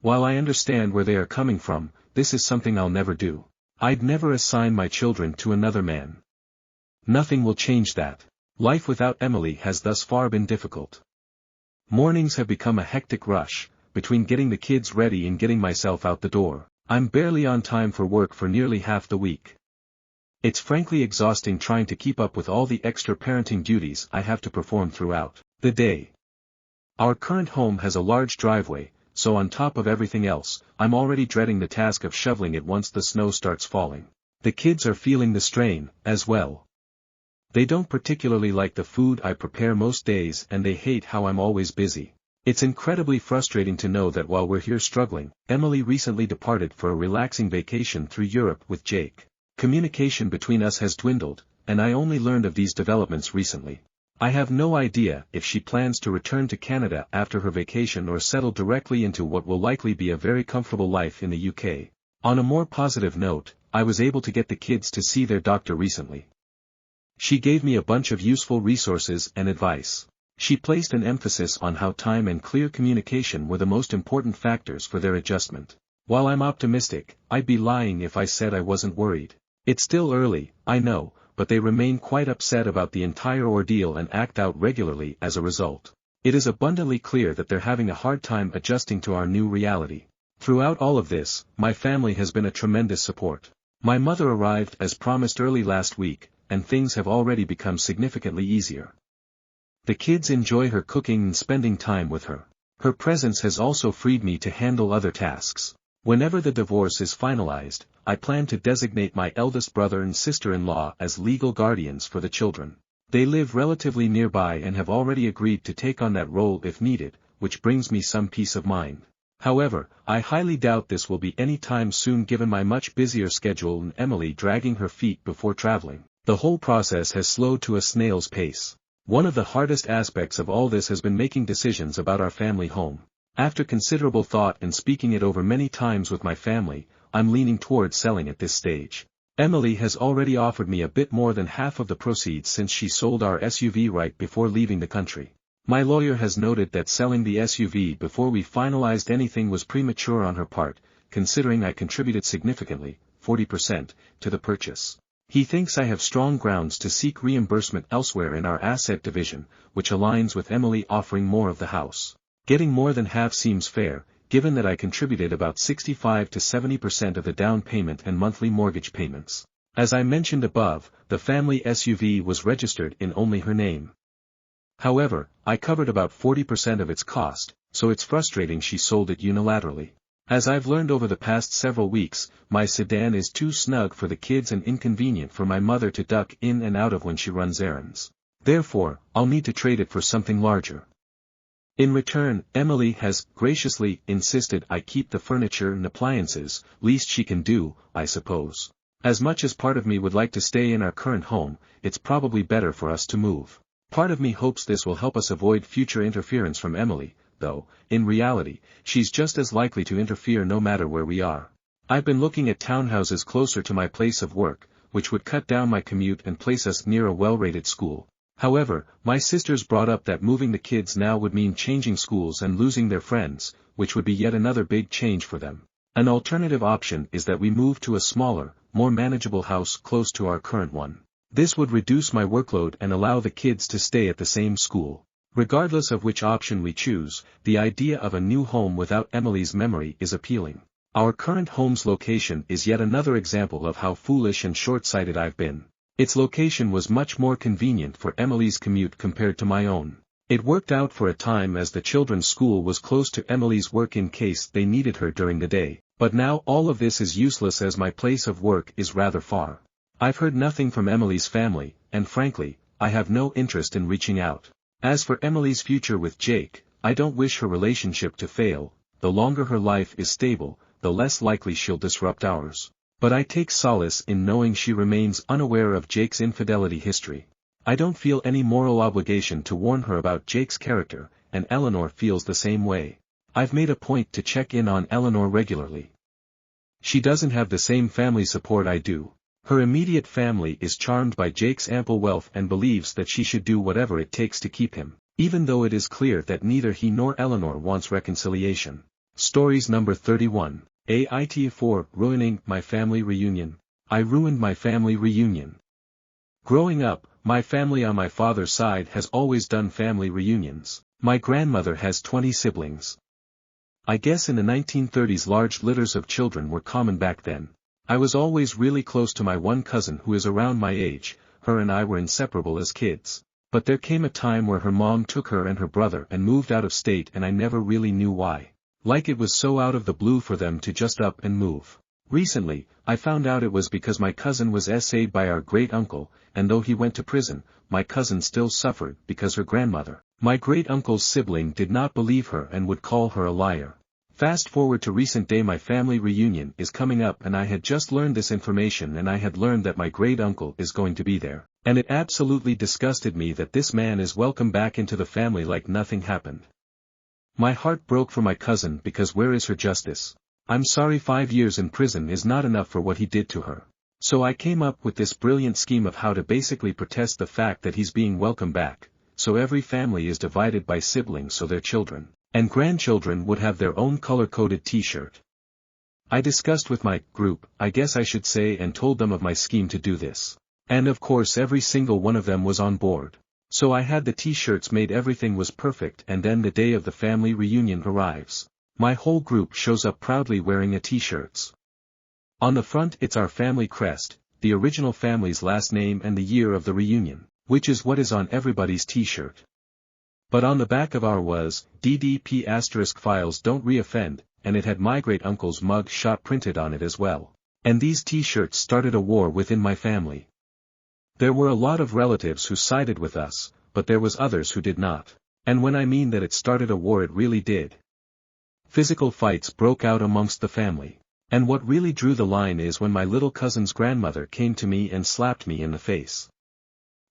While I understand where they are coming from, this is something I'll never do. I'd never assign my children to another man. Nothing will change that. Life without Emily has thus far been difficult. Mornings have become a hectic rush, between getting the kids ready and getting myself out the door. I'm barely on time for work for nearly half the week. It's frankly exhausting trying to keep up with all the extra parenting duties I have to perform throughout the day. Our current home has a large driveway, so on top of everything else, I'm already dreading the task of shoveling it once the snow starts falling. The kids are feeling the strain, as well. They don't particularly like the food I prepare most days and they hate how I'm always busy. It's incredibly frustrating to know that while we're here struggling, Emily recently departed for a relaxing vacation through Europe with Jake. Communication between us has dwindled, and I only learned of these developments recently. I have no idea if she plans to return to Canada after her vacation or settle directly into what will likely be a very comfortable life in the UK. On a more positive note, I was able to get the kids to see their doctor recently. She gave me a bunch of useful resources and advice. She placed an emphasis on how time and clear communication were the most important factors for their adjustment. While I'm optimistic, I'd be lying if I said I wasn't worried. It's still early, I know, but they remain quite upset about the entire ordeal and act out regularly as a result. It is abundantly clear that they're having a hard time adjusting to our new reality. Throughout all of this, my family has been a tremendous support. My mother arrived as promised early last week, and things have already become significantly easier. The kids enjoy her cooking and spending time with her. Her presence has also freed me to handle other tasks. Whenever the divorce is finalized, I plan to designate my eldest brother and sister-in-law as legal guardians for the children. They live relatively nearby and have already agreed to take on that role if needed, which brings me some peace of mind. However, I highly doubt this will be any time soon given my much busier schedule and Emily dragging her feet before traveling. The whole process has slowed to a snail's pace. One of the hardest aspects of all this has been making decisions about our family home. After considerable thought and speaking it over many times with my family, I'm leaning towards selling at this stage. Emily has already offered me a bit more than half of the proceeds since she sold our SUV right before leaving the country. My lawyer has noted that selling the SUV before we finalized anything was premature on her part, considering I contributed significantly, 40%, to the purchase. He thinks I have strong grounds to seek reimbursement elsewhere in our asset division, which aligns with Emily offering more of the house. Getting more than half seems fair, given that I contributed about 65 to 70% of the down payment and monthly mortgage payments. As I mentioned above, the family SUV was registered in only her name. However, I covered about 40% of its cost, so it's frustrating she sold it unilaterally. As I've learned over the past several weeks, my sedan is too snug for the kids and inconvenient for my mother to duck in and out of when she runs errands. Therefore, I'll need to trade it for something larger. In return, Emily has graciously insisted I keep the furniture and appliances, least she can do, I suppose. As much as part of me would like to stay in our current home, it's probably better for us to move. Part of me hopes this will help us avoid future interference from Emily, though, in reality, she's just as likely to interfere no matter where we are. I've been looking at townhouses closer to my place of work, which would cut down my commute and place us near a well-rated school. However, my sisters brought up that moving the kids now would mean changing schools and losing their friends, which would be yet another big change for them. An alternative option is that we move to a smaller, more manageable house close to our current one. This would reduce my workload and allow the kids to stay at the same school. Regardless of which option we choose, the idea of a new home without Emily's memory is appealing. Our current home's location is yet another example of how foolish and short-sighted I've been. Its location was much more convenient for Emily's commute compared to my own. It worked out for a time as the children's school was close to Emily's work in case they needed her during the day, but now all of this is useless as my place of work is rather far. I've heard nothing from Emily's family, and frankly, I have no interest in reaching out. As for Emily's future with Jake, I don't wish her relationship to fail. The longer her life is stable, the less likely she'll disrupt ours. But I take solace in knowing she remains unaware of Jake's infidelity history. I don't feel any moral obligation to warn her about Jake's character, and Eleanor feels the same way. I've made a point to check in on Eleanor regularly. She doesn't have the same family support I do. Her immediate family is charmed by Jake's ample wealth and believes that she should do whatever it takes to keep him, even though it is clear that neither he nor Eleanor wants reconciliation. Stories number 31. AITA for ruining my family reunion. I ruined my family reunion. Growing up, my family on my father's side has always done family reunions. My grandmother has 20 siblings. I guess in the 1930s large litters of children were common back then. I was always really close to my one cousin who is around my age. Her and I were inseparable as kids. But there came a time where her mom took her and her brother and moved out of state, and I never really knew why. Like it was so out of the blue for them to just up and move. Recently, I found out it was because my cousin was SA'd by our great-uncle, and though he went to prison, my cousin still suffered because her grandmother, my great-uncle's sibling, did not believe her and would call her a liar. Fast forward to recent day, my family reunion is coming up and I had just learned this information, and I had learned that my great-uncle is going to be there, and it absolutely disgusted me that this man is welcome back into the family like nothing happened. My heart broke for my cousin because where is her justice? I'm sorry, 5 years in prison is not enough for what he did to her. So I came up with this brilliant scheme of how to basically protest the fact that he's being welcomed back. So every family is divided by siblings, so their children and grandchildren would have their own color-coded t-shirt. I discussed with my group, I guess I should say, and told them of my scheme to do this. And of course every single one of them was on board. So I had the t-shirts made, everything was perfect, and then the day of the family reunion arrives. My whole group shows up proudly wearing a t-shirts. On the front it's our family crest, the original family's last name and the year of the reunion, which is what is on everybody's t-shirt. But on the back of our was, DDP * files don't re-offend, and it had my great-uncle's mug shot printed on it as well. And these t-shirts started a war within my family. There were a lot of relatives who sided with us, but there was others who did not. And when I mean that it started a war, it really did. Physical fights broke out amongst the family. And what really drew the line is when my little cousin's grandmother came to me and slapped me in the face.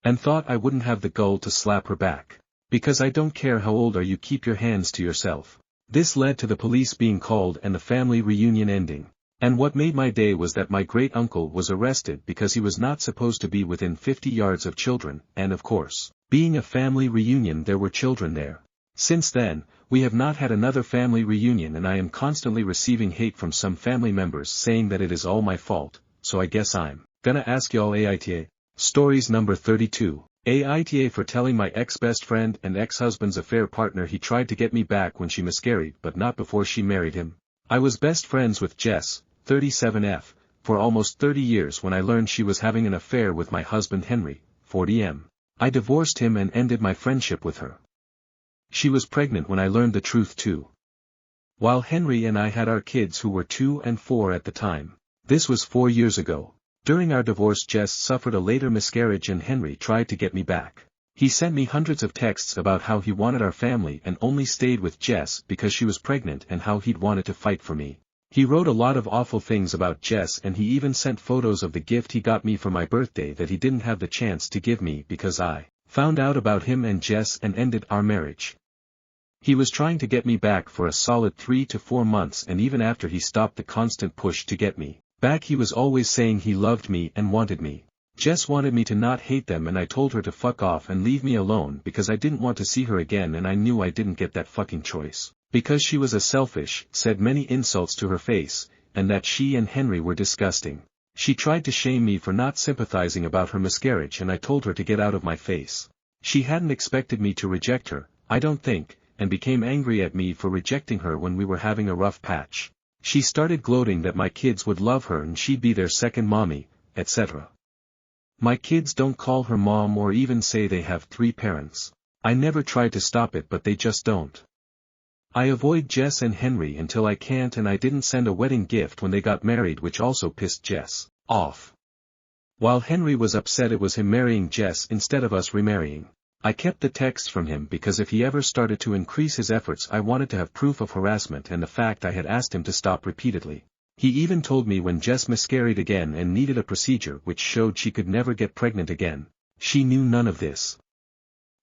And thought I wouldn't have the gall to slap her back. Because I don't care how old are you, keep your hands to yourself. This led to the police being called and the family reunion ending. And what made my day was that my great-uncle was arrested because he was not supposed to be within 50 yards of children, and of course, being a family reunion, there were children there. Since then, we have not had another family reunion, and I am constantly receiving hate from some family members saying that it is all my fault, so I guess I'm gonna ask y'all AITA. Stories number 32. AITA for telling my ex-best friend and ex-husband's affair partner he tried to get me back when she miscarried, but not before she married him. I was best friends with Jess, 37F, for almost 30 years when I learned she was having an affair with my husband Henry, 40M. I divorced him and ended my friendship with her. She was pregnant when I learned the truth too. While Henry and I had our kids who were 2 and 4 at the time. This was 4 years ago. During our divorce, Jess suffered a later miscarriage and Henry tried to get me back. He sent me hundreds of texts about how he wanted our family and only stayed with Jess because she was pregnant, and how he'd wanted to fight for me. He wrote a lot of awful things about Jess, and he even sent photos of the gift he got me for my birthday that he didn't have the chance to give me because I found out about him and Jess and ended our marriage. He was trying to get me back for a solid 3 to 4 months, and even after he stopped the constant push to get me back, he was always saying he loved me and wanted me. Jess wanted me to not hate them, and I told her to fuck off and leave me alone because I didn't want to see her again, and I knew I didn't get that fucking choice. Because she was a selfish, said many insults to her face, and that she and Henry were disgusting. She tried to shame me for not sympathizing about her miscarriage, and I told her to get out of my face. She hadn't expected me to reject her, I don't think, and became angry at me for rejecting her when we were having a rough patch. She started gloating that my kids would love her and she'd be their second mommy, etc. My kids don't call her mom or even say they have 3 parents. I never tried to stop it, but they just don't. I avoid Jess and Henry until I can't, and I didn't send a wedding gift when they got married, which also pissed Jess off. While Henry was upset it was him marrying Jess instead of us remarrying. I kept the texts from him because if he ever started to increase his efforts I wanted to have proof of harassment and the fact I had asked him to stop repeatedly. He even told me when Jess miscarried again and needed a procedure which showed she could never get pregnant again. She knew none of this.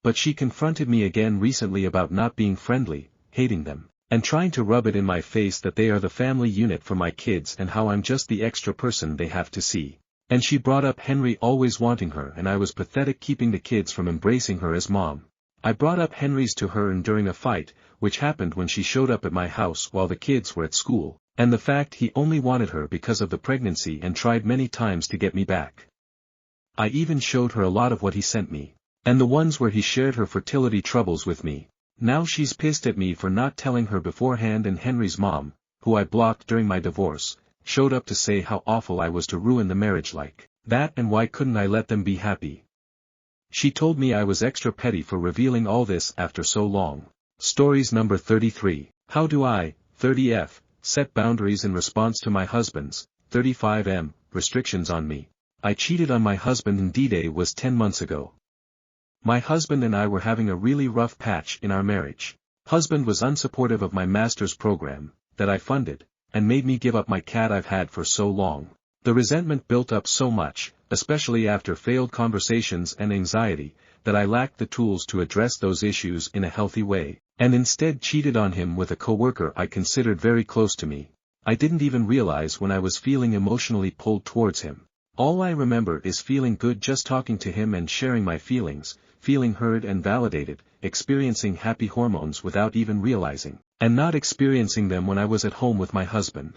But she confronted me again recently about not being friendly, hating them, and trying to rub it in my face that they are the family unit for my kids and how I'm just the extra person they have to see. And she brought up Henry always wanting her and I was pathetic keeping the kids from embracing her as mom. I brought up Henry's to her and during a fight, which happened when she showed up at my house while the kids were at school, and the fact he only wanted her because of the pregnancy and tried many times to get me back. I even showed her a lot of what he sent me, and the ones where he shared her fertility troubles with me. Now she's pissed at me for not telling her beforehand and Henry's mom, who I blocked during my divorce, showed up to say how awful I was to ruin the marriage like that and why couldn't I let them be happy. She told me I was extra petty for revealing all this after so long. Stories number 33. How do I, 30F, set boundaries in response to my husband's, 35M, restrictions on me? I cheated on my husband and D-Day was 10 months ago. My husband and I were having a really rough patch in our marriage. Husband was unsupportive of my master's program, that I funded, and made me give up my cat I've had for so long. The resentment built up so much, especially after failed conversations and anxiety, that I lacked the tools to address those issues in a healthy way, and instead cheated on him with a coworker I considered very close to me. I didn't even realize when I was feeling emotionally pulled towards him. All I remember is feeling good just talking to him and sharing my feelings, feeling heard and validated, experiencing happy hormones without even realizing, and not experiencing them when I was at home with my husband.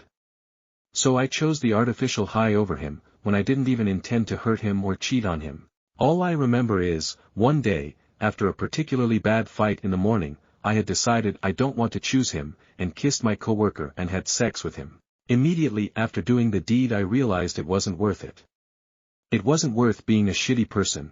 So I chose the artificial high over him, when I didn't even intend to hurt him or cheat on him. All I remember is, one day, after a particularly bad fight in the morning, I had decided I don't want to choose him, and kissed my coworker and had sex with him. Immediately after doing the deed I realized it wasn't worth it. It wasn't worth being a shitty person.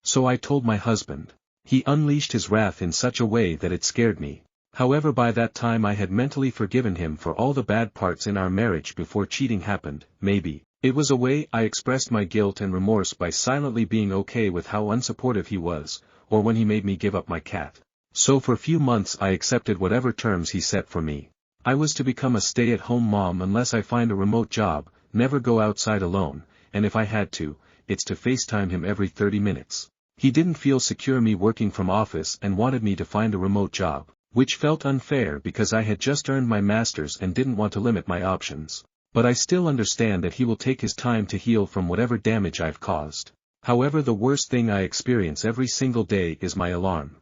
So I told my husband. He unleashed his wrath in such a way that it scared me. However, by that time I had mentally forgiven him for all the bad parts in our marriage before cheating happened. Maybe it was a way I expressed my guilt and remorse by silently being okay with how unsupportive he was, or when he made me give up my cat. So for a few months I accepted whatever terms he set for me. I was to become a stay-at-home mom unless I find a remote job, never go outside alone, and if I had to, it's to FaceTime him every 30 minutes. He didn't feel secure me working from office and wanted me to find a remote job, which felt unfair because I had just earned my master's and didn't want to limit my options. But I still understand that he will take his time to heal from whatever damage I've caused. However, the worst thing I experience every single day is my alarm.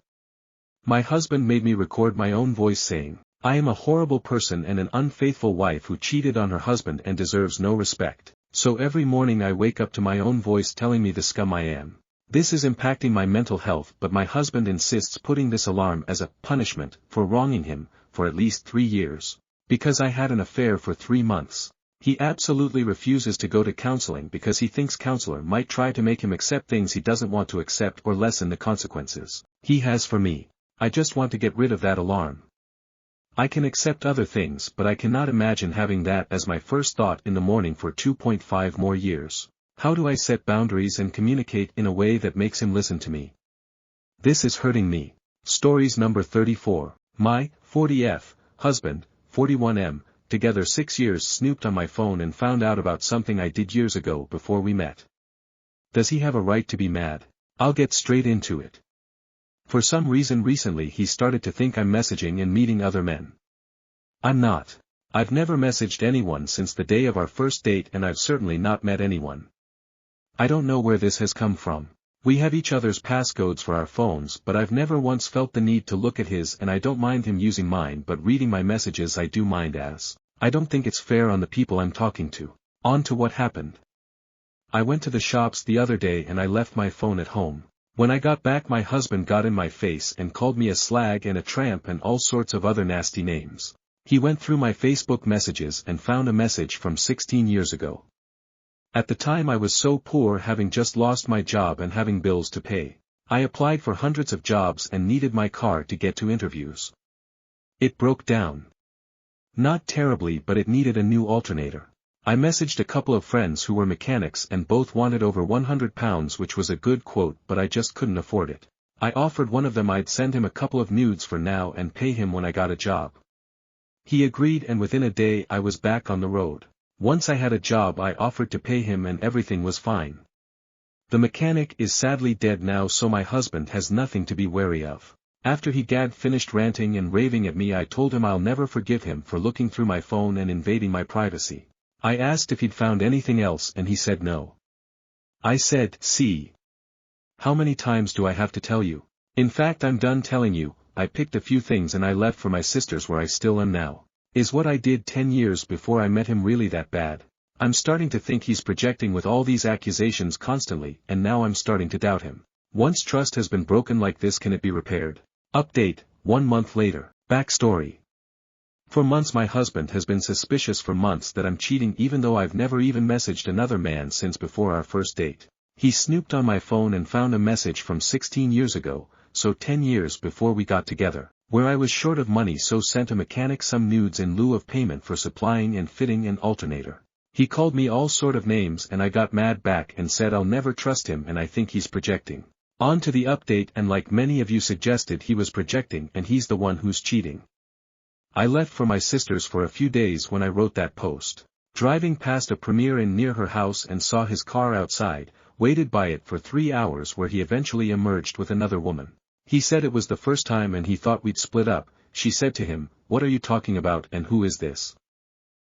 My husband made me record my own voice saying, "I am a horrible person and an unfaithful wife who cheated on her husband and deserves no respect." So every morning I wake up to my own voice telling me the scum I am. This is impacting my mental health, but my husband insists putting this alarm as a punishment for wronging him for at least 3 years. Because I had an affair for 3 months. He absolutely refuses to go to counseling because he thinks counselor might try to make him accept things he doesn't want to accept or lessen the consequences he has for me. I just want to get rid of that alarm. I can accept other things, but I cannot imagine having that as my first thought in the morning for 2.5 more years. How do I set boundaries and communicate in a way that makes him listen to me? This is hurting me. Stories number 34. My 40F husband, 41M, together 6 years, snooped on my phone and found out about something I did years ago before we met. Does he have a right to be mad? I'll get straight into it. For some reason recently he started to think I'm messaging and meeting other men. I'm not. I've never messaged anyone since the day of our first date and I've certainly not met anyone. I don't know where this has come from. We have each other's passcodes for our phones, but I've never once felt the need to look at his, and I don't mind him using mine, but reading my messages I do mind, as I don't think it's fair on the people I'm talking to. On to what happened. I went to the shops the other day and I left my phone at home. When I got back my husband got in my face and called me a slag and a tramp and all sorts of other nasty names. He went through my Facebook messages and found a message from 16 years ago. At the time I was so poor, having just lost my job and having bills to pay. I applied for hundreds of jobs and needed my car to get to interviews. It broke down. Not terribly, but it needed a new alternator. I messaged a couple of friends who were mechanics and both wanted over £100, which was a good quote, but I just couldn't afford it. I offered one of them I'd send him a couple of nudes for now and pay him when I got a job. He agreed, and within a day I was back on the road. Once I had a job I offered to pay him and everything was fine. The mechanic is sadly dead now, so my husband has nothing to be wary of. After he finished ranting and raving at me, I told him I'll never forgive him for looking through my phone and invading my privacy. I asked if he'd found anything else and he said no. I said, see. How many times do I have to tell you? In fact, I'm done telling you. I picked a few things and I left for my sister's, where I still am now. Is what I did 10 years before I met him really that bad? I'm starting to think he's projecting with all these accusations constantly, and now I'm starting to doubt him. Once trust has been broken like this, can it be repaired? Update, 1 month later. Backstory. For months my husband has been suspicious for months that I'm cheating, even though I've never even messaged another man since before our first date. He snooped on my phone and found a message from 16 years ago, so 10 years before we got together, where I was short of money, so sent a mechanic some nudes in lieu of payment for supplying and fitting an alternator. He called me all sort of names and I got mad back and said I'll never trust him and I think he's projecting. On to the update, and like many of you suggested, he was projecting and he's the one who's cheating. I left for my sister's for a few days when I wrote that post. Driving past a Premier Inn near her house and saw his car outside, waited by it for 3 hours, where he eventually emerged with another woman. He said it was the first time and he thought we'd split up. She said to him, "What are you talking about and who is this?"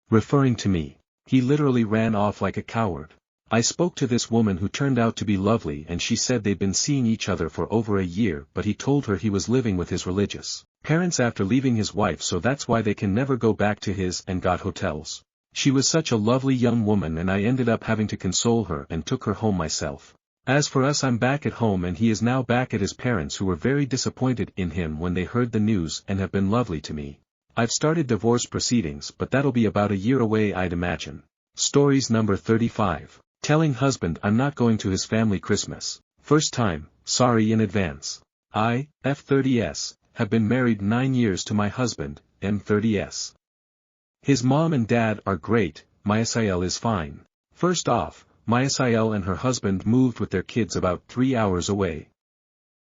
Referring to me. He literally ran off like a coward. I spoke to this woman who turned out to be lovely, and she said they'd been seeing each other for over a year, but he told her he was living with his religious parents after leaving his wife, so that's why they can never go back to his, and got hotels. She was such a lovely young woman and I ended up having to console her and took her home myself. As for us, I'm back at home and he is now back at his parents, who were very disappointed in him when they heard the news and have been lovely to me. I've started divorce proceedings, but that'll be about a year away, I'd imagine. Stories number 35. Telling husband I'm not going to his family Christmas. First time, sorry in advance. I, F30S, have been married 9 years to my husband, M30S. His mom and dad are great, my SIL is fine. First off, my SIL and her husband moved with their kids about 3 hours away.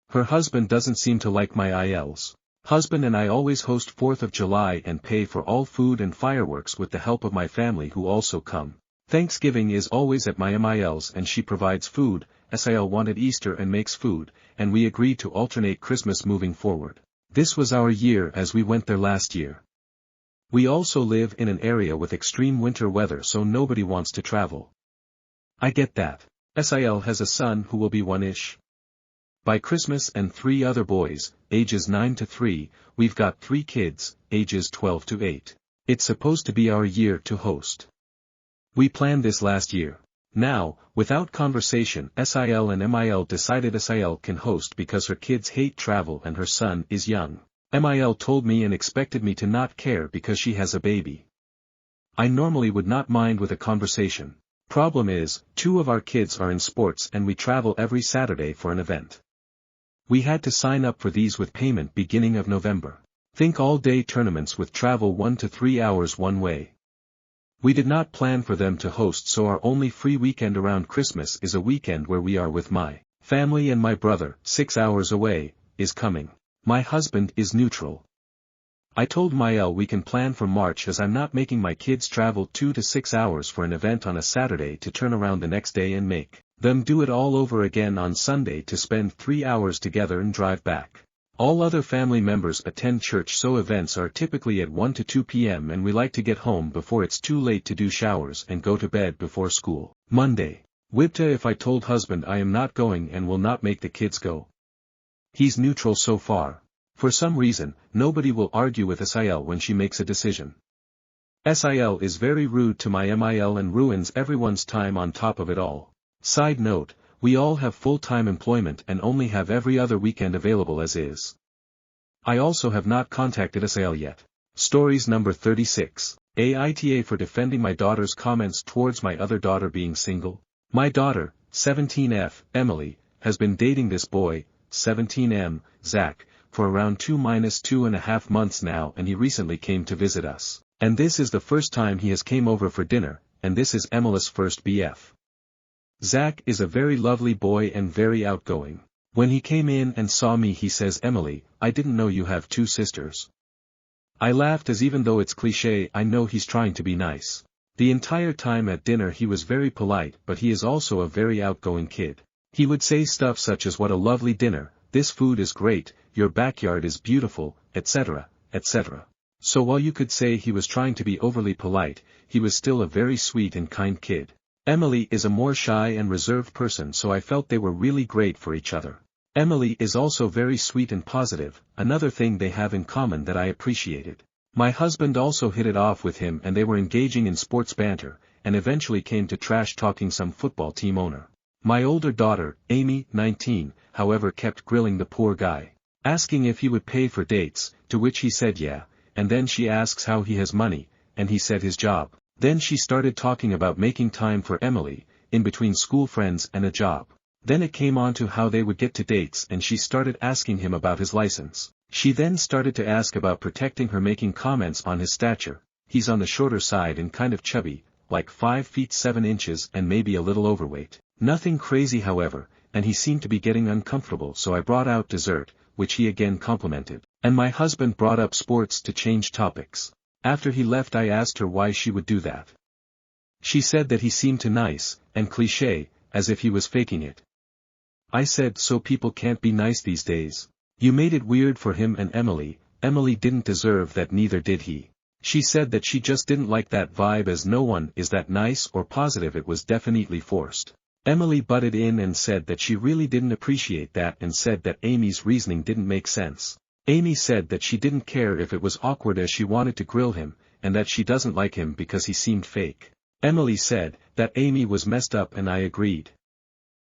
Her husband doesn't seem to like my ILs. Husband and I always host 4th of July and pay for all food and fireworks with the help of my family, who also come. Thanksgiving is always at my MIL's and she provides food. SIL wanted Easter and makes food, and we agreed to alternate Christmas moving forward. This was our year as we went there last year. We also live in an area with extreme winter weather, so nobody wants to travel. I get that. SIL has a son who will be 1-ish. By Christmas, and 3 other boys, ages 9 to 3, we've got 3 kids, ages 12 to 8. It's supposed to be our year to host. We planned this last year. Now, without conversation, SIL and MIL decided SIL can host because her kids hate travel and her son is young. MIL told me and expected me to not care because she has a baby. I normally would not mind with a conversation. Problem is, 2 of our kids are in sports and we travel every Saturday for an event. We had to sign up for these with payment beginning of November. Think all-day tournaments with travel 1 to 3 hours one way. We did not plan for them to host, so our only free weekend around Christmas is a weekend where we are with my family, and my brother, 6 hours away, is coming. My husband is neutral. I told Mael we can plan for March, as I'm not making my kids travel 2 to 6 hours for an event on a Saturday to turn around the next day and make them do it all over again on Sunday to spend 3 hours together and drive back. All other family members attend church, so events are typically at 1 to 2 p.m. and we like to get home before it's too late to do showers and go to bed before school. Monday. Wibta if I told husband I am not going and will not make the kids go. He's neutral so far. For some reason, nobody will argue with SIL when she makes a decision. SIL is very rude to my MIL and ruins everyone's time on top of it all. Side note, we all have full-time employment and only have every other weekend available as is. I also have not contacted SIL yet. Stories number 36. AITA for defending my daughter's comments towards my other daughter being single. My daughter, 17F, Emily, has been dating this boy, 17M, Zach, for around 2-2.5 months now, and he recently came to visit us. And this is the first time he has came over for dinner, and this is Emily's first BF. Zach is a very lovely boy and very outgoing. When he came in and saw me he says, "Emily, I didn't know you have two sisters." I laughed as even though it's cliché I know he's trying to be nice. The entire time at dinner he was very polite but he is also a very outgoing kid. He would say stuff such as "what a lovely dinner, this food is great, your backyard is beautiful, etc., etc. So while you could say he was trying to be overly polite, he was still a very sweet and kind kid. Emily is a more shy and reserved person so I felt they were really great for each other. Emily is also very sweet and positive, another thing they have in common that I appreciated. My husband also hit it off with him and they were engaging in sports banter, and eventually came to trash-talking some football team owner. My older daughter, Amy, 19, however kept grilling the poor guy, asking if he would pay for dates, to which he said yeah, and then she asks how he has money, and he said his job. Then she started talking about making time for Emily, in between school friends and a job. Then it came on to how they would get to dates and she started asking him about his license. She then started to ask about protecting her, making comments on his stature. He's on the shorter side and kind of chubby, like 5 feet 7 inches and maybe a little overweight. Nothing crazy however, and he seemed to be getting uncomfortable so I brought out dessert, which he again complimented, and my husband brought up sports to change topics. After he left I asked her why she would do that. She said that he seemed too nice, and cliché, as if he was faking it. I said, so people can't be nice these days. You made it weird for him and Emily. Emily didn't deserve that, neither did he. She said that she just didn't like that vibe as no one is that nice or positive, it was definitely forced. Emily butted in and said that she really didn't appreciate that and said that Amy's reasoning didn't make sense. Amy said that she didn't care if it was awkward as she wanted to grill him, and that she doesn't like him because he seemed fake. Emily said that Amy was messed up and I agreed.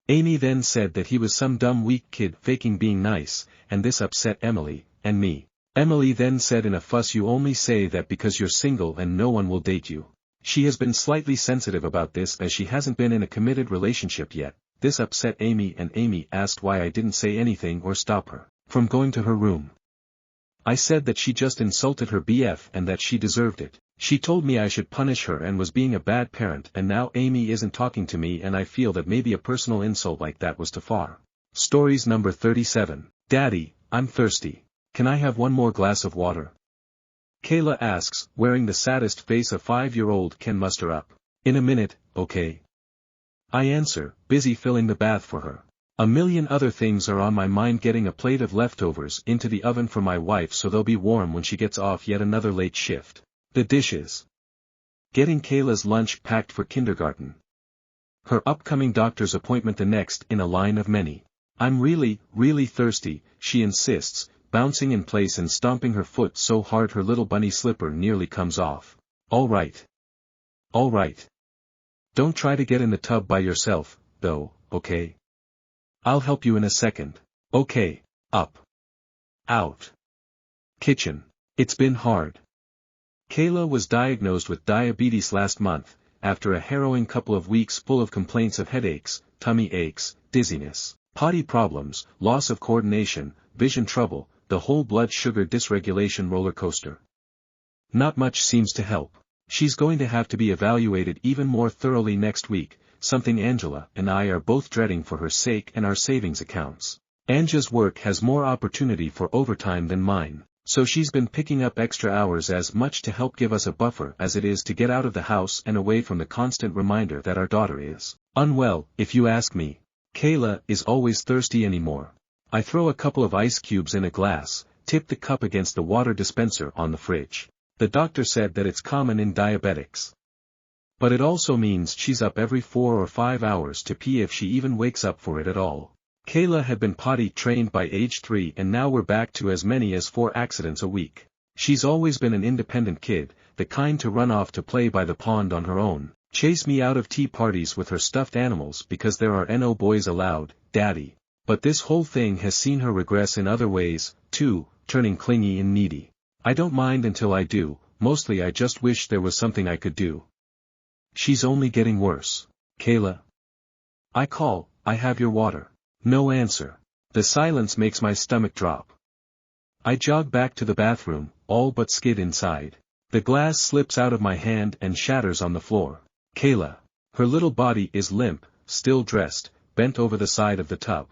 Amy then said that he was some dumb weak kid faking being nice, and this upset Emily, and me. Emily then said in a fuss, "You only say that because you're single and no one will date you." She has been slightly sensitive about this as she hasn't been in a committed relationship yet. This upset Amy and Amy asked why I didn't say anything or stop her from going to her room. I said that she just insulted her BF and that she deserved it. She told me I should punish her and was being a bad parent, and now Amy isn't talking to me and I feel that maybe a personal insult like that was too far. Stories number 37. Daddy, I'm thirsty. Can I have one more glass of water? Kayla asks, wearing the saddest face a 5-year-old can muster up. In a minute, okay? I answer, busy filling the bath for her. A million other things are on my mind, getting a plate of leftovers into the oven for my wife so they'll be warm when she gets off yet another late shift. The dishes. Getting Kayla's lunch packed for kindergarten. Her upcoming doctor's appointment, the next in a line of many. I'm really, really thirsty, she insists, bouncing in place and stomping her foot so hard her little bunny slipper nearly comes off. All right. All right. Don't try to get in the tub by yourself, though, okay? I'll help you in a second. Okay. Up. Out. Kitchen. It's been hard. Kayla was diagnosed with diabetes last month, after a harrowing couple of weeks full of complaints of headaches, tummy aches, dizziness, potty problems, loss of coordination, vision trouble, the whole blood sugar dysregulation roller coaster. Not much seems to help. She's going to have to be evaluated even more thoroughly next week, something Angela and I are both dreading for her sake and our savings accounts. Anja's work has more opportunity for overtime than mine, so she's been picking up extra hours as much to help give us a buffer as it is to get out of the house and away from the constant reminder that our daughter is unwell, if you ask me. Kayla is always thirsty anymore. I throw a couple of ice cubes in a glass, tip the cup against the water dispenser on the fridge. The doctor said that it's common in diabetics. But it also means she's up every 4 or 5 hours to pee if she even wakes up for it at all. Kayla had been potty trained by age 3 and now we're back to as many as 4 accidents a week. She's always been an independent kid, the kind to run off to play by the pond on her own, chase me out of tea parties with her stuffed animals because there are no boys allowed, daddy. But this whole thing has seen her regress in other ways, too, turning clingy and needy. I don't mind until I do, mostly I just wish there was something I could do. She's only getting worse. Kayla. I call, I have your water. No answer. The silence makes my stomach drop. I jog back to the bathroom, all but skid inside. The glass slips out of my hand and shatters on the floor. Kayla. Her little body is limp, still dressed, bent over the side of the tub.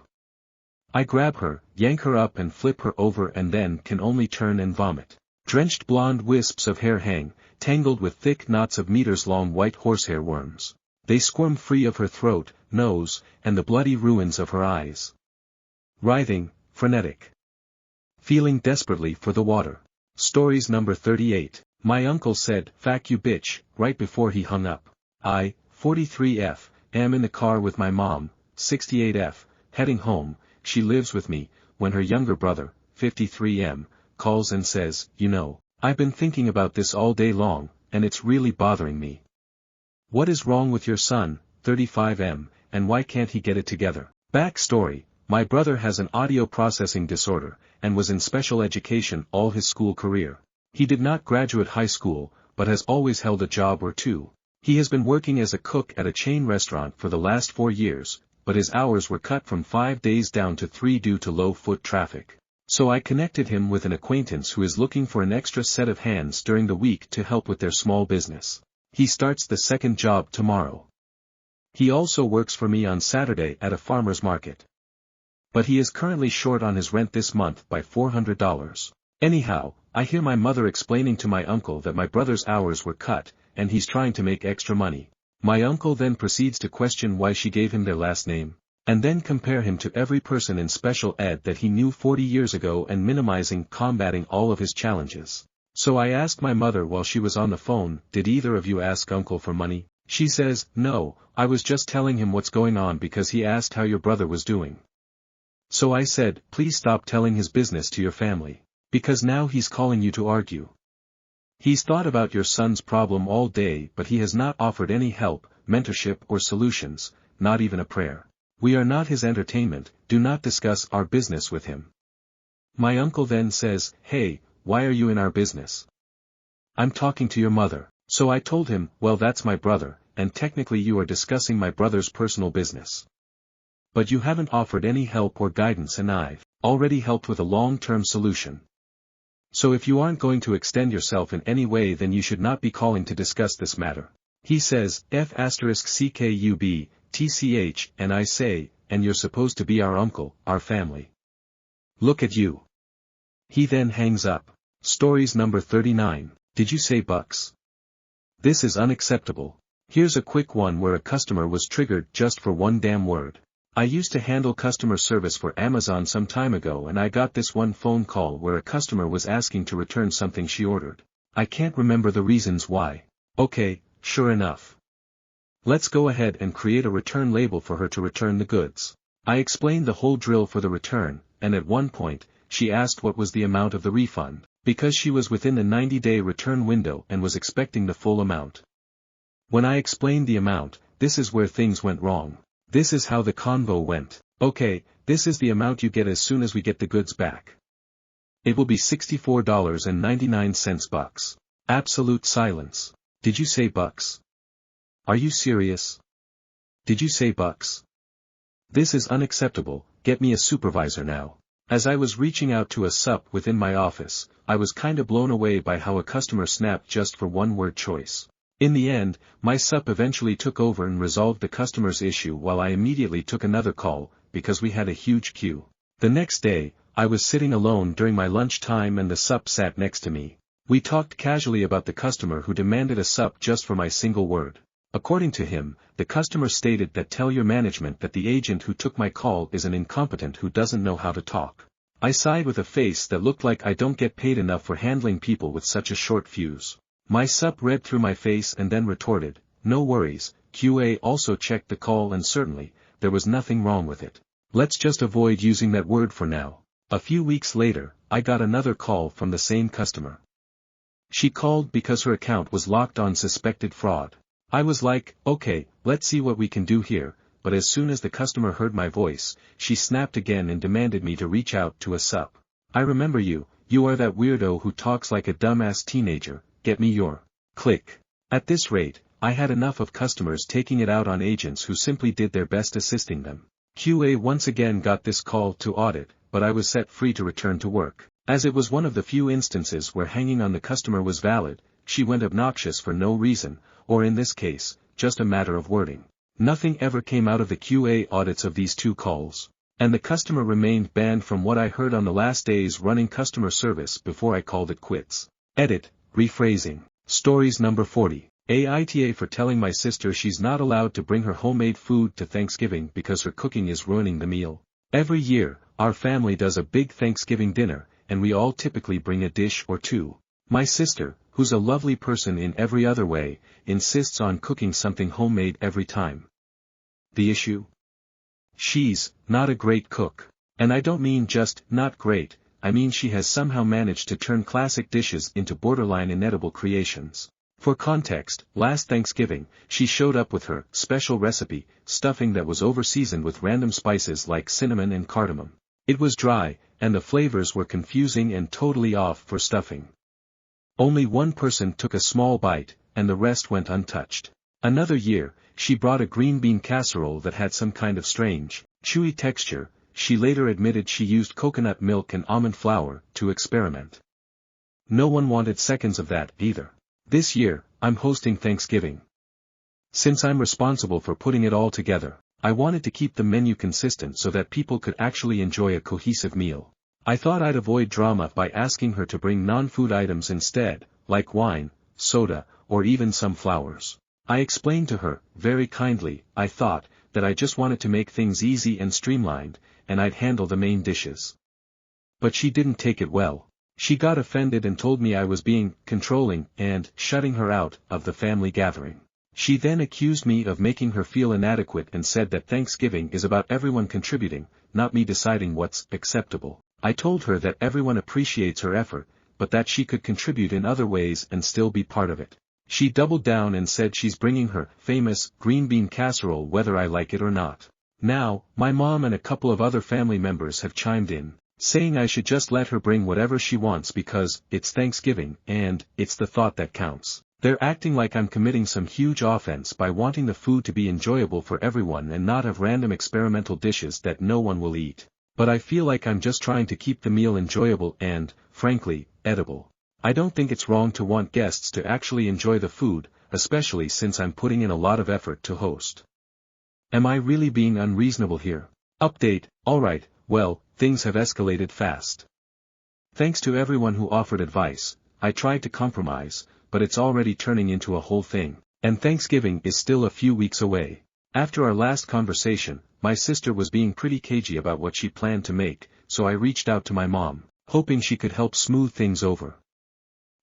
I grab her, yank her up and flip her over and then can only turn and vomit. Drenched blonde wisps of hair hang, tangled with thick knots of meters-long white horsehair worms. They squirm free of her throat, nose, and the bloody ruins of her eyes. Writhing, frenetic. Feeling desperately for the water. Stories number 38. My uncle said, "Fuck you bitch," right before he hung up. I, 43F, am in the car with my mom, 68F, heading home. She lives with me, when her younger brother, 53M, calls and says, "You know, I've been thinking about this all day long, and it's really bothering me. What is wrong with your son, 35M, and why can't he get it together?" Backstory: my brother has an audio processing disorder, and was in special education all his school career. He did not graduate high school, but has always held a job or two. He has been working as a cook at a chain restaurant for the last 4 years, but his hours were cut from 5 days down to 3 due to low foot traffic. So I connected him with an acquaintance who is looking for an extra set of hands during the week to help with their small business. He starts the second job tomorrow. He also works for me on Saturday at a farmer's market. But he is currently short on his rent this month by $400. Anyhow, I hear my mother explaining to my uncle that my brother's hours were cut, and he's trying to make extra money. My uncle then proceeds to question why she gave him their last name, and then compare him to every person in special ed that he knew 40 years ago and combating all of his challenges. So I asked my mother while she was on the phone, "Did either of you ask uncle for money?" She says, "No, I was just telling him what's going on because he asked how your brother was doing." So I said, "Please stop telling his business to your family, because now he's calling you to argue. He's thought about your son's problem all day but he has not offered any help, mentorship or solutions, not even a prayer. We are not his entertainment, do not discuss our business with him." My uncle then says, "Hey, why are you in our business? I'm talking to your mother." So I told him, "Well, that's my brother, and technically you are discussing my brother's personal business. But you haven't offered any help or guidance and I've already helped with a long-term solution. So if you aren't going to extend yourself in any way then you should not be calling to discuss this matter." He says, "F***CKUB, TCH, and I say, and you're supposed to be our uncle, our family. Look at you." He then hangs up. Stories number 39. Did you say bucks? This is unacceptable. Here's a quick one where a customer was triggered just for one damn word. I used to handle customer service for Amazon some time ago and I got this one phone call where a customer was asking to return something she ordered. I can't remember the reasons why. Okay, sure enough. Let's go ahead and create a return label for her to return the goods. I explained the whole drill for the return, and at one point, she asked what was the amount of the refund, because she was within the 90-day return window and was expecting the full amount. When I explained the amount, this is where things went wrong. This is how the convo went. "Okay, this is the amount you get as soon as we get the goods back. It will be $64.99 bucks." Absolute silence. "Did you say bucks? Are you serious? Did you say bucks? This is unacceptable, get me a supervisor now." As I was reaching out to a sup within my office, I was kinda blown away by how a customer snapped just for one word choice. In the end, my sup eventually took over and resolved the customer's issue while I immediately took another call, because we had a huge queue. The next day, I was sitting alone during my lunch time and the sup sat next to me. We talked casually about the customer who demanded a sup just for my single word. According to him, the customer stated that "Tell your management that the agent who took my call is an incompetent who doesn't know how to talk." I sighed with a face that looked like I don't get paid enough for handling people with such a short fuse. My sup read through my face and then retorted, "No worries, QA also checked the call and certainly, there was nothing wrong with it. Let's just avoid using that word for now." A few weeks later, I got another call from the same customer. She called because her account was locked on suspected fraud. I was like, "Okay, let's see what we can do here," but as soon as the customer heard my voice, she snapped again and demanded me to reach out to a sup. "I remember you, you are that weirdo who talks like a dumbass teenager. Get me your..." Click. At this rate, I had enough of customers taking it out on agents who simply did their best assisting them. QA once again got this call to audit, but I was set free to return to work. As it was one of the few instances where hanging on the customer was valid, she went obnoxious for no reason, or in this case, just a matter of wording. Nothing ever came out of the QA audits of these 2 calls. And the customer remained banned from what I heard on the last days running customer service before I called it quits. Edit, rephrasing. Stories number 40. AITA for telling my sister she's not allowed to bring her homemade food to Thanksgiving because her cooking is ruining the meal. Every year, our family does a big Thanksgiving dinner, and we all typically bring a dish or 2. My sister, who's a lovely person in every other way, insists on cooking something homemade every time. The issue? She's not a great cook. And I don't mean just not great, I mean she has somehow managed to turn classic dishes into borderline inedible creations. For context, last Thanksgiving, she showed up with her special recipe, stuffing that was over-seasoned with random spices like cinnamon and cardamom. It was dry, and the flavors were confusing and totally off for stuffing. Only one person took a small bite, and the rest went untouched. Another year, she brought a green bean casserole that had some kind of strange, chewy texture. She later admitted she used coconut milk and almond flour to experiment. No one wanted seconds of that either. This year, I'm hosting Thanksgiving. Since I'm responsible for putting it all together, I wanted to keep the menu consistent so that people could actually enjoy a cohesive meal. I thought I'd avoid drama by asking her to bring non-food items instead, like wine, soda, or even some flowers. I explained to her, very kindly, I thought, that I just wanted to make things easy and streamlined, and I'd handle the main dishes. But she didn't take it well. She got offended and told me I was being controlling and shutting her out of the family gathering. She then accused me of making her feel inadequate and said that Thanksgiving is about everyone contributing, not me deciding what's acceptable. I told her that everyone appreciates her effort, but that she could contribute in other ways and still be part of it. She doubled down and said she's bringing her famous green bean casserole whether I like it or not. Now, my mom and a couple of other family members have chimed in, saying I should just let her bring whatever she wants because it's Thanksgiving and it's the thought that counts. They're acting like I'm committing some huge offense by wanting the food to be enjoyable for everyone and not have random experimental dishes that no one will eat. But I feel like I'm just trying to keep the meal enjoyable and, frankly, edible. I don't think it's wrong to want guests to actually enjoy the food, especially since I'm putting in a lot of effort to host. Am I really being unreasonable here? Update, alright, well, things have escalated fast. Thanks to everyone who offered advice, I tried to compromise, but it's already turning into a whole thing, and Thanksgiving is still a few weeks away. After our last conversation, my sister was being pretty cagey about what she planned to make, so I reached out to my mom, hoping she could help smooth things over.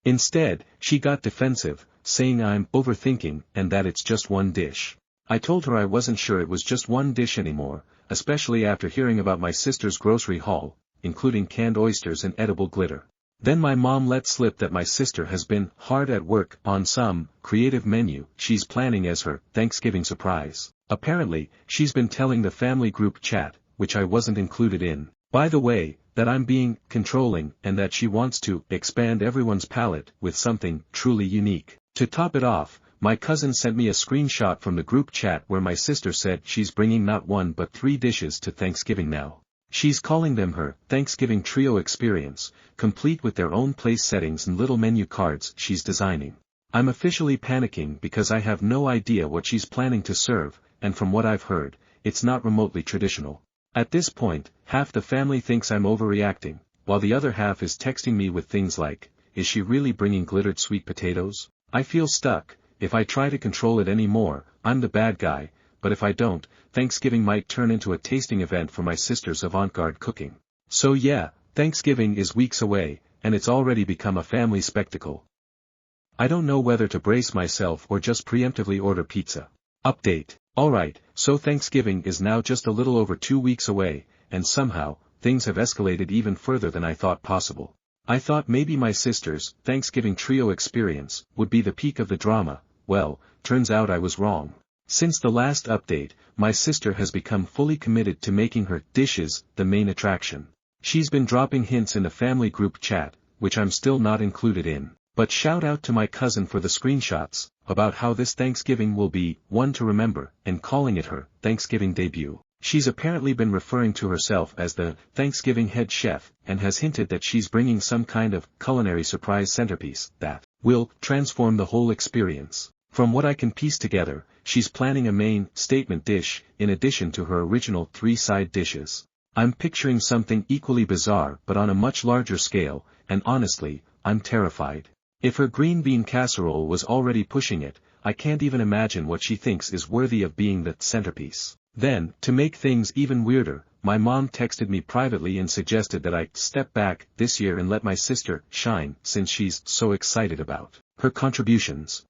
Instead, she got defensive, saying I'm overthinking and that it's just one dish. I told her I wasn't sure it was just one dish anymore, especially after hearing about my sister's grocery haul, including canned oysters and edible glitter. Then my mom let slip that my sister has been hard at work on some creative menu she's planning as her Thanksgiving surprise. Apparently, she's been telling the family group chat, which I wasn't included in, by the way, that I'm being controlling and that she wants to expand everyone's palate with something truly unique. To top it off, my cousin sent me a screenshot from the group chat where my sister said she's bringing not 1 but 3 dishes to Thanksgiving now. She's calling them her Thanksgiving Trio Experience, complete with their own place settings and little menu cards she's designing. I'm officially panicking because I have no idea what she's planning to serve, and from what I've heard, it's not remotely traditional. At this point, half the family thinks I'm overreacting, while the other half is texting me with things like, is she really bringing glittered sweet potatoes? I feel stuck. If I try to control it any more, I'm the bad guy, but if I don't, Thanksgiving might turn into a tasting event for my sister's avant-garde cooking. So yeah, Thanksgiving is weeks away, and it's already become a family spectacle. I don't know whether to brace myself or just preemptively order pizza. Update. Alright, so Thanksgiving is now just a little over 2 weeks away, and somehow, things have escalated even further than I thought possible. I thought maybe my sister's Thanksgiving Trio Experience would be the peak of the drama. Well, turns out I was wrong. Since the last update, my sister has become fully committed to making her dishes the main attraction. She's been dropping hints in the family group chat, which I'm still not included in. But shout out to my cousin for the screenshots, about how this Thanksgiving will be one to remember, and calling it her Thanksgiving debut. She's apparently been referring to herself as the Thanksgiving head chef, and has hinted that she's bringing some kind of culinary surprise centerpiece that will transform the whole experience. From what I can piece together, she's planning a main statement dish, in addition to her original 3 side dishes. I'm picturing something equally bizarre but on a much larger scale, and honestly, I'm terrified. If her green bean casserole was already pushing it, I can't even imagine what she thinks is worthy of being the centerpiece. Then, to make things even weirder, my mom texted me privately and suggested that I step back this year and let my sister shine since she's so excited about her contributions.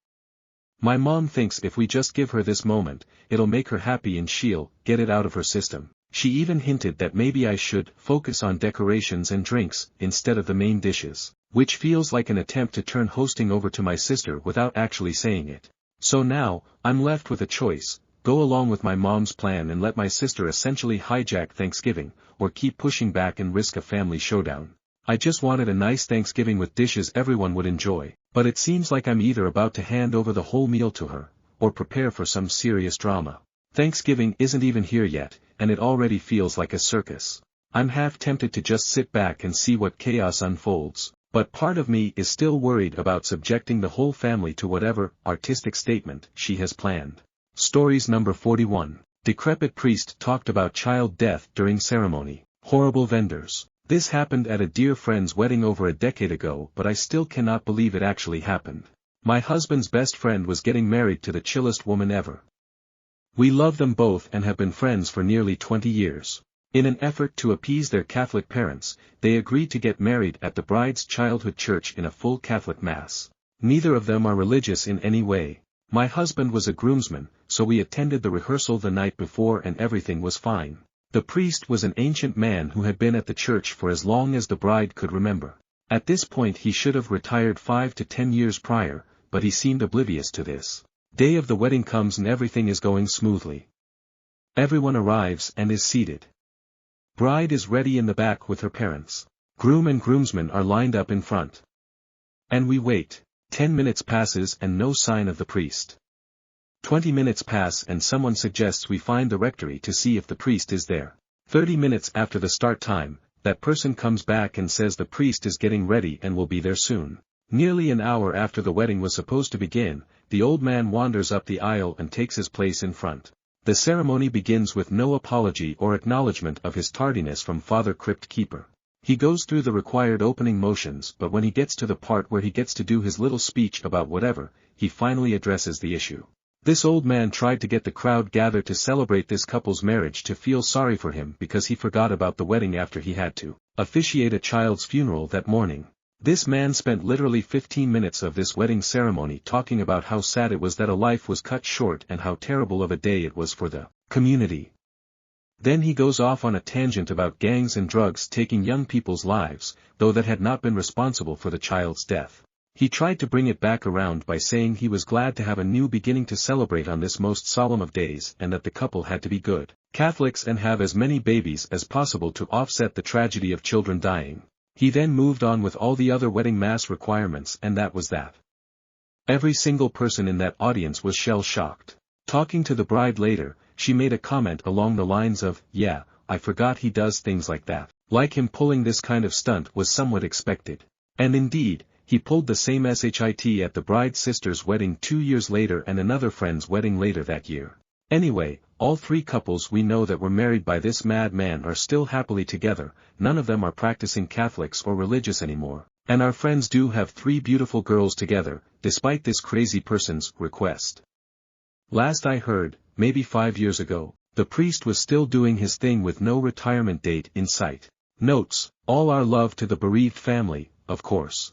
My mom thinks if we just give her this moment, it'll make her happy and she'll get it out of her system. She even hinted that maybe I should focus on decorations and drinks instead of the main dishes, which feels like an attempt to turn hosting over to my sister without actually saying it. So now, I'm left with a choice: go along with my mom's plan and let my sister essentially hijack Thanksgiving, or keep pushing back and risk a family showdown. I just wanted a nice Thanksgiving with dishes everyone would enjoy, but it seems like I'm either about to hand over the whole meal to her, or prepare for some serious drama. Thanksgiving isn't even here yet, and it already feels like a circus. I'm half tempted to just sit back and see what chaos unfolds, but part of me is still worried about subjecting the whole family to whatever artistic statement she has planned. Stories number 41. Decrepit priest talked about child death during ceremony. Horrible vendors. This happened at a dear friend's wedding over a decade ago, but I still cannot believe it actually happened. My husband's best friend was getting married to the chillest woman ever. We love them both and have been friends for nearly 20 years. In an effort to appease their Catholic parents, they agreed to get married at the bride's childhood church in a full Catholic mass. Neither of them are religious in any way. My husband was a groomsman, so we attended the rehearsal the night before and everything was fine. The priest was an ancient man who had been at the church for as long as the bride could remember. At this point he should have retired 5 to 10 years prior, but he seemed oblivious to this. Day of the wedding comes and everything is going smoothly. Everyone arrives and is seated. Bride is ready in the back with her parents. Groom and groomsmen are lined up in front. And we wait. 10 minutes passes and no sign of the priest. 20 minutes pass and someone suggests we find the rectory to see if the priest is there. 30 minutes after the start time, that person comes back and says the priest is getting ready and will be there soon. Nearly an hour after the wedding was supposed to begin, the old man wanders up the aisle and takes his place in front. The ceremony begins with no apology or acknowledgement of his tardiness from Father Crypt Keeper. He goes through the required opening motions, but when he gets to the part where he gets to do his little speech about whatever, he finally addresses the issue. This old man tried to get the crowd gathered to celebrate this couple's marriage to feel sorry for him because he forgot about the wedding after he had to officiate a child's funeral that morning. This man spent literally 15 minutes of this wedding ceremony talking about how sad it was that a life was cut short and how terrible of a day it was for the community. Then he goes off on a tangent about gangs and drugs taking young people's lives, though that had not been responsible for the child's death. He tried to bring it back around by saying he was glad to have a new beginning to celebrate on this most solemn of days and that the couple had to be good Catholics and have as many babies as possible to offset the tragedy of children dying. He then moved on with all the other wedding mass requirements and that was that. Every single person in that audience was shell-shocked. Talking to the bride later, she made a comment along the lines of, "Yeah, I forgot he does things like that." Like him pulling this kind of stunt was somewhat expected. And indeed, he pulled the same shit at the bride's sister's wedding 2 years later and another friend's wedding later that year. Anyway, all 3 couples we know that were married by this madman are still happily together, none of them are practicing Catholics or religious anymore, and our friends do have 3 beautiful girls together, despite this crazy person's request. Last I heard, maybe 5 years ago, the priest was still doing his thing with no retirement date in sight. Notes, all our love to the bereaved family, of course.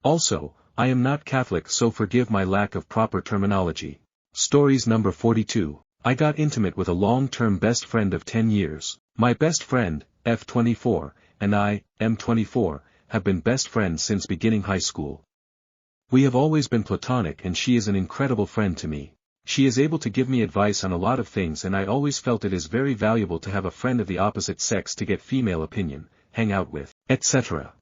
Also, I am not Catholic so forgive my lack of proper terminology. Stories number 42. I got intimate with a long-term best friend of 10 years. My best friend, F24, and I, M24, have been best friends since beginning high school. We have always been platonic and she is an incredible friend to me. She is able to give me advice on a lot of things and I always felt it is very valuable to have a friend of the opposite sex to get female opinion, hang out with, etc.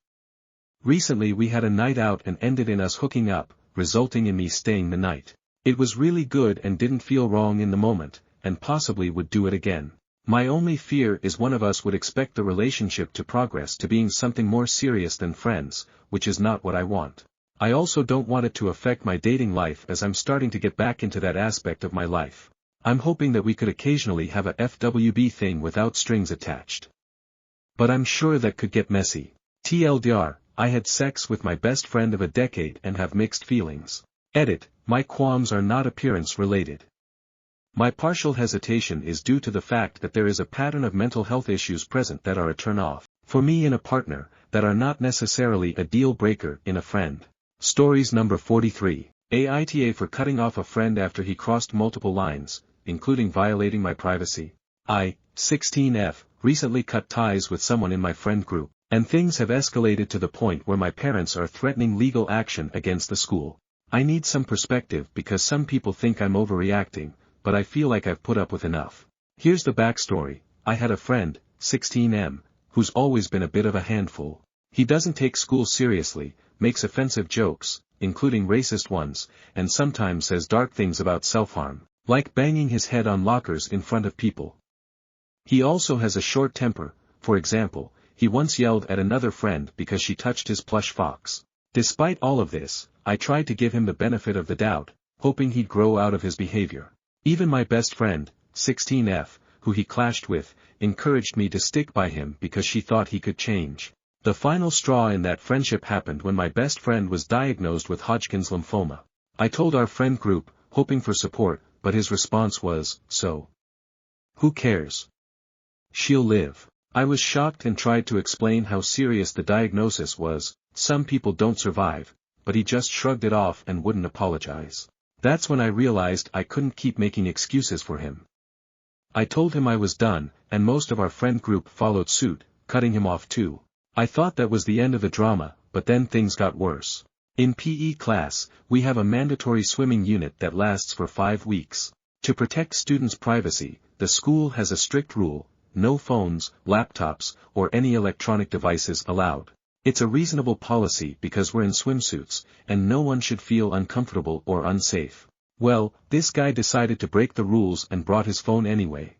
Recently we had a night out and ended in us hooking up, resulting in me staying the night. It was really good and didn't feel wrong in the moment, and possibly would do it again. My only fear is one of us would expect the relationship to progress to being something more serious than friends, which is not what I want. I also don't want it to affect my dating life as I'm starting to get back into that aspect of my life. I'm hoping that we could occasionally have a FWB thing without strings attached. But I'm sure that could get messy. TLDR, I had sex with my best friend of a decade and have mixed feelings. Edit, my qualms are not appearance related. My partial hesitation is due to the fact that there is a pattern of mental health issues present that are a turn-off, for me in a partner, that are not necessarily a deal breaker in a friend. Stories number 43. AITA for cutting off a friend after he crossed multiple lines, including violating my privacy. I, 16F, recently cut ties with someone in my friend group, and things have escalated to the point where my parents are threatening legal action against the school. I need some perspective because some people think I'm overreacting, but I feel like I've put up with enough. Here's the backstory. I had a friend, 16M, who's always been a bit of a handful. He doesn't take school seriously, makes offensive jokes, including racist ones, and sometimes says dark things about self-harm, like banging his head on lockers in front of people. He also has a short temper. For example, he once yelled at another friend because she touched his plush fox. Despite all of this, I tried to give him the benefit of the doubt, hoping he'd grow out of his behavior. Even my best friend, 16F, who he clashed with, encouraged me to stick by him because she thought he could change. The final straw in that friendship happened when my best friend was diagnosed with Hodgkin's lymphoma. I told our friend group, hoping for support, but his response was, "So? Who cares? She'll live." I was shocked and tried to explain how serious the diagnosis was. Some people don't survive, but he just shrugged it off and wouldn't apologize. That's when I realized I couldn't keep making excuses for him. I told him I was done, and most of our friend group followed suit, cutting him off too. I thought that was the end of the drama, but then things got worse. In PE class, we have a mandatory swimming unit that lasts for 5 weeks. To protect students' privacy, the school has a strict rule: no phones, laptops, or any electronic devices allowed. It's a reasonable policy because we're in swimsuits, and no one should feel uncomfortable or unsafe. Well, this guy decided to break the rules and brought his phone anyway.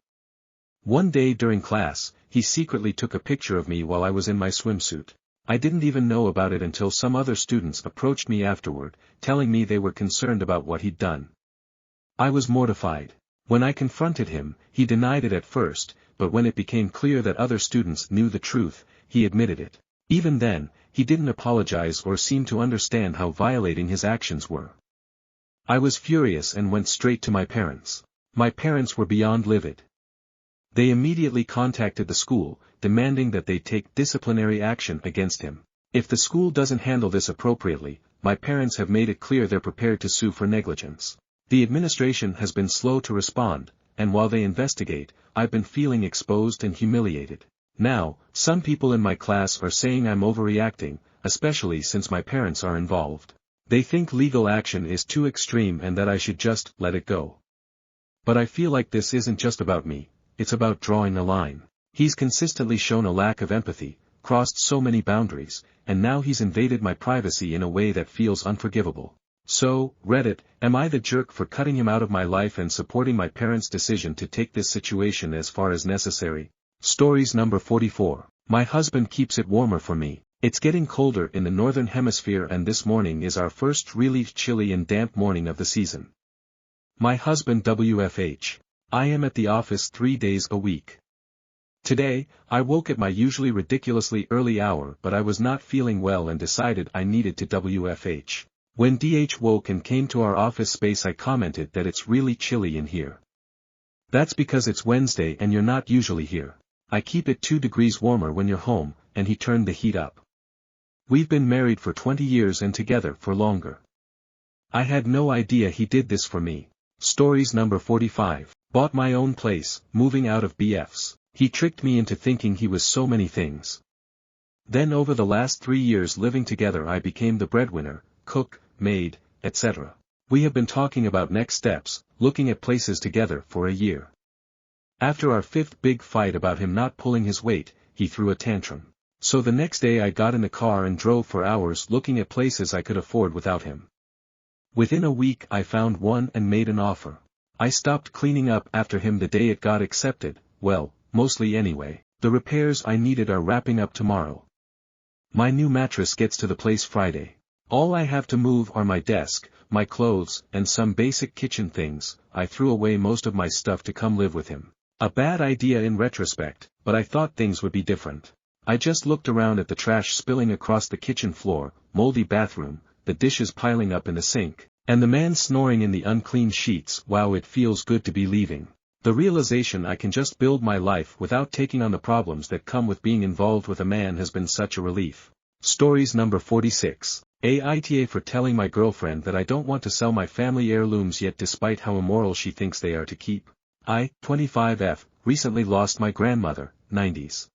One day during class, he secretly took a picture of me while I was in my swimsuit. I didn't even know about it until some other students approached me afterward, telling me they were concerned about what he'd done. I was mortified. When I confronted him, he denied it at first, but when it became clear that other students knew the truth, he admitted it. Even then, he didn't apologize or seem to understand how violating his actions were. I was furious and went straight to my parents. My parents were beyond livid. They immediately contacted the school, demanding that they take disciplinary action against him. If the school doesn't handle this appropriately, my parents have made it clear they're prepared to sue for negligence. The administration has been slow to respond, and while they investigate, I've been feeling exposed and humiliated. Now, some people in my class are saying I'm overreacting, especially since my parents are involved. They think legal action is too extreme and that I should just let it go. But I feel like this isn't just about me, it's about drawing a line. He's consistently shown a lack of empathy, crossed so many boundaries, and now he's invaded my privacy in a way that feels unforgivable. So, Reddit, am I the jerk for cutting him out of my life and supporting my parents' decision to take this situation as far as necessary? Stories number 44. My husband keeps it warmer for me. It's getting colder in the northern hemisphere and this morning is our first really chilly and damp morning of the season. My husband WFH. I am at the office 3 days a week. Today, I woke at my usually ridiculously early hour but I was not feeling well and decided I needed to WFH. When DH woke and came to our office space I commented that it's really chilly in here. That's because it's Wednesday and you're not usually here. I keep it 2 degrees warmer when you're home, and he turned the heat up. We've been married for 20 years and together for longer. I had no idea he did this for me. Stories number 45. Bought my own place, moving out of BF's. He tricked me into thinking he was so many things. Then over the last 3 years living together I became the breadwinner, cook, maid, etc. We have been talking about next steps, looking at places together for a year. After our 5th big fight about him not pulling his weight, he threw a tantrum. So the next day I got in the car and drove for hours looking at places I could afford without him. Within a week I found one and made an offer. I stopped cleaning up after him the day it got accepted, well, mostly anyway. The repairs I needed are wrapping up tomorrow. My new mattress gets to the place Friday. All I have to move are my desk, my clothes, and some basic kitchen things. I threw away most of my stuff to come live with him. A bad idea in retrospect, but I thought things would be different. I just looked around at the trash spilling across the kitchen floor, moldy bathroom, the dishes piling up in the sink, and the man snoring in the unclean sheets. Wow, it feels good to be leaving. The realization I can just build my life without taking on the problems that come with being involved with a man has been such a relief. Stories number 46. AITA for telling my girlfriend that I don't want to sell my family heirlooms yet despite how immoral she thinks they are to keep. I, 25F, recently lost my grandmother, 90s.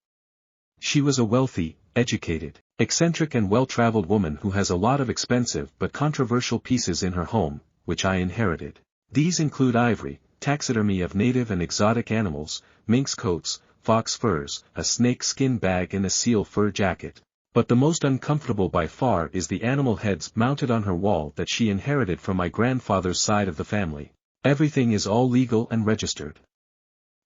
She was a wealthy, educated, eccentric and well-traveled woman who has a lot of expensive but controversial pieces in her home, which I inherited. These include ivory, taxidermy of native and exotic animals, minx coats, fox furs, a snake skin bag and a seal fur jacket. But the most uncomfortable by far is the animal heads mounted on her wall that she inherited from my grandfather's side of the family. Everything is all legal and registered.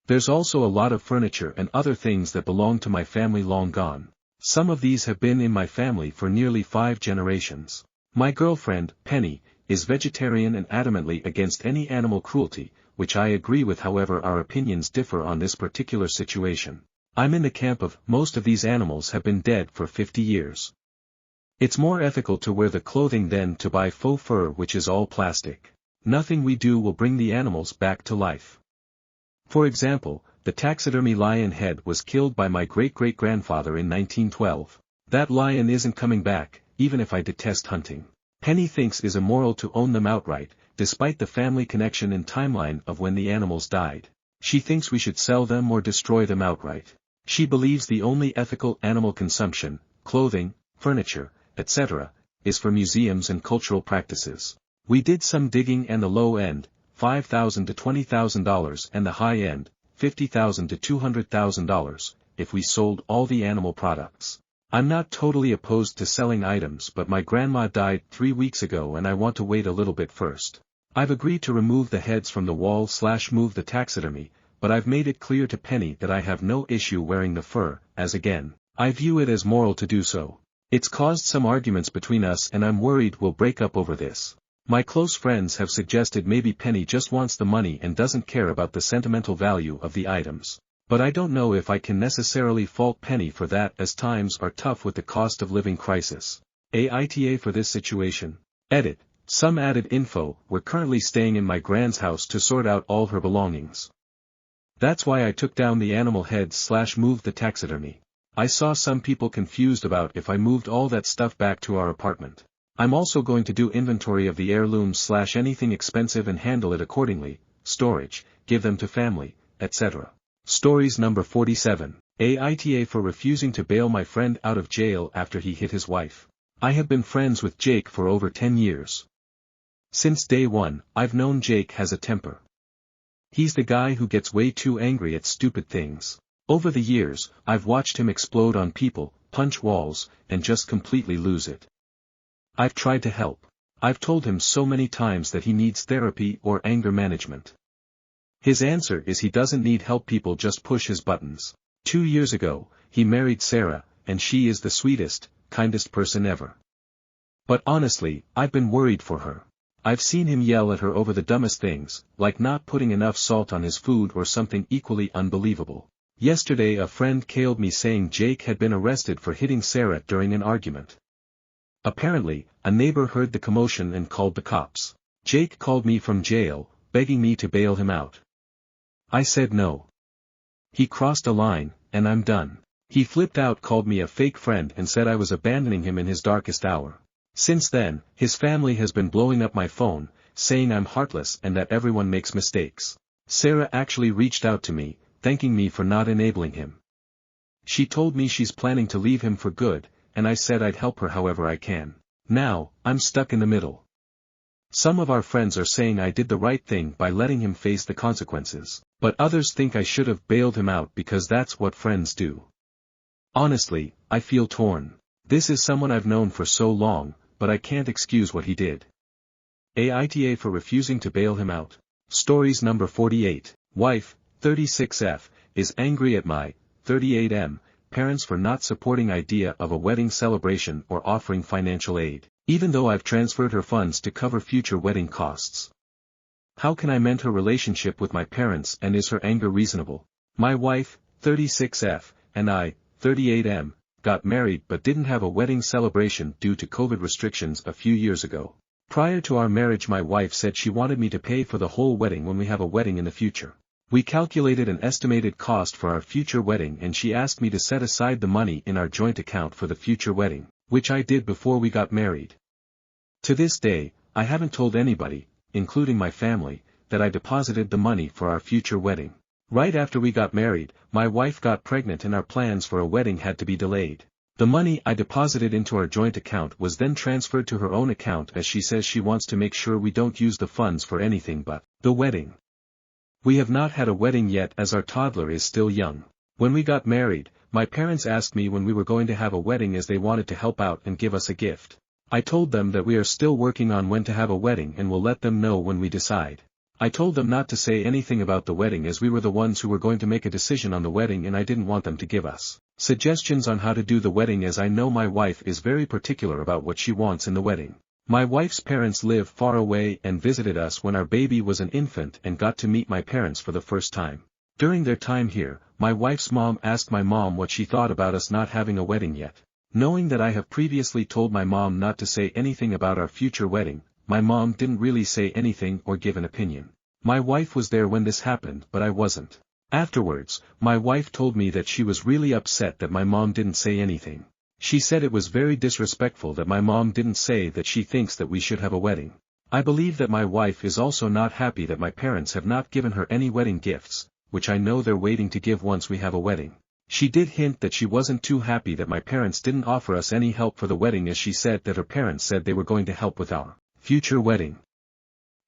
There's also a lot of furniture and other things that belong to my family long gone. Some of these have been in my family for nearly 5 generations. My girlfriend, Penny, is vegetarian and adamantly against any animal cruelty, which I agree with. However, our opinions differ on this particular situation. I'm in the camp of, most of these animals have been dead for 50 years. It's more ethical to wear the clothing than to buy faux fur which is all plastic. Nothing we do will bring the animals back to life. For example, the taxidermy lion head was killed by my great-great-grandfather in 1912. That lion isn't coming back, even if I detest hunting. Penny thinks it's immoral to own them outright, despite the family connection and timeline of when the animals died. She thinks we should sell them or destroy them outright. She believes the only ethical animal consumption, clothing, furniture, etc., is for museums and cultural practices. We did some digging and the low end, $5,000 to $20,000, and the high end, $50,000 to $200,000, if we sold all the animal products. I'm not totally opposed to selling items, but my grandma died 3 weeks ago and I want to wait a little bit first. I've agreed to remove the heads from the wall / move the taxidermy, but I've made it clear to Penny that I have no issue wearing the fur, as again, I view it as moral to do so. It's caused some arguments between us and I'm worried we'll break up over this. My close friends have suggested maybe Penny just wants the money and doesn't care about the sentimental value of the items. But I don't know if I can necessarily fault Penny for that, as times are tough with the cost of living crisis. AITA for this situation. Edit. Some added info. We're currently staying in my grand's house to sort out all her belongings. That's why I took down the animal heads / moved the taxidermy. I saw some people confused about if I moved all that stuff back to our apartment. I'm also going to do inventory of the heirlooms / anything expensive and handle it accordingly, storage, give them to family, etc. Stories number 47. AITA for refusing to bail my friend out of jail after he hit his wife. I have been friends with Jake for over 10 years. Since day one, I've known Jake has a temper. He's the guy who gets way too angry at stupid things. Over the years, I've watched him explode on people, punch walls, and just completely lose it. I've tried to help. I've told him so many times that he needs therapy or anger management. His answer is he doesn't need help, people just push his buttons. 2 years ago, he married Sarah, and she is the sweetest, kindest person ever. But honestly, I've been worried for her. I've seen him yell at her over the dumbest things, like not putting enough salt on his food or something equally unbelievable. Yesterday a friend called me saying Jake had been arrested for hitting Sarah during an argument. Apparently, a neighbor heard the commotion and called the cops. Jake called me from jail, begging me to bail him out. I said no. He crossed a line, and I'm done. He flipped out, called me a fake friend and said I was abandoning him in his darkest hour. Since then, his family has been blowing up my phone, saying I'm heartless and that everyone makes mistakes. Sarah actually reached out to me, thanking me for not enabling him. She told me she's planning to leave him for good, and I said I'd help her however I can. Now, I'm stuck in the middle. Some of our friends are saying I did the right thing by letting him face the consequences, but others think I should have bailed him out because that's what friends do. Honestly, I feel torn. This is someone I've known for so long, but I can't excuse what he did. AITA for refusing to bail him out. Stories number 48. Wife, 36F, is angry at my, 38M, parents for not supporting idea of a wedding celebration or offering financial aid, even though I've transferred her funds to cover future wedding costs. How can I mend her relationship with my parents, and is her anger reasonable? My wife, 36F, and I, 38M, got married but didn't have a wedding celebration due to COVID restrictions a few years ago. Prior to our marriage, my wife said she wanted me to pay for the whole wedding when we have a wedding in the future. We calculated an estimated cost for our future wedding and she asked me to set aside the money in our joint account for the future wedding, which I did before we got married. To this day, I haven't told anybody, including my family, that I deposited the money for our future wedding. Right after we got married, my wife got pregnant and our plans for a wedding had to be delayed. The money I deposited into our joint account was then transferred to her own account, as she says she wants to make sure we don't use the funds for anything but the wedding. We have not had a wedding yet as our toddler is still young. When we got married, my parents asked me when we were going to have a wedding as they wanted to help out and give us a gift. I told them that we are still working on when to have a wedding and will let them know when we decide. I told them not to say anything about the wedding as we were the ones who were going to make a decision on the wedding, and I didn't want them to give us suggestions on how to do the wedding, as I know my wife is very particular about what she wants in the wedding. My wife's parents live far away and visited us when our baby was an infant and got to meet my parents for the first time. During their time here, my wife's mom asked my mom what she thought about us not having a wedding yet. Knowing that I have previously told my mom not to say anything about our future wedding, my mom didn't really say anything or give an opinion. My wife was there when this happened, but I wasn't. Afterwards, my wife told me that she was really upset that my mom didn't say anything. She said it was very disrespectful that my mom didn't say that she thinks that we should have a wedding. I believe that my wife is also not happy that my parents have not given her any wedding gifts, which I know they're waiting to give once we have a wedding. She did hint that she wasn't too happy that my parents didn't offer us any help for the wedding, as she said that her parents said they were going to help with our future wedding.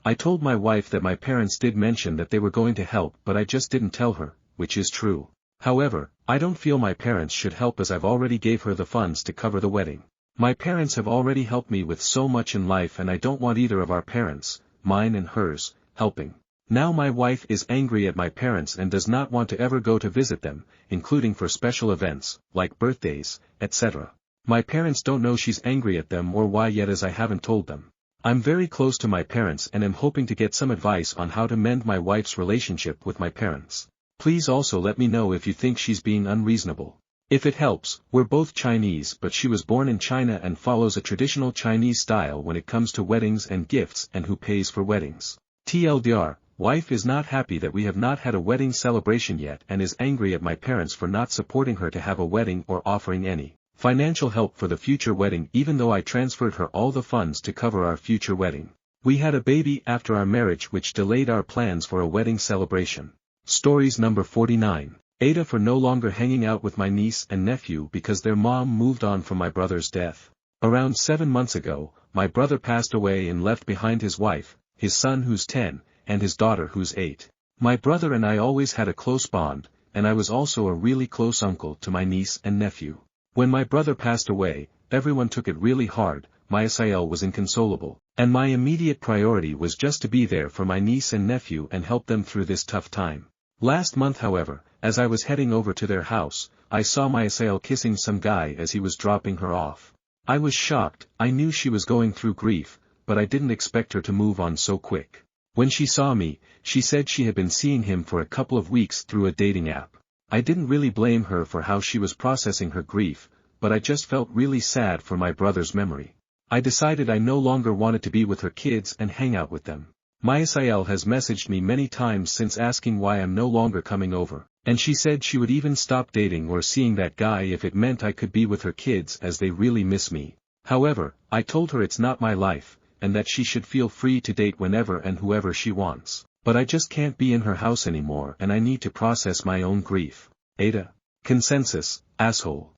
I told my wife that my parents did mention that they were going to help, but I just didn't tell her, which is true. However, I don't feel my parents should help as I've already gave her the funds to cover the wedding. My parents have already helped me with so much in life and I don't want either of our parents, mine and hers, helping. Now my wife is angry at my parents and does not want to ever go to visit them, including for special events, like birthdays, etc. My parents don't know she's angry at them or why yet, as I haven't told them. I'm very close to my parents and am hoping to get some advice on how to mend my wife's relationship with my parents. Please also let me know if you think she's being unreasonable. If it helps, we're both Chinese, but she was born in China and follows a traditional Chinese style when it comes to weddings and gifts and who pays for weddings. TLDR, wife is not happy that we have not had a wedding celebration yet and is angry at my parents for not supporting her to have a wedding or offering any financial help for the future wedding, even though I transferred her all the funds to cover our future wedding. We had a baby after our marriage, which delayed our plans for a wedding celebration. Stories number 49. Aita for no longer hanging out with my niece and nephew because their mom moved on from my brother's death. Around 7 months ago, my brother passed away and left behind his wife, his son who's 10, and his daughter who's 8. My brother and I always had a close bond, and I was also a really close uncle to my niece and nephew. When my brother passed away, everyone took it really hard. My SIL was inconsolable, and my immediate priority was just to be there for my niece and nephew and help them through this tough time. Last month, however, as I was heading over to their house, I saw my SIL kissing some guy as he was dropping her off. I was shocked. I knew she was going through grief, but I didn't expect her to move on so quick. When she saw me, she said she had been seeing him for a couple of weeks through a dating app. I didn't really blame her for how she was processing her grief, but I just felt really sad for my brother's memory. I decided I no longer wanted to be with her kids and hang out with them. My SIL has messaged me many times since asking why I'm no longer coming over, and she said she would even stop dating or seeing that guy if it meant I could be with her kids as they really miss me. However, I told her it's not my life, and that she should feel free to date whenever and whoever she wants. But I just can't be in her house anymore and I need to process my own grief. Aita. Consensus, asshole.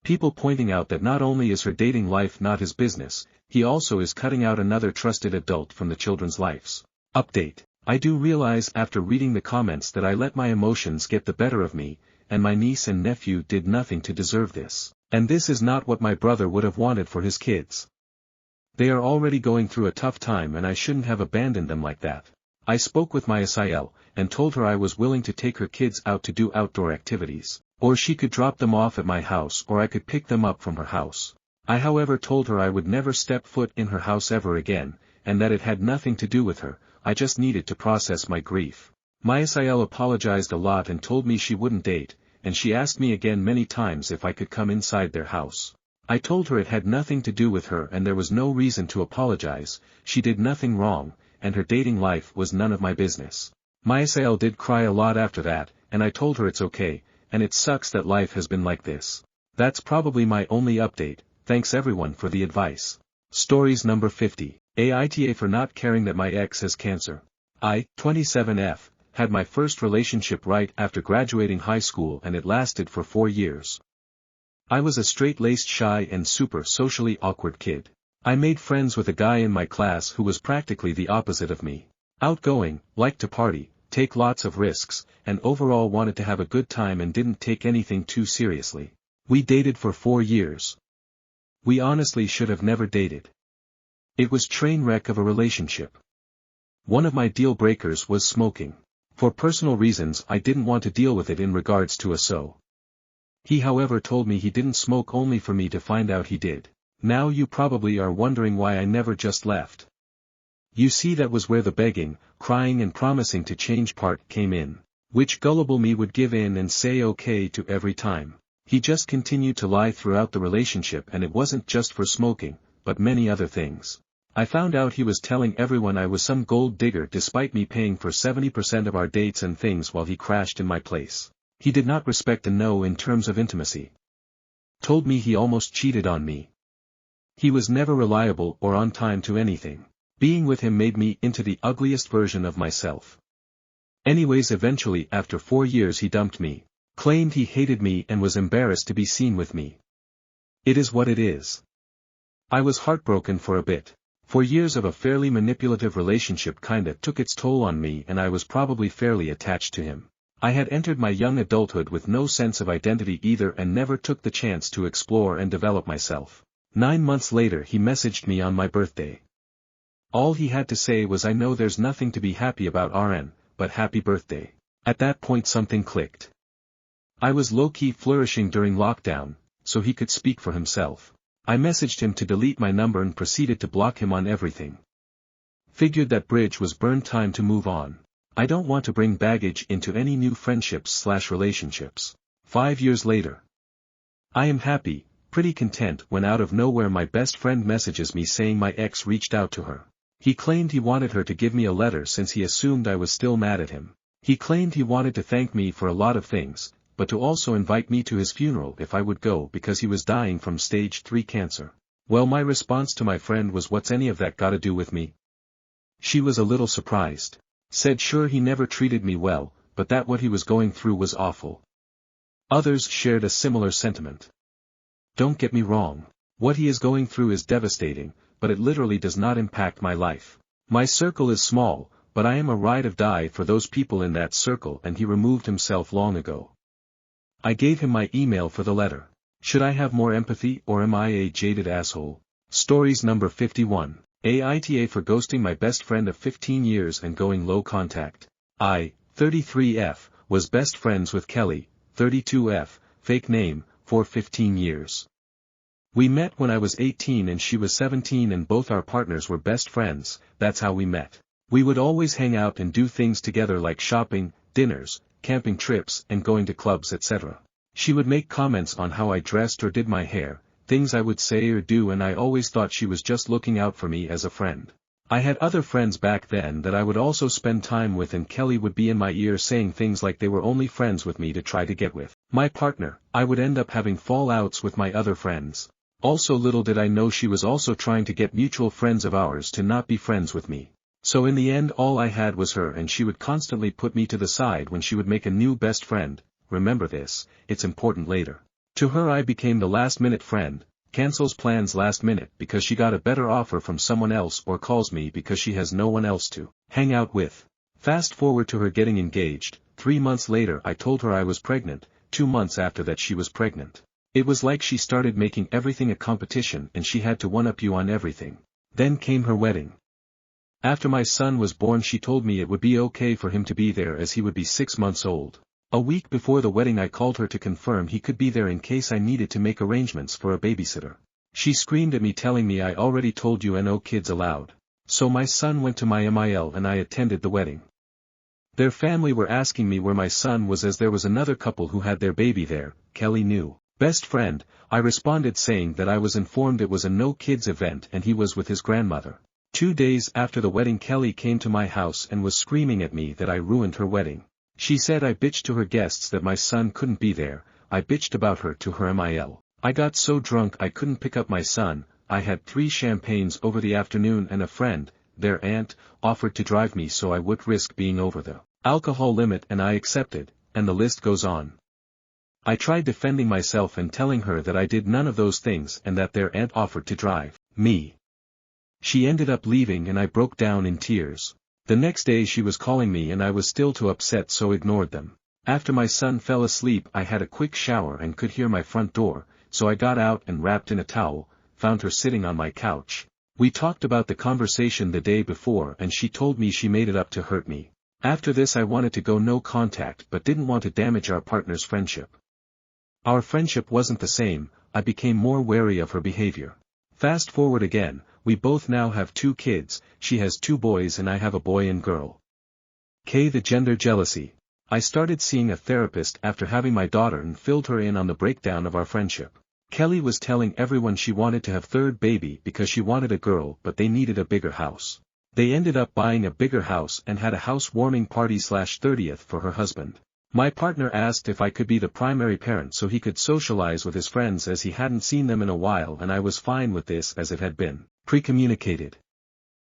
People pointing out that not only is her dating life not his business, he also is cutting out another trusted adult from the children's lives. Update. I do realize after reading the comments that I let my emotions get the better of me, and my niece and nephew did nothing to deserve this. And this is not what my brother would have wanted for his kids. They are already going through a tough time and I shouldn't have abandoned them like that. I spoke with my SIL, and told her I was willing to take her kids out to do outdoor activities. Or she could drop them off at my house or I could pick them up from her house. I however told her I would never step foot in her house ever again, and that it had nothing to do with her, I just needed to process my grief. Mysil apologized a lot and told me she wouldn't date, and she asked me again many times if I could come inside their house. I told her it had nothing to do with her and there was no reason to apologize, she did nothing wrong, and her dating life was none of my business. Mysil did cry a lot after that, and I told her it's okay, and it sucks that life has been like this. That's probably my only update, thanks everyone for the advice. Stories number 50. Aita for not caring that my ex has cancer. I, 27F, had my first relationship right after graduating high school and it lasted for 4 years. I was a straight-laced shy and super socially awkward kid. I made friends with a guy in my class who was practically the opposite of me. Outgoing, liked to party, take lots of risks, and overall wanted to have a good time and didn't take anything too seriously. We dated for 4 years. We honestly should have never dated. It was train wreck of a relationship. One of my deal breakers was smoking. For personal reasons I didn't want to deal with it in regards to a so. He however told me he didn't smoke only for me to find out he did. Now you probably are wondering why I never just left. You see that was where the begging, crying and promising to change part came in. Which gullible me would give in and say okay to every time. He just continued to lie throughout the relationship and it wasn't just for smoking, but many other things. I found out he was telling everyone I was some gold digger despite me paying for 70% of our dates and things while he crashed in my place. He did not respect a no in terms of intimacy. Told me he almost cheated on me. He was never reliable or on time to anything. Being with him made me into the ugliest version of myself. Anyways, eventually after 4 years he dumped me. Claimed he hated me and was embarrassed to be seen with me. It is what it is. I was heartbroken for a bit. 4 years of a fairly manipulative relationship kinda took its toll on me and I was probably fairly attached to him. I had entered my young adulthood with no sense of identity either and never took the chance to explore and develop myself. 9 months later he messaged me on my birthday. All he had to say was I know there's nothing to be happy about RN, but happy birthday. At that point something clicked. I was low-key flourishing during lockdown, so he could speak for himself. I messaged him to delete my number and proceeded to block him on everything. Figured that bridge was burned, time to move on. I don't want to bring baggage into any new friendships/relationships. 5 years later. I am happy, pretty content when out of nowhere my best friend messages me saying my ex reached out to her. He claimed he wanted her to give me a letter since he assumed I was still mad at him. He claimed he wanted to thank me for a lot of things, but to also invite me to his funeral if I would go because he was dying from stage 3 cancer. Well, my response to my friend was, what's any of that gotta do with me? She was a little surprised. Said sure he never treated me well, but that what he was going through was awful. Others shared a similar sentiment. Don't get me wrong. What he is going through is devastating, but it literally does not impact my life. My circle is small, but I am a ride or die for those people in that circle and he removed himself long ago. I gave him my email for the letter. Should I have more empathy or am I a jaded asshole? Stories number 51. Aita for ghosting my best friend of 15 years and going low contact. I, 33F, was best friends with Kelly, 32F, fake name, for 15 years. We met when I was 18 and she was 17 and both our partners were best friends, that's how we met. We would always hang out and do things together like shopping, dinners, camping trips and going to clubs etc. She would make comments on how I dressed or did my hair, things I would say or do, and I always thought she was just looking out for me as a friend. I had other friends back then that I would also spend time with and Kelly would be in my ear saying things like they were only friends with me to try to get with my partner. I would end up having fallouts with my other friends. Also little did I know she was also trying to get mutual friends of ours to not be friends with me. So in the end all I had was her and she would constantly put me to the side when she would make a new best friend. Remember this, it's important later. To her I became the last minute friend, cancels plans last minute because she got a better offer from someone else or calls me because she has no one else to hang out with. Fast forward to her getting engaged. 3 months later I told her I was pregnant, 2 months after that she was pregnant. It was like she started making everything a competition and she had to one-up you on everything. Then came her wedding. After my son was born she told me it would be okay for him to be there as he would be 6 months old. A week before the wedding I called her to confirm he could be there in case I needed to make arrangements for a babysitter. She screamed at me telling me I already told you and no kids allowed. So my son went to my MIL and I attended the wedding. Their family were asking me where my son was as there was another couple who had their baby there, Kelly knew. Best friend, I responded saying that I was informed it was a no-kids event and he was with his grandmother. 2 days after the wedding Kelly came to my house and was screaming at me that I ruined her wedding. She said I bitched to her guests that my son couldn't be there, I bitched about her to her MIL. I got so drunk I couldn't pick up my son, I had 3 champagnes over the afternoon and a friend, their aunt, offered to drive me so I would risk being over the alcohol limit and I accepted, and the list goes on. I tried defending myself and telling her that I did none of those things and that their aunt offered to drive me. She ended up leaving and I broke down in tears. The next day she was calling me and I was still too upset so ignored them. After my son fell asleep I had a quick shower and could hear my front door, so I got out and wrapped in a towel, found her sitting on my couch. We talked about the conversation the day before and she told me she made it up to hurt me. After this I wanted to go no contact but didn't want to damage our partner's friendship. Our friendship wasn't the same, I became more wary of her behavior. Fast forward again, we both now have 2 kids, she has 2 boys and I have a boy and girl. The gender jealousy. I started seeing a therapist after having my daughter and filled her in on the breakdown of our friendship. Kelly was telling everyone she wanted to have 3rd baby because she wanted a girl but they needed a bigger house. They ended up buying a bigger house and had a housewarming party /30th for her husband. My partner asked if I could be the primary parent so he could socialize with his friends as he hadn't seen them in a while and I was fine with this as it had been pre-communicated.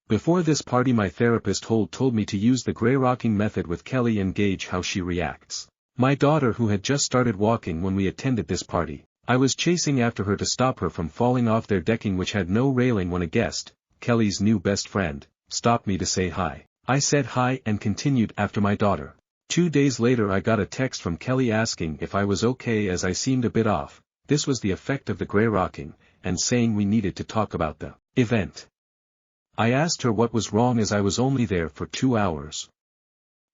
Before this party my therapist told me to use the gray rocking method with Kelly and gauge how she reacts. My daughter who had just started walking when we attended this party, I was chasing after her to stop her from falling off their decking which had no railing when a guest, Kelly's new best friend, stopped me to say hi. I said hi and continued after my daughter. 2 days later I got a text from Kelly asking if I was okay as I seemed a bit off, this was the effect of the gray rocking, and saying we needed to talk about the event. I asked her what was wrong as I was only there for 2 hours.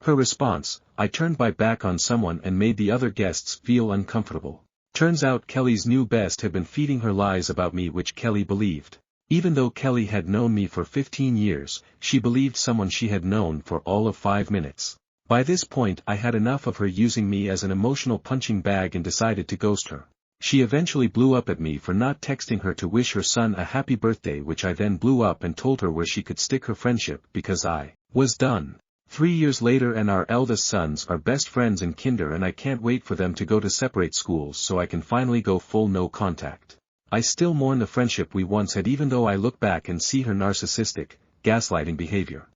Her response, I turned my back on someone and made the other guests feel uncomfortable. Turns out Kelly's new best had been feeding her lies about me which Kelly believed. Even though Kelly had known me for 15 years, she believed someone she had known for all of 5 minutes. By this point I had enough of her using me as an emotional punching bag and decided to ghost her. She eventually blew up at me for not texting her to wish her son a happy birthday which I then blew up and told her where she could stick her friendship because I was done. 3 years later and our eldest sons are best friends in kinder and I can't wait for them to go to separate schools so I can finally go full no contact. I still mourn the friendship we once had even though I look back and see her narcissistic, gaslighting behavior.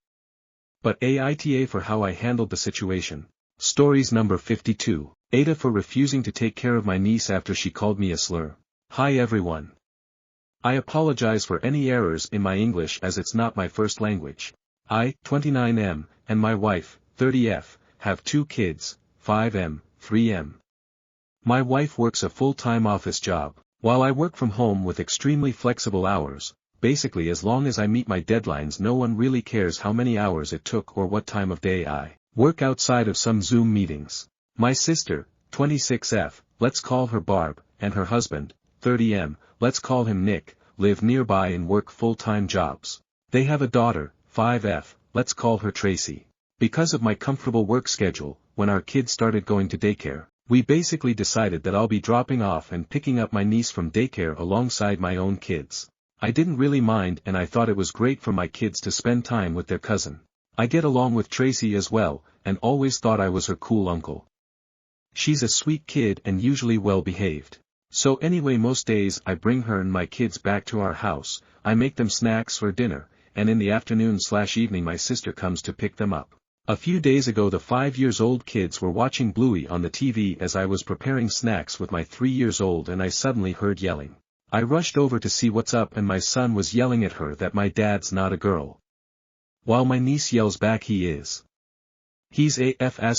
But AITA for how I handled the situation. Stories number 52. Aita for refusing to take care of my niece after she called me a slur. Hi everyone. I apologize for any errors in my English as it's not my first language. I, 29M, and my wife, 30F, have 2 kids, 5M, 3M. My wife works a full-time office job, while I work from home with extremely flexible hours. Basically as long as I meet my deadlines no one really cares how many hours it took or what time of day I work outside of some Zoom meetings. My sister, 26F, let's call her Barb, and her husband, 30M, let's call him Nick, live nearby and work full-time jobs. They have a daughter, 5F, let's call her Tracy. Because of my comfortable work schedule, when our kids started going to daycare, we basically decided that I'll be dropping off and picking up my niece from daycare alongside my own kids. I didn't really mind and I thought it was great for my kids to spend time with their cousin. I get along with Tracy as well, and always thought I was her cool uncle. She's a sweet kid and usually well behaved. So anyway most days I bring her and my kids back to our house, I make them snacks for dinner, and in the afternoon/evening my sister comes to pick them up. A few days ago the 5-year-old kids were watching Bluey on the TV as I was preparing snacks with my 3-year-old and I suddenly heard yelling. I rushed over to see what's up and my son was yelling at her that my dad's not a girl. While my niece yells back he is. He's AF *******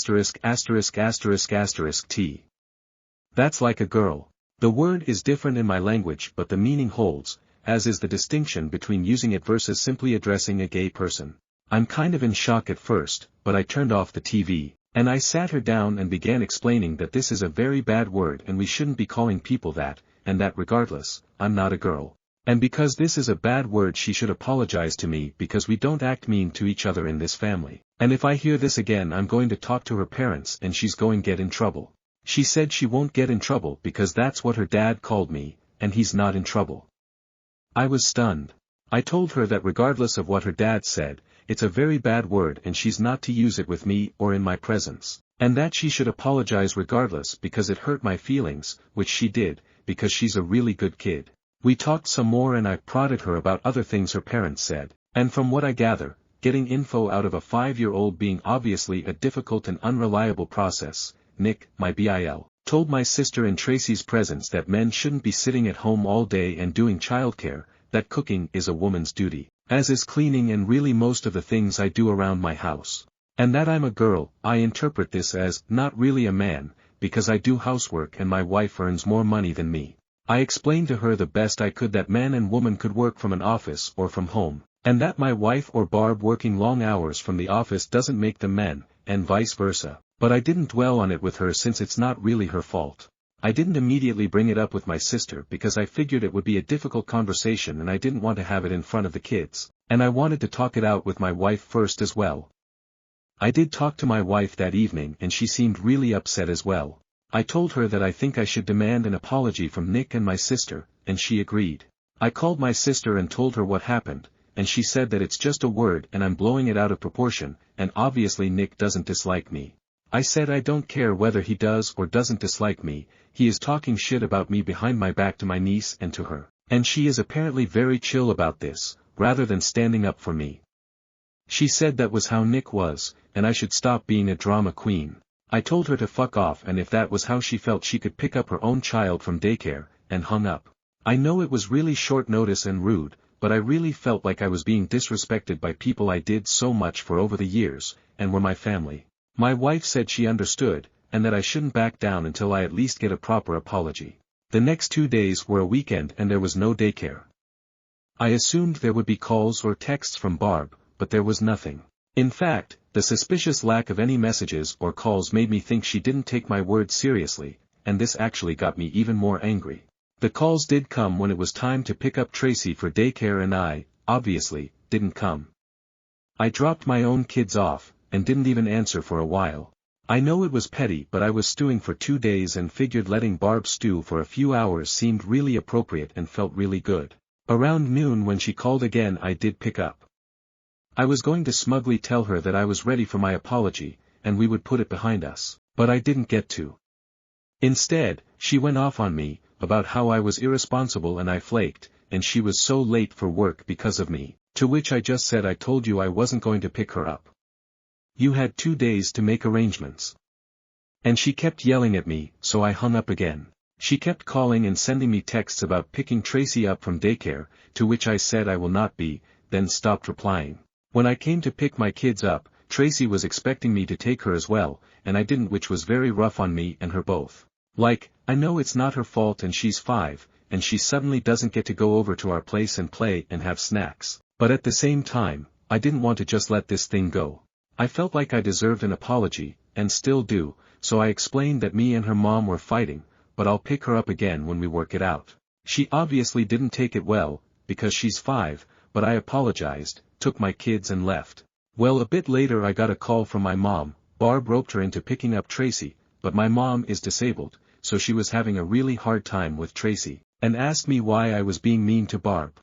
T. That's like a girl. The word is different in my language but the meaning holds, as is the distinction between using it versus simply addressing a gay person. I'm kind of in shock at first, but I turned off the TV, And I sat her down and began explaining that this is a very bad word and we shouldn't be calling people that, and that regardless, I'm not a girl. And because this is a bad word she should apologize to me because we don't act mean to each other in this family. And if I hear this again I'm going to talk to her parents and she's going to get in trouble. She said she won't get in trouble because that's what her dad called me, and he's not in trouble. I was stunned. I told her that regardless of what her dad said, it's a very bad word and she's not to use it with me or in my presence, and that she should apologize regardless because it hurt my feelings, which she did, because she's a really good kid. We talked some more and I prodded her about other things her parents said, and from what I gather, getting info out of a 5-year-old being obviously a difficult and unreliable process, Nick, my BIL, told my sister in Tracy's presence that men shouldn't be sitting at home all day and doing childcare, that cooking is a woman's duty, as is cleaning and really most of the things I do around my house. And that I'm a girl. I interpret this as, not really a man, because I do housework and my wife earns more money than me. I explained to her the best I could that man and woman could work from an office or from home, and that my wife or Barb working long hours from the office doesn't make them men, and vice versa. But I didn't dwell on it with her since it's not really her fault. I didn't immediately bring it up with my sister because I figured it would be a difficult conversation and I didn't want to have it in front of the kids, and I wanted to talk it out with my wife first as well. I did talk to my wife that evening and she seemed really upset as well. I told her that I think I should demand an apology from Nick and my sister, and she agreed. I called my sister and told her what happened, and she said that it's just a word and I'm blowing it out of proportion, and obviously Nick doesn't dislike me. I said I don't care whether he does or doesn't dislike me, he is talking shit about me behind my back to my niece and to her, and she is apparently very chill about this, rather than standing up for me. She said that was how Nick was, and I should stop being a drama queen. I told her to fuck off and if that was how she felt she could pick up her own child from daycare, and hung up. I know it was really short notice and rude, but I really felt like I was being disrespected by people I did so much for over the years, and were my family. My wife said she understood, and that I shouldn't back down until I at least get a proper apology. The next 2 days were a weekend and there was no daycare. I assumed there would be calls or texts from Barb, but there was nothing. In fact, the suspicious lack of any messages or calls made me think she didn't take my words seriously, and this actually got me even more angry. The calls did come when it was time to pick up Tracy for daycare and I, obviously, didn't come. I dropped my own kids off, and didn't even answer for a while. I know it was petty but I was stewing for 2 days and figured letting Barb stew for a few hours seemed really appropriate and felt really good. Around noon when she called again I did pick up. I was going to smugly tell her that I was ready for my apology, and we would put it behind us, but I didn't get to. Instead, she went off on me, about how I was irresponsible and I flaked, and she was so late for work because of me, to which I just said I told you I wasn't going to pick her up. You had 2 days to make arrangements. And she kept yelling at me, so I hung up again. She kept calling and sending me texts about picking Tracy up from daycare, to which I said I will not be, then stopped replying. When I came to pick my kids up, Tracy was expecting me to take her as well, and I didn't, which was very rough on me and her both. Like, I know it's not her fault and she's 5, and she suddenly doesn't get to go over to our place and play and have snacks, but at the same time, I didn't want to just let this thing go. I felt like I deserved an apology, and still do, so I explained that me and her mom were fighting, but I'll pick her up again when we work it out. She obviously didn't take it well, because she's 5, but I apologized, took my kids and left. Well, a bit later I got a call from my mom. Barb roped her into picking up Tracy, but my mom is disabled, so she was having a really hard time with Tracy, and asked me why I was being mean to Barb.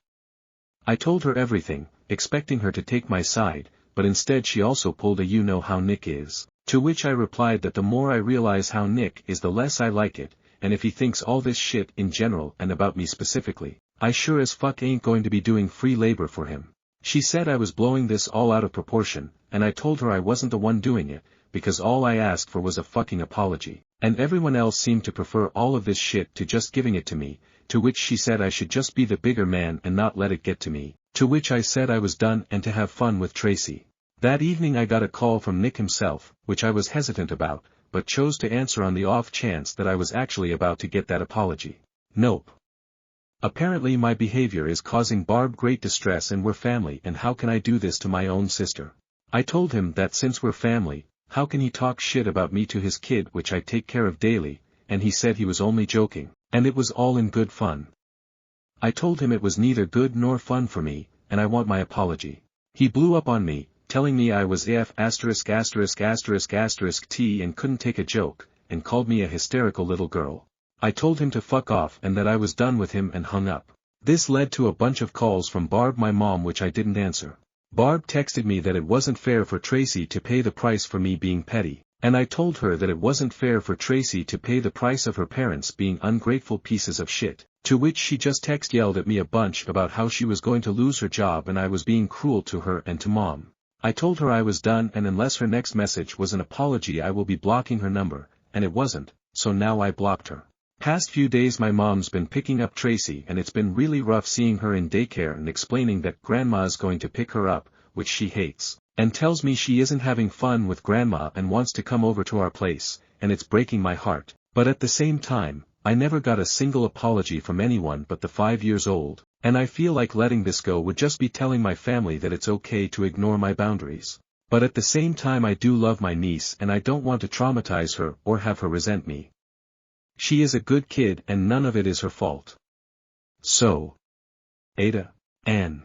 I told her everything, expecting her to take my side, but instead she also pulled a "you know how Nick is," to which I replied that the more I realize how Nick is the less I like it, and if he thinks all this shit in general and about me specifically, I sure as fuck ain't going to be doing free labor for him. She said I was blowing this all out of proportion, and I told her I wasn't the one doing it, because all I asked for was a fucking apology, and everyone else seemed to prefer all of this shit to just giving it to me, to which she said I should just be the bigger man and not let it get to me, to which I said I was done and to have fun with Tracy. That evening I got a call from Nick himself, which I was hesitant about, but chose to answer on the off chance that I was actually about to get that apology. Nope. Apparently my behavior is causing Barb great distress and we're family, and how can I do this to my own sister? I told him that since we're family, how can he talk shit about me to his kid which I take care of daily, and he said he was only joking, and it was all in good fun. I told him it was neither good nor fun for me, and I want my apology. He blew up on me, telling me I was T and couldn't take a joke, and called me a hysterical little girl. I told him to fuck off and that I was done with him and hung up. This led to a bunch of calls from Barb, my mom, which I didn't answer. Barb texted me that it wasn't fair for Tracy to pay the price for me being petty, and I told her that it wasn't fair for Tracy to pay the price of her parents being ungrateful pieces of shit, to which she just yelled at me a bunch about how she was going to lose her job and I was being cruel to her and to mom. I told her I was done, and unless her next message was an apology I will be blocking her number, and it wasn't, so now I blocked her. Past few days my mom's been picking up Tracy and it's been really rough seeing her in daycare and explaining that grandma's going to pick her up, which she hates, and tells me she isn't having fun with grandma and wants to come over to our place, and it's breaking my heart, but at the same time, I never got a single apology from anyone but the 5 years old, and I feel like letting this go would just be telling my family that it's okay to ignore my boundaries. But at the same time I do love my niece and I don't want to traumatize her or have her resent me. She is a good kid and none of it is her fault. So, Aita, Ann.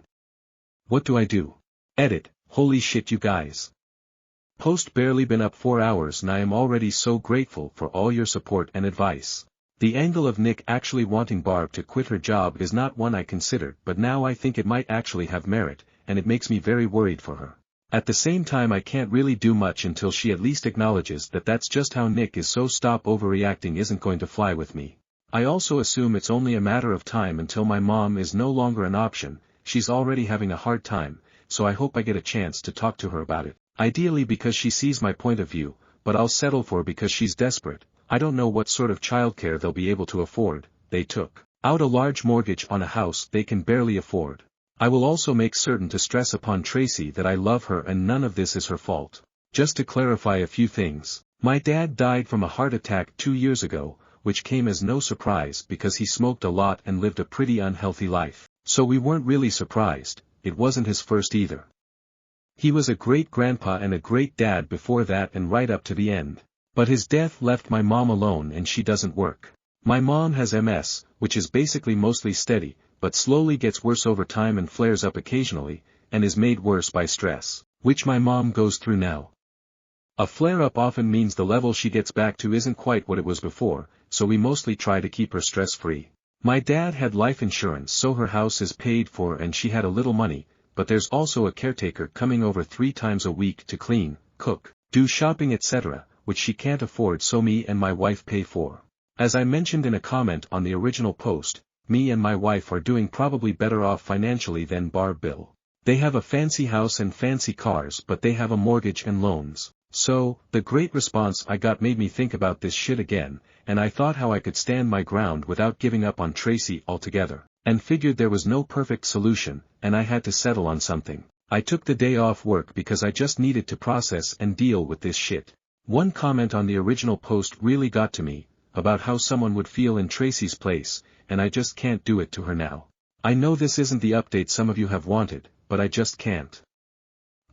What do I do? Edit, holy shit you guys. Post barely been up 4 hours and I am already so grateful for all your support and advice. The angle of Nick actually wanting Barb to quit her job is not one I considered, but now I think it might actually have merit, and it makes me very worried for her. At the same time I can't really do much until she at least acknowledges that that's just how Nick is, so stop overreacting isn't going to fly with me. I also assume it's only a matter of time until my mom is no longer an option. She's already having a hard time, so I hope I get a chance to talk to her about it, ideally because she sees my point of view, but I'll settle for because she's desperate. I don't know what sort of childcare they'll be able to afford. They took out a large mortgage on a house they can barely afford. I will also make certain to stress upon Tracy that I love her and none of this is her fault. Just to clarify a few things, my dad died from a heart attack 2 years ago, which came as no surprise because he smoked a lot and lived a pretty unhealthy life, so we weren't really surprised. It wasn't his first either. He was a great grandpa and a great dad before that and right up to the end. But his death left my mom alone and she doesn't work. My mom has MS, which is basically mostly steady, but slowly gets worse over time and flares up occasionally, and is made worse by stress, which my mom goes through now. A flare-up often means the level she gets back to isn't quite what it was before, so we mostly try to keep her stress-free. My dad had life insurance so her house is paid for and she had a little money, but there's also a caretaker coming over 3 times a week to clean, cook, do shopping etc., which she can't afford, so me and my wife pay for. As I mentioned in a comment on the original post, me and my wife are doing probably better off financially than Barb Bill. They have a fancy house and fancy cars but they have a mortgage and loans. So, the great response I got made me think about this shit again, and I thought how I could stand my ground without giving up on Tracy altogether, and figured there was no perfect solution, and I had to settle on something. I took the day off work because I just needed to process and deal with this shit. One comment on the original post really got to me, about how someone would feel in Tracy's place, and I just can't do it to her now. I know this isn't the update some of you have wanted, but I just can't.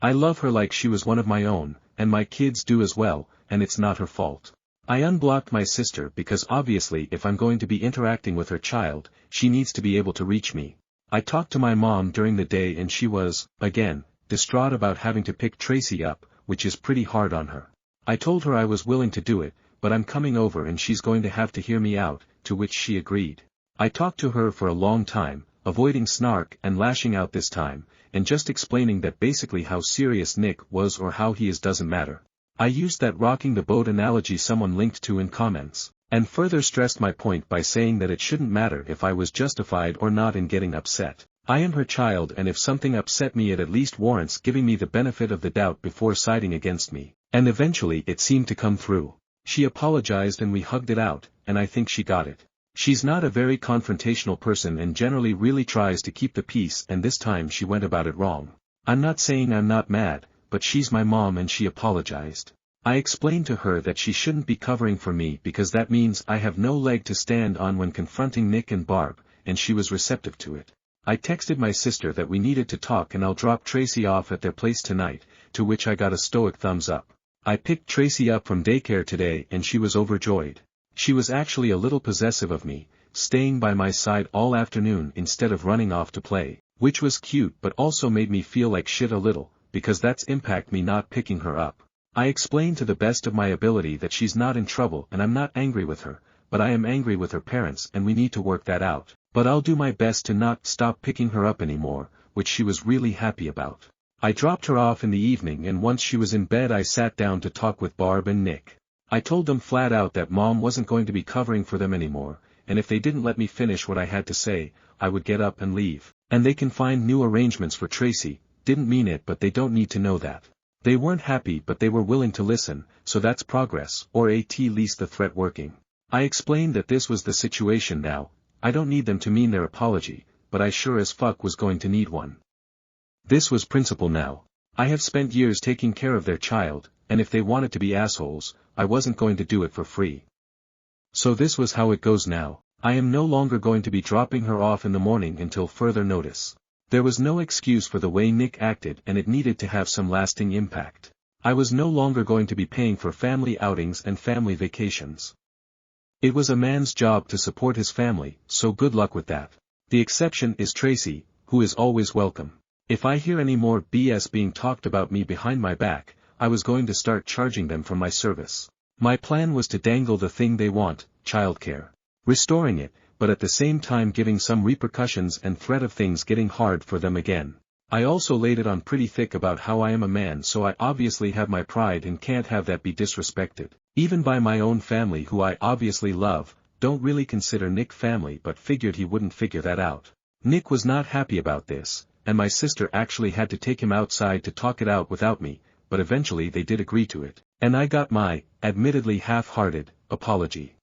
I love her like she was one of my own, and my kids do as well, and it's not her fault. I unblocked my sister because obviously if I'm going to be interacting with her child, she needs to be able to reach me. I talked to my mom during the day and she was, again, distraught about having to pick Tracy up, which is pretty hard on her. I told her I was willing to do it, but I'm coming over and she's going to have to hear me out, to which she agreed. I talked to her for a long time, avoiding snark and lashing out this time, and just explaining that basically how serious Nick was or how he is doesn't matter. I used that rocking the boat analogy someone linked to in comments, and further stressed my point by saying that it shouldn't matter if I was justified or not in getting upset. I am her child and if something upset me it at least warrants giving me the benefit of the doubt before siding against me, and eventually it seemed to come through. She apologized and we hugged it out, and I think she got it. She's not a very confrontational person and generally really tries to keep the peace, and this time she went about it wrong. I'm not saying I'm not mad, but she's my mom and she apologized. I explained to her that she shouldn't be covering for me because that means I have no leg to stand on when confronting Nick and Barb, and she was receptive to it. I texted my sister that we needed to talk and I'll drop Tracy off at their place tonight, to which I got a stoic thumbs up. I picked Tracy up from daycare today and she was overjoyed. She was actually a little possessive of me, staying by my side all afternoon instead of running off to play, which was cute but also made me feel like shit a little, because that's impact me not picking her up. I explained to the best of my ability that she's not in trouble and I'm not angry with her, but I am angry with her parents and we need to work that out. But I'll do my best to not stop picking her up anymore, which she was really happy about. I dropped her off in the evening and once she was in bed I sat down to talk with Barb and Nick. I told them flat out that Mom wasn't going to be covering for them anymore, and if they didn't let me finish what I had to say, I would get up and leave. And they can find new arrangements for Tracy. Didn't mean it but they don't need to know that. They weren't happy but they were willing to listen, so that's progress, or at least the threat working. I explained that this was the situation now. I don't need them to mean their apology, but I sure as fuck was going to need one. This was principle now. I have spent years taking care of their child, and if they wanted to be assholes, I wasn't going to do it for free. So this was how it goes now. I am no longer going to be dropping her off in the morning until further notice. There was no excuse for the way Nick acted and it needed to have some lasting impact. I was no longer going to be paying for family outings and family vacations. It was a man's job to support his family, so good luck with that. The exception is Tracy, who is always welcome. If I hear any more BS being talked about me behind my back, I was going to start charging them for my service. My plan was to dangle the thing they want, childcare. Restoring it, but at the same time giving some repercussions and threat of things getting hard for them again. I also laid it on pretty thick about how I am a man, so I obviously have my pride and can't have that be disrespected. Even by my own family who I obviously love, don't really consider Nick family but figured he wouldn't figure that out. Nick was not happy about this, and my sister actually had to take him outside to talk it out without me, but eventually they did agree to it, and I got my, admittedly half-hearted, apology.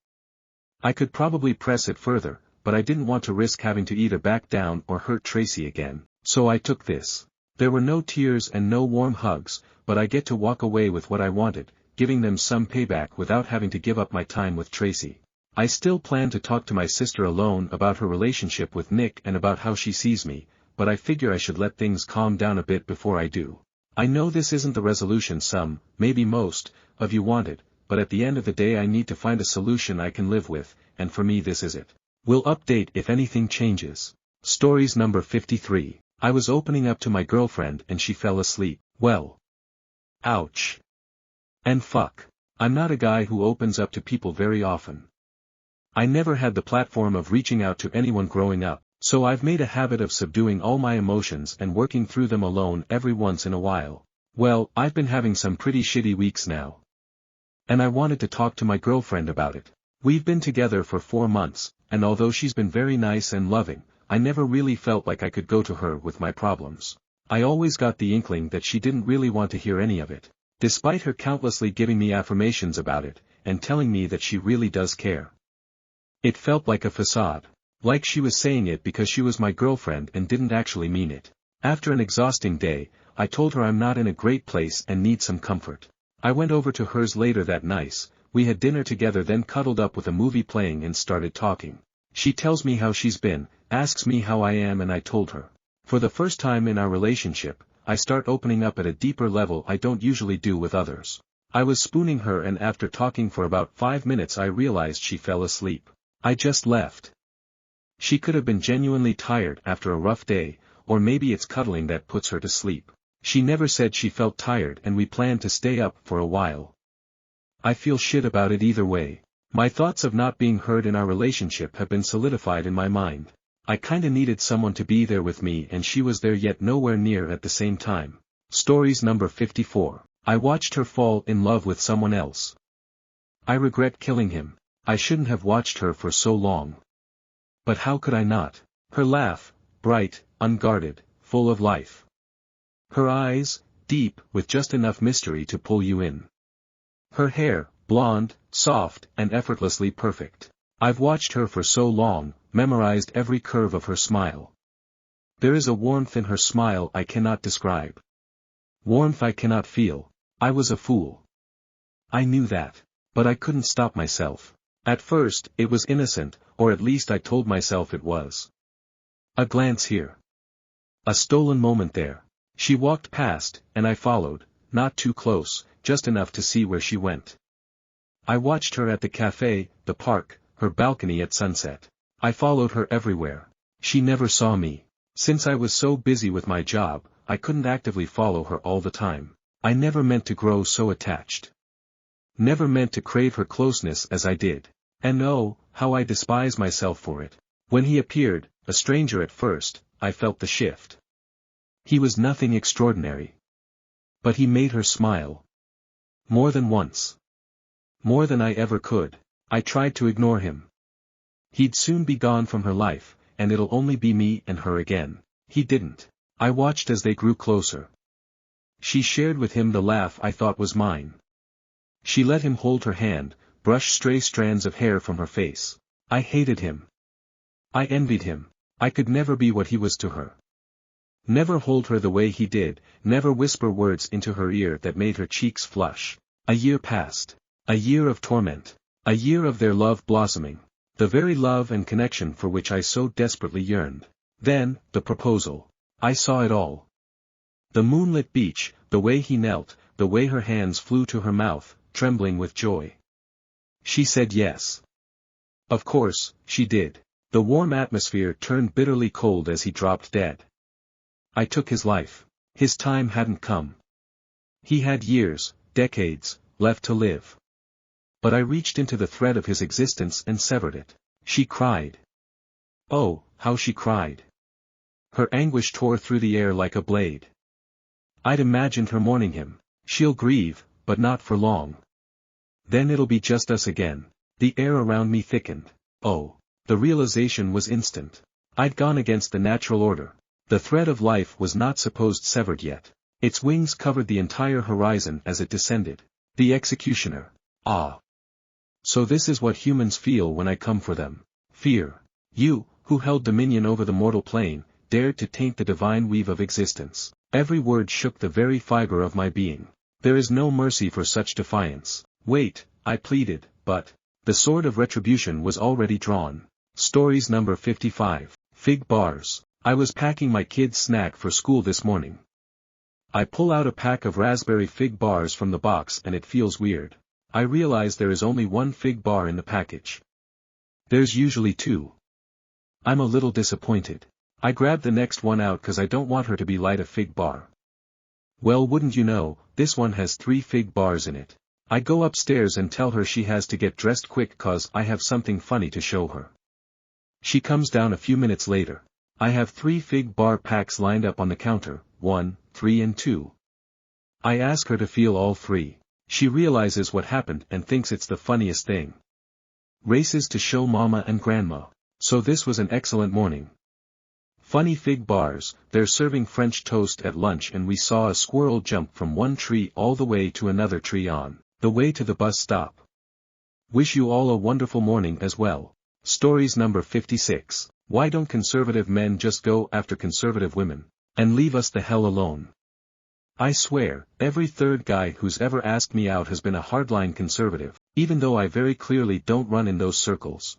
I could probably press it further, but I didn't want to risk having to either back down or hurt Tracy again, so I took this. There were no tears and no warm hugs, but I get to walk away with what I wanted, giving them some payback without having to give up my time with Tracy. I still plan to talk to my sister alone about her relationship with Nick and about how she sees me, but I figure I should let things calm down a bit before I do. I know this isn't the resolution some, maybe most, of you wanted, but at the end of the day I need to find a solution I can live with, and for me this is it. We'll update if anything changes. Stories number 53. I was opening up to my girlfriend and she fell asleep. Well. Ouch. And fuck. I'm not a guy who opens up to people very often. I never had the platform of reaching out to anyone growing up, so I've made a habit of subduing all my emotions and working through them alone every once in a while. Well, I've been having some pretty shitty weeks now. And I wanted to talk to my girlfriend about it. We've been together for 4 months, and although she's been very nice and loving, I never really felt like I could go to her with my problems. I always got the inkling that she didn't really want to hear any of it, despite her countlessly giving me affirmations about it, and telling me that she really does care. It felt like a facade. Like she was saying it because she was my girlfriend and didn't actually mean it. After an exhausting day, I told her I'm not in a great place and need some comfort. I went over to hers later that night, we had dinner together then cuddled up with a movie playing and started talking. She tells me how she's been, asks me how I am and I told her. For the first time in our relationship, I start opening up at a deeper level I don't usually do with others. I was spooning her and after talking for about 5 minutes I realized she fell asleep. I just left. She could have been genuinely tired after a rough day, or maybe it's cuddling that puts her to sleep. She never said she felt tired and we planned to stay up for a while. I feel shit about it either way. My thoughts of not being heard in our relationship have been solidified in my mind. I kinda needed someone to be there with me and she was there yet nowhere near at the same time. Stories number 54. I watched her fall in love with someone else. I regret killing him. I shouldn't have watched her for so long. But how could I not? Her laugh, bright, unguarded, full of life. Her eyes, deep, with just enough mystery to pull you in. Her hair, blonde, soft, and effortlessly perfect. I've watched her for so long, memorized every curve of her smile. There is a warmth in her smile I cannot describe. Warmth I cannot feel. I was a fool. I knew that. But I couldn't stop myself. At first, it was innocent, or at least I told myself it was. A glance here. A stolen moment there. She walked past, and I followed, not too close, just enough to see where she went. I watched her at the cafe, the park, her balcony at sunset. I followed her everywhere. She never saw me. Since I was so busy with my job, I couldn't actively follow her all the time. I never meant to grow so attached. Never meant to crave her closeness as I did. And oh, how I despise myself for it. When he appeared, a stranger at first, I felt the shift. He was nothing extraordinary. But he made her smile. More than once. More than I ever could. I tried to ignore him. He'd soon be gone from her life, and it'll only be me and her again. He didn't. I watched as they grew closer. She shared with him the laugh I thought was mine. She let him hold her hand, brush stray strands of hair from her face. I hated him. I envied him. I could never be what he was to her. Never hold her the way he did, never whisper words into her ear that made her cheeks flush. A year passed. A year of torment. A year of their love blossoming. The very love and connection for which I so desperately yearned. Then, the proposal. I saw it all. The moonlit beach, the way he knelt, the way her hands flew to her mouth, trembling with joy. She said yes. Of course, she did. The warm atmosphere turned bitterly cold as he dropped dead. I took his life. His time hadn't come. He had years, decades, left to live. But I reached into the thread of his existence and severed it. She cried. Oh, how she cried. Her anguish tore through the air like a blade. I'd imagined her mourning him. She'll grieve, but not for long. Then it'll be just us again. The air around me thickened. Oh, the realization was instant. I'd gone against the natural order. The thread of life was not supposed severed yet. Its wings covered the entire horizon as it descended. The executioner. Ah. So this is what humans feel when I come for them. Fear. You, who held dominion over the mortal plane, dared to taint the divine weave of existence. Every word shook the very fiber of my being. There is no mercy for such defiance. Wait, I pleaded, but the sword of retribution was already drawn. Stories number 55. Fig bars. I was packing my kids' snack for school this morning. I pull out a pack of raspberry fig bars from the box and it feels weird. I realize there is only one fig bar in the package. There's usually two. I'm a little disappointed. I grab the next one out cause I don't want her to be light a fig bar. Well, wouldn't you know, this one has 3 fig bars in it. I go upstairs and tell her she has to get dressed quick cause I have something funny to show her. She comes down a few minutes later. I have 3 fig bar packs lined up on the counter, 1, 3 and 2. I ask her to feel all 3. She realizes what happened and thinks it's the funniest thing. Races to show mama and grandma. So this was an excellent morning. Funny fig bars. They're serving French toast at lunch and we saw a squirrel jump from one tree all the way to another tree on the way to the bus stop. Wish you all a wonderful morning as well. Stories number 56. Why don't conservative men just go after conservative women and leave us the hell alone? I swear, every third guy who's ever asked me out has been a hardline conservative, even though I very clearly don't run in those circles.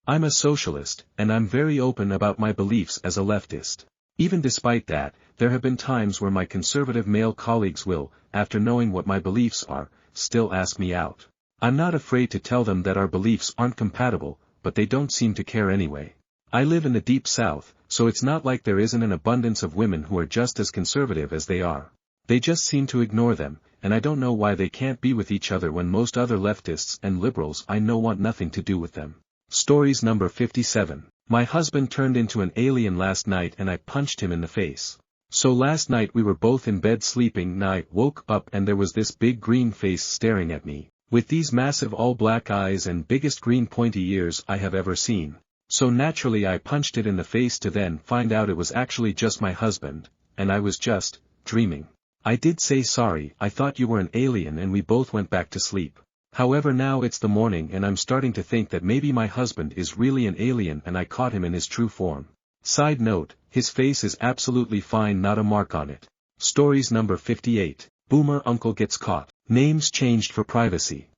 I'm a socialist, and I'm very open about my beliefs as a leftist. Even despite that, there have been times where my conservative male colleagues will, after knowing what my beliefs are, still ask me out. I'm not afraid to tell them that our beliefs aren't compatible, but they don't seem to care anyway. I live in the deep south, so it's not like there isn't an abundance of women who are just as conservative as they are. They just seem to ignore them, and I don't know why they can't be with each other when most other leftists and liberals I know want nothing to do with them. Stories number 57. My husband turned into an alien last night and I punched him in the face. So last night we were both in bed sleeping and I woke up and there was this big green face staring at me, with these massive all-black eyes and biggest green pointy ears I have ever seen. So naturally I punched it in the face to then find out it was actually just my husband, and I was just dreaming. I did say sorry, I thought you were an alien, and we both went back to sleep. However, now it's the morning and I'm starting to think that maybe my husband is really an alien and I caught him in his true form. Side note, his face is absolutely fine, not a mark on it. Stories number 58. Boomer uncle gets caught. Names changed for privacy.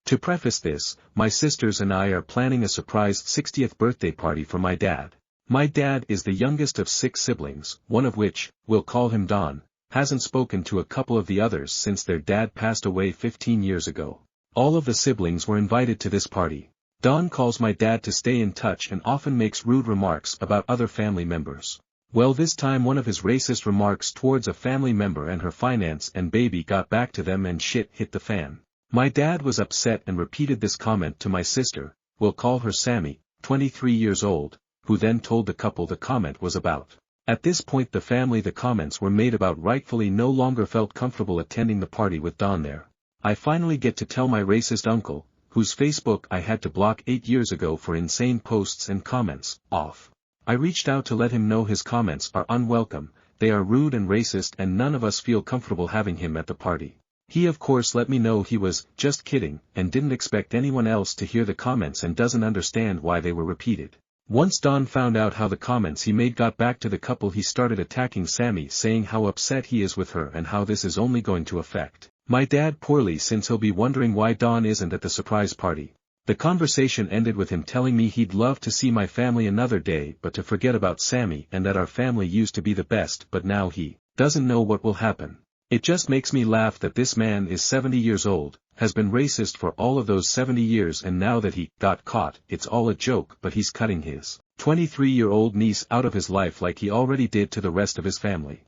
To preface this, my sisters and I are planning a surprise 60th birthday party for my dad. My dad is the youngest of 6 siblings, one of which, we'll call him Don, hasn't spoken to a couple of the others since their dad passed away 15 years ago. All of the siblings were invited to this party. Dawn calls my dad to stay in touch and often makes rude remarks about other family members. Well, this time one of his racist remarks towards a family member and her finance and baby got back to them and shit hit the fan. My dad was upset and repeated this comment to my sister, we'll call her Sammy, 23 years old, who then told the couple the comment was about. At this point the family the comments were made about rightfully no longer felt comfortable attending the party with Dawn there. I finally get to tell my racist uncle, whose Facebook I had to block 8 years ago for insane posts and comments, off. I reached out to let him know his comments are unwelcome, they are rude and racist and none of us feel comfortable having him at the party. He of course let me know he was just kidding and didn't expect anyone else to hear the comments and doesn't understand why they were repeated. Once Don found out how the comments he made got back to the couple, he started attacking Sammy, saying how upset he is with her and how this is only going to affect my dad poorly since he'll be wondering why Don isn't at the surprise party. The conversation ended with him telling me he'd love to see my family another day but to forget about Sammy and that our family used to be the best but now he doesn't know what will happen. It just makes me laugh that this man is 70 years old, has been racist for all of those 70 years and now that he got caught it's all a joke, but he's cutting his 23-year-old niece out of his life like he already did to the rest of his family.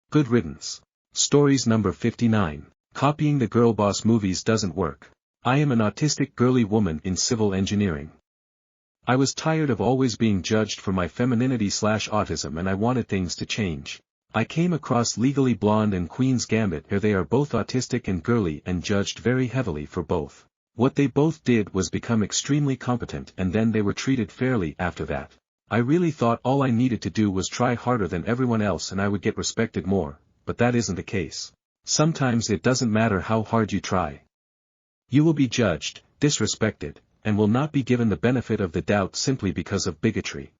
Good riddance. Stories number 59. Copying the girl boss movies doesn't work. I am an autistic girly woman in civil engineering. I was tired of always being judged for my femininity/autism and I wanted things to change. I came across Legally Blonde and Queen's Gambit where they are both autistic and girly and judged very heavily for both. What they both did was become extremely competent and then they were treated fairly after that. I really thought all I needed to do was try harder than everyone else and I would get respected more, but that isn't the case. Sometimes it doesn't matter how hard you try. You will be judged, disrespected, and will not be given the benefit of the doubt simply because of bigotry.